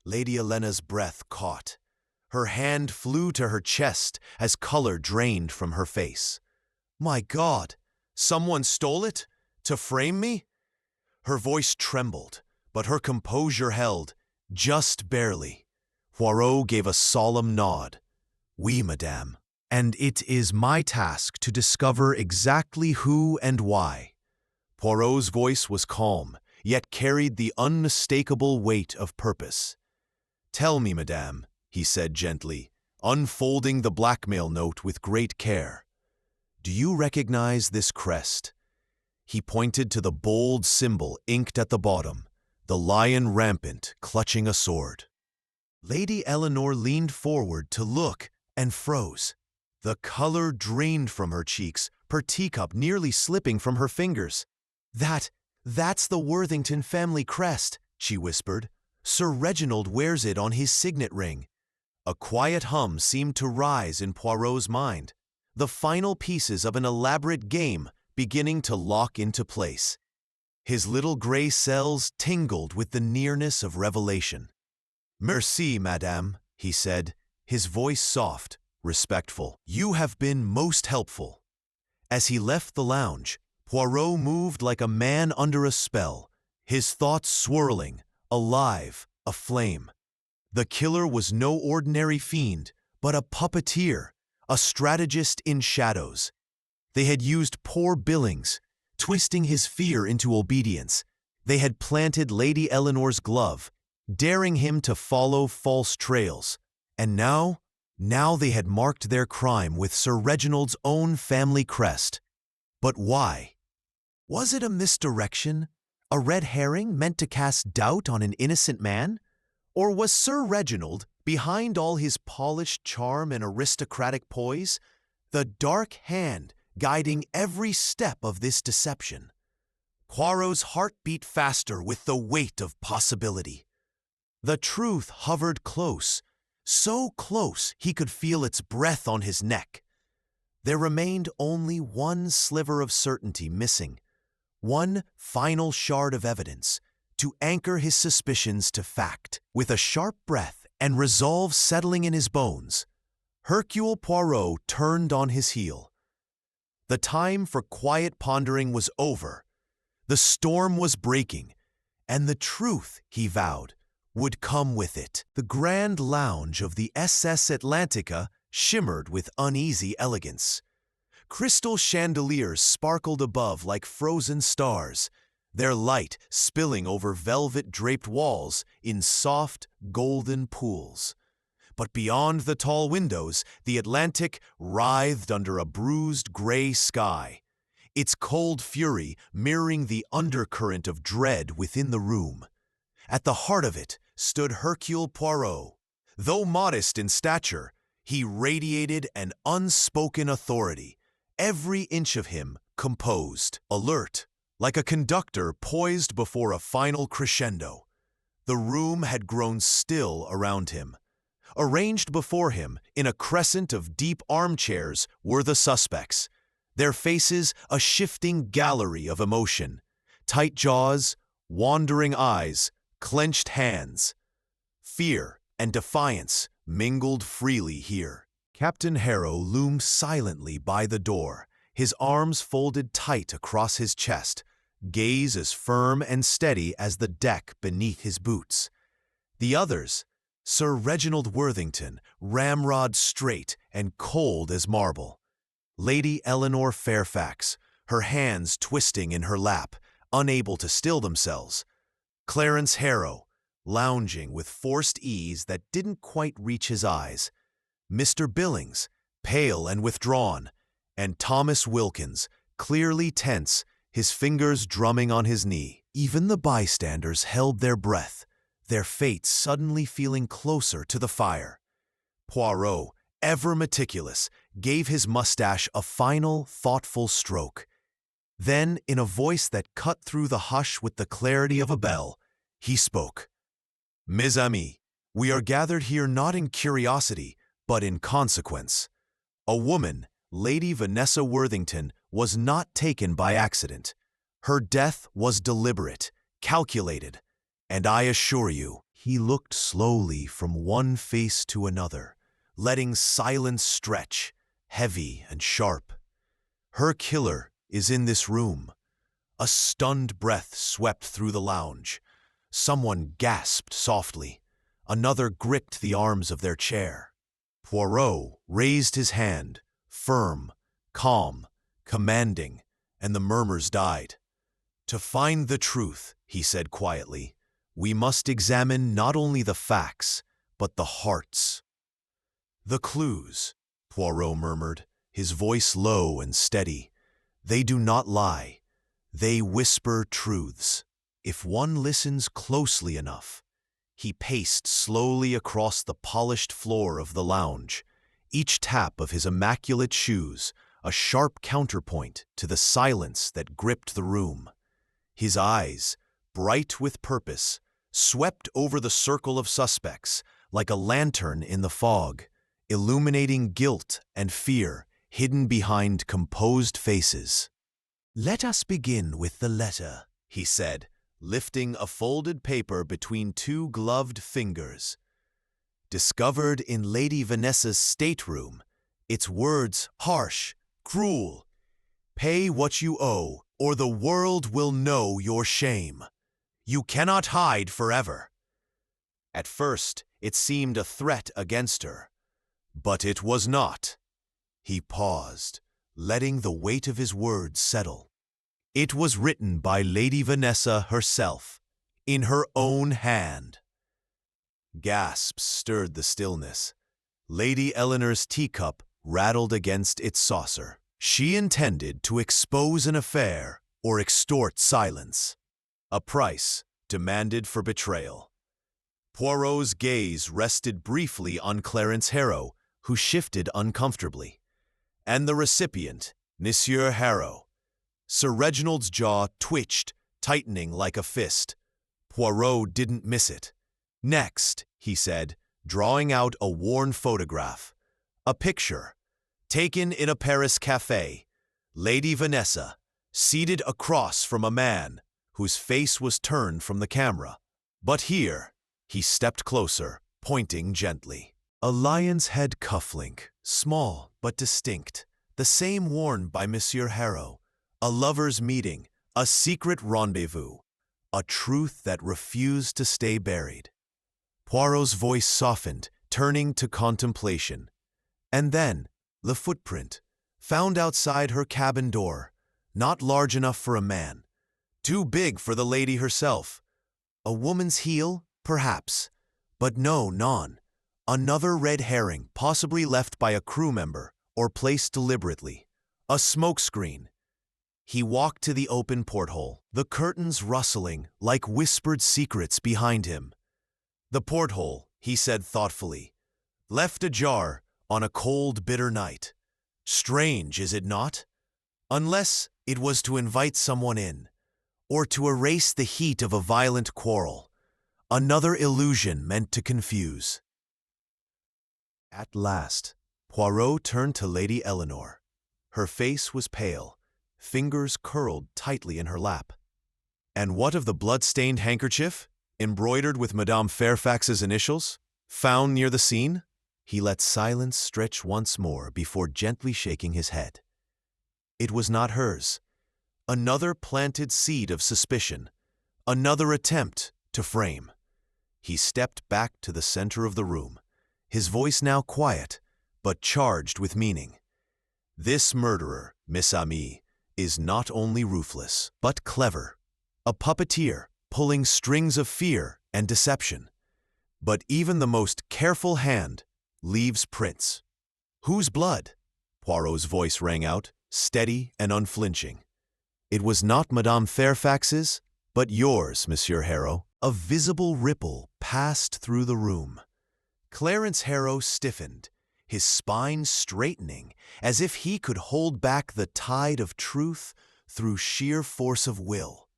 Lady Elena's breath caught. Her hand flew to her chest as color drained from her face. My God, someone stole it? To frame me? Her voice trembled, but her composure held, just barely. Poirot gave a solemn nod. Oui, madame. And it is my task to discover exactly who and why. Poirot's voice was calm, yet carried the unmistakable weight of purpose. Tell me, madame, he said gently, unfolding the blackmail note with great care. Do you recognize this crest? He pointed to the bold symbol inked at the bottom, the lion rampant clutching a sword. Lady Eleanor leaned forward to look and froze. The color drained from her cheeks, her teacup nearly slipping from her fingers. That's the Worthington family crest, she whispered. Sir Reginald wears it on his signet ring. A quiet hum seemed to rise in Poirot's mind, the final pieces of an elaborate game beginning to lock into place. His little gray cells tingled with the nearness of revelation. Merci, madame, he said, his voice soft, respectful. You have been most helpful. As he left the lounge, Poirot moved like a man under a spell, his thoughts swirling, alive, aflame. The killer was no ordinary fiend, but a puppeteer, a strategist in shadows. They had used poor Billings, twisting his fear into obedience. They had planted Lady Eleanor's glove, daring him to follow false trails. And now they had marked their crime with Sir Reginald's own family crest. But why? Was it a misdirection? A red herring meant to cast doubt on an innocent man? Or was Sir Reginald, behind all his polished charm and aristocratic poise, the dark hand guiding every step of this deception? Poirot's heart beat faster with the weight of possibility. The truth hovered close, so close he could feel its breath on his neck. There remained only one sliver of certainty missing, one final shard of evidence to anchor his suspicions to fact. With a sharp breath and resolve settling in his bones, Hercule Poirot turned on his heel. The time for quiet pondering was over. The storm was breaking, and the truth, he vowed, would come with it. The grand lounge of the SS Atlantica shimmered with uneasy elegance. Crystal chandeliers sparkled above like frozen stars, their light spilling over velvet-draped walls in soft, golden pools. But beyond the tall windows, the Atlantic writhed under a bruised gray sky, its cold fury mirroring the undercurrent of dread within the room. At the heart of it stood Hercule Poirot. Though modest in stature, he radiated an unspoken authority, every inch of him composed, alert, like a conductor poised before a final crescendo. The room had grown still around him. Arranged before him in a crescent of deep armchairs were the suspects, their faces a shifting gallery of emotion, tight jaws, wandering eyes, clenched hands. Fear and defiance mingled freely here. Captain Harrow loomed silently by the door, his arms folded tight across his chest, gaze as firm and steady as the deck beneath his boots. The others, Sir Reginald Worthington, ramrod straight and cold as marble. Lady Eleanor Fairfax, her hands twisting in her lap, unable to still themselves. Clarence Harrow, lounging with forced ease that didn't quite reach his eyes. Mr. Billings, pale and withdrawn, and Thomas Wilkins, clearly tense, his fingers drumming on his knee. Even the bystanders held their breath, their fates suddenly feeling closer to the fire. Poirot, ever meticulous, gave his mustache a final, thoughtful stroke. Then, in a voice that cut through the hush with the clarity of a bell, he spoke. "Mes amis, we are gathered here not in curiosity, but in consequence. A woman, Lady Vanessa Worthington, was not taken by accident. Her death was deliberate, calculated, and I assure you," he looked slowly from one face to another, letting silence stretch, heavy and sharp. "Her killer is in this room." A stunned breath swept through the lounge. Someone gasped softly. Another gripped the arms of their chair. Poirot raised his hand, firm, calm, commanding, and the murmurs died. "To find the truth," he said quietly, "we must examine not only the facts, but the hearts." "The clues," Poirot murmured, his voice low and steady. "They do not lie. They whisper truths. If one listens closely enough." He paced slowly across the polished floor of the lounge, each tap of his immaculate shoes a sharp counterpoint to the silence that gripped the room. His eyes, bright with purpose, swept over the circle of suspects like a lantern in the fog, illuminating guilt and fear hidden behind composed faces. "Let us begin with the letter," he said, lifting a folded paper between two gloved fingers. "Discovered in Lady Vanessa's stateroom, its words harsh, cruel. Pay what you owe, or the world will know your shame. You cannot hide forever." At first, it seemed a threat against her, but it was not. He paused, letting the weight of his words settle. It was written by Lady Vanessa herself, in her own hand. Gasps stirred the stillness. Lady Eleanor's teacup rattled against its saucer. She intended to expose an affair or extort silence. A price demanded for betrayal. Poirot's gaze rested briefly on Clarence Harrow, who shifted uncomfortably. And the recipient, Monsieur Harrow. Sir Reginald's jaw twitched, tightening like a fist. Poirot didn't miss it. Next, he said, drawing out a worn photograph. A picture, taken in a Paris café. Lady Vanessa, seated across from a man whose face was turned from the camera. But here, he stepped closer, pointing gently. A lion's head cufflink, small but distinct, the same worn by Monsieur Harrow. A lover's meeting, a secret rendezvous, a truth that refused to stay buried. Poirot's voice softened, turning to contemplation. And then, the footprint, found outside her cabin door, not large enough for a man, too big for the lady herself. A woman's heel, perhaps, but no, none. Another red herring, possibly left by a crew member or placed deliberately. A smokescreen. He walked to the open porthole, the curtains rustling like whispered secrets behind him. The porthole, he said thoughtfully, left ajar on a cold, bitter night. Strange, is it not? Unless it was to invite someone in, or to erase the heat of a violent quarrel. Another illusion meant to confuse. At last, Poirot turned to Lady Eleanor. Her face was pale, fingers curled tightly in her lap. And what of the blood-stained handkerchief, embroidered with Madame Fairfax's initials, found near the scene? He let silence stretch once more before gently shaking his head. It was not hers. Another planted seed of suspicion, another attempt to frame. He stepped back to the center of the room, his voice now quiet, but charged with meaning. This murderer, Miss Amie, is not only ruthless, but clever. A puppeteer, pulling strings of fear and deception. But even the most careful hand leaves prints. Whose blood? Poirot's voice rang out, steady and unflinching. It was not Madame Fairfax's, but yours, Monsieur Harrow. A visible ripple passed through the room. Clarence Harrow stiffened, his spine straightening, as if he could hold back the tide of truth through sheer force of will.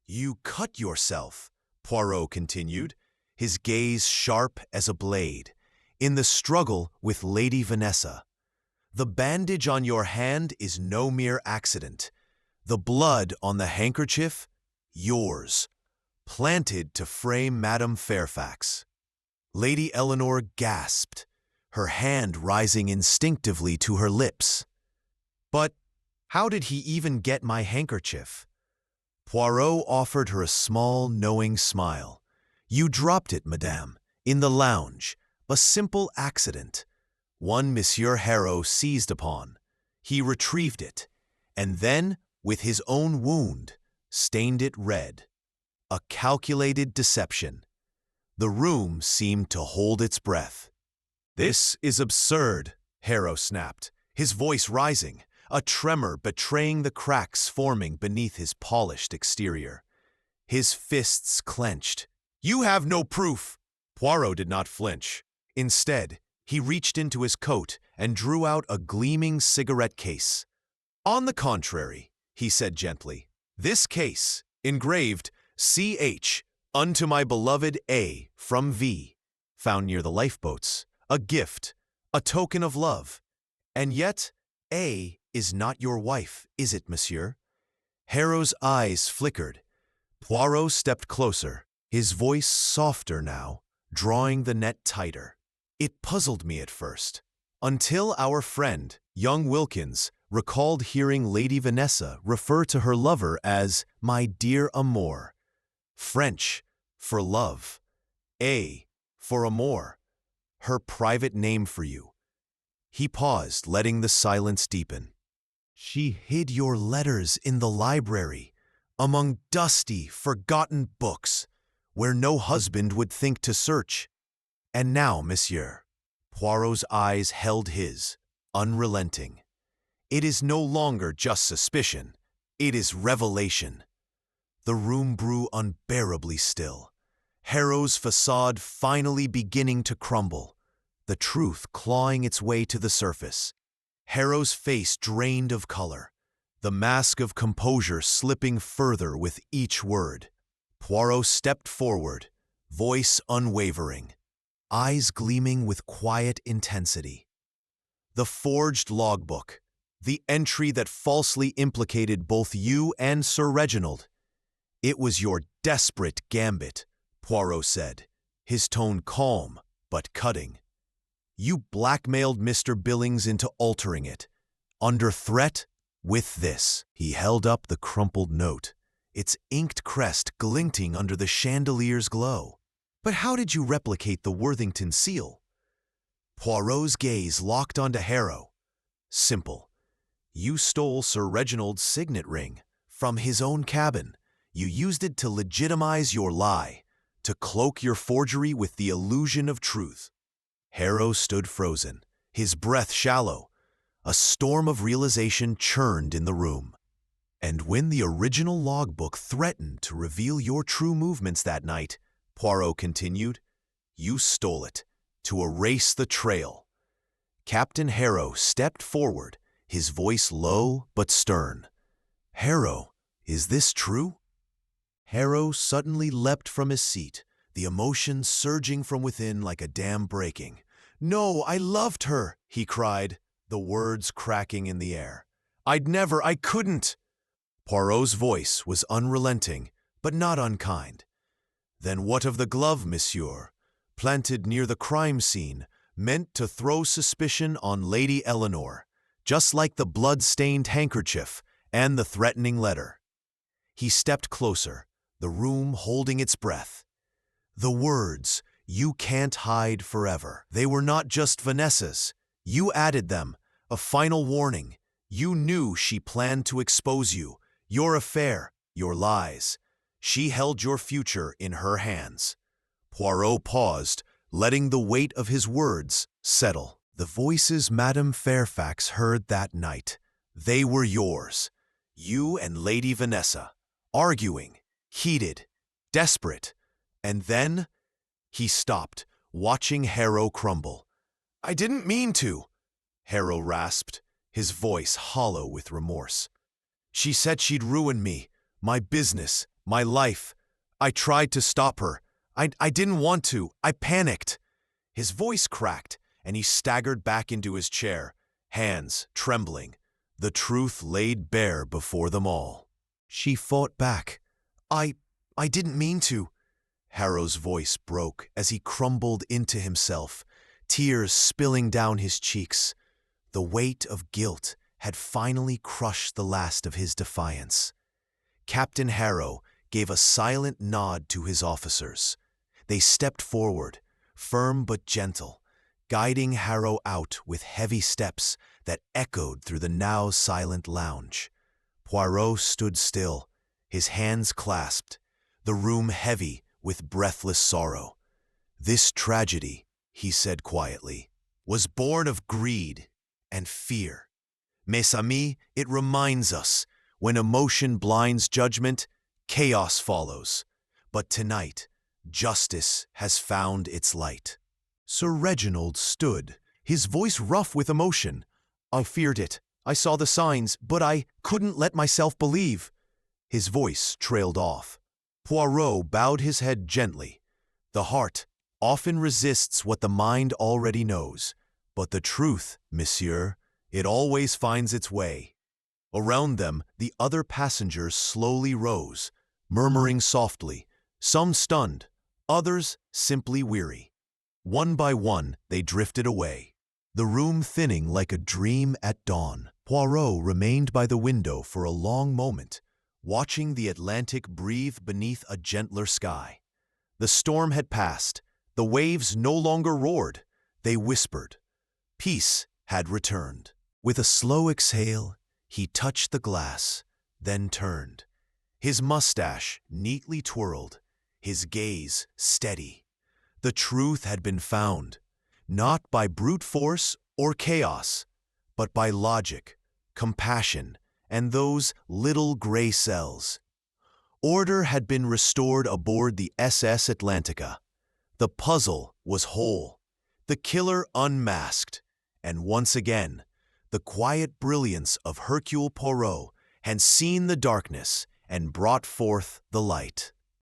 You cut yourself, Poirot continued, his gaze sharp as a blade, in the struggle with Lady Vanessa. The bandage on your hand is no mere accident. The blood on the handkerchief, yours, planted to frame Madame Fairfax. Lady Eleanor gasped, her hand rising instinctively to her lips. But how did he even get my handkerchief? Poirot offered her a small, knowing smile. You dropped it, madame, in the lounge. A simple accident. One Monsieur Harrow seized upon. He retrieved it, and then, with his own wound, stained it red. A calculated deception. The room seemed to hold its breath. This is absurd, Harrow snapped, his voice rising, a tremor betraying the cracks forming beneath his polished exterior. His fists clenched. You have no proof! Poirot did not flinch. Instead, he reached into his coat and drew out a gleaming cigarette case. On the contrary, he said gently, this case, engraved C.H. unto my beloved A. from V. found near the lifeboats, a gift, a token of love. And yet, A. is not your wife, is it, monsieur? Harrow's eyes flickered. Poirot stepped closer, his voice softer now, drawing the net tighter. It puzzled me at first, until our friend, young Wilkins, recalled hearing Lady Vanessa refer to her lover as my dear amour, French for love. A, for amour, her private name for you. He paused, letting the silence deepen. She hid your letters in the library, among dusty, forgotten books, where no husband would think to search. And now, monsieur, Poirot's eyes held his, unrelenting. It is no longer just suspicion, it is revelation. The room grew unbearably still, Harrow's facade finally beginning to crumble, the truth clawing its way to the surface. Harrow's face drained of color, the mask of composure slipping further with each word. Poirot stepped forward, voice unwavering, eyes gleaming with quiet intensity. The forged logbook, the entry that falsely implicated both you and Sir Reginald. It was your desperate gambit, Poirot said, his tone calm but cutting. You blackmailed Mr. Billings into altering it. Under threat, with this. He held up the crumpled note, its inked crest glinting under the chandelier's glow. But how did you replicate the Worthington seal? Poirot's gaze locked onto Harrow. Simple. You stole Sir Reginald's signet ring from his own cabin. You used it to legitimize your lie, to cloak your forgery with the illusion of truth. Harrow stood frozen, his breath shallow. A storm of realization churned in the room. And when the original logbook threatened to reveal your true movements that night, Poirot continued, you stole it, to erase the trail. Captain Harrow stepped forward, his voice low but stern. Harrow, is this true? Harrow suddenly leapt from his seat, the emotion surging from within like a dam breaking. No, I loved her, he cried, the words cracking in the air. I couldn't. Poirot's voice was unrelenting, but not unkind. Then what of the glove, monsieur, planted near the crime scene, meant to throw suspicion on Lady Eleanor, just like the blood-stained handkerchief and the threatening letter? He stepped closer, the room holding its breath. The words, you can't hide forever. They were not just Vanessa's. You added them, a final warning. You knew she planned to expose you, your affair, your lies. She held your future in her hands. Poirot paused, letting the weight of his words settle. The voices Madame Fairfax heard that night, they were yours. You and Lady Vanessa, arguing, heated, desperate. And then he stopped, watching Harrow crumble. I didn't mean to, Harrow rasped, his voice hollow with remorse. She said she'd ruin me, my business, my life. I tried to stop her. I didn't want to. I panicked. His voice cracked, and he staggered back into his chair, hands trembling, the truth laid bare before them all. She fought back. I didn't mean to. Harrow's voice broke as he crumbled into himself, tears spilling down his cheeks. The weight of guilt had finally crushed the last of his defiance. Captain Harrow gave a silent nod to his officers. They stepped forward, firm but gentle, guiding Harrow out with heavy steps that echoed through the now silent lounge. Poirot stood still, his hands clasped, the room heavy with breathless sorrow. This tragedy, he said quietly, was born of greed and fear. Mes amis, it reminds us, when emotion blinds judgment, chaos follows. But tonight, justice has found its light. Sir Reginald stood, his voice rough with emotion. I feared it. I saw the signs, but I couldn't let myself believe. His voice trailed off. Poirot bowed his head gently. The heart often resists what the mind already knows, but the truth, monsieur, it always finds its way. Around them, the other passengers slowly rose, murmuring softly, some stunned, others simply weary. One by one, they drifted away, the room thinning like a dream at dawn. Poirot remained by the window for a long moment, watching the Atlantic breathe beneath a gentler sky. The storm had passed, The waves no longer roared, they whispered. Peace had returned. With a slow exhale, he touched the glass, then turned. His mustache neatly twirled, his gaze steady. The truth had been found, not by brute force or chaos, but by logic, compassion, and those little gray cells. Order had been restored aboard the SS Atlantica. The puzzle was whole, the killer unmasked, and once again, the quiet brilliance of Hercule Poirot had seen the darkness and brought forth the light.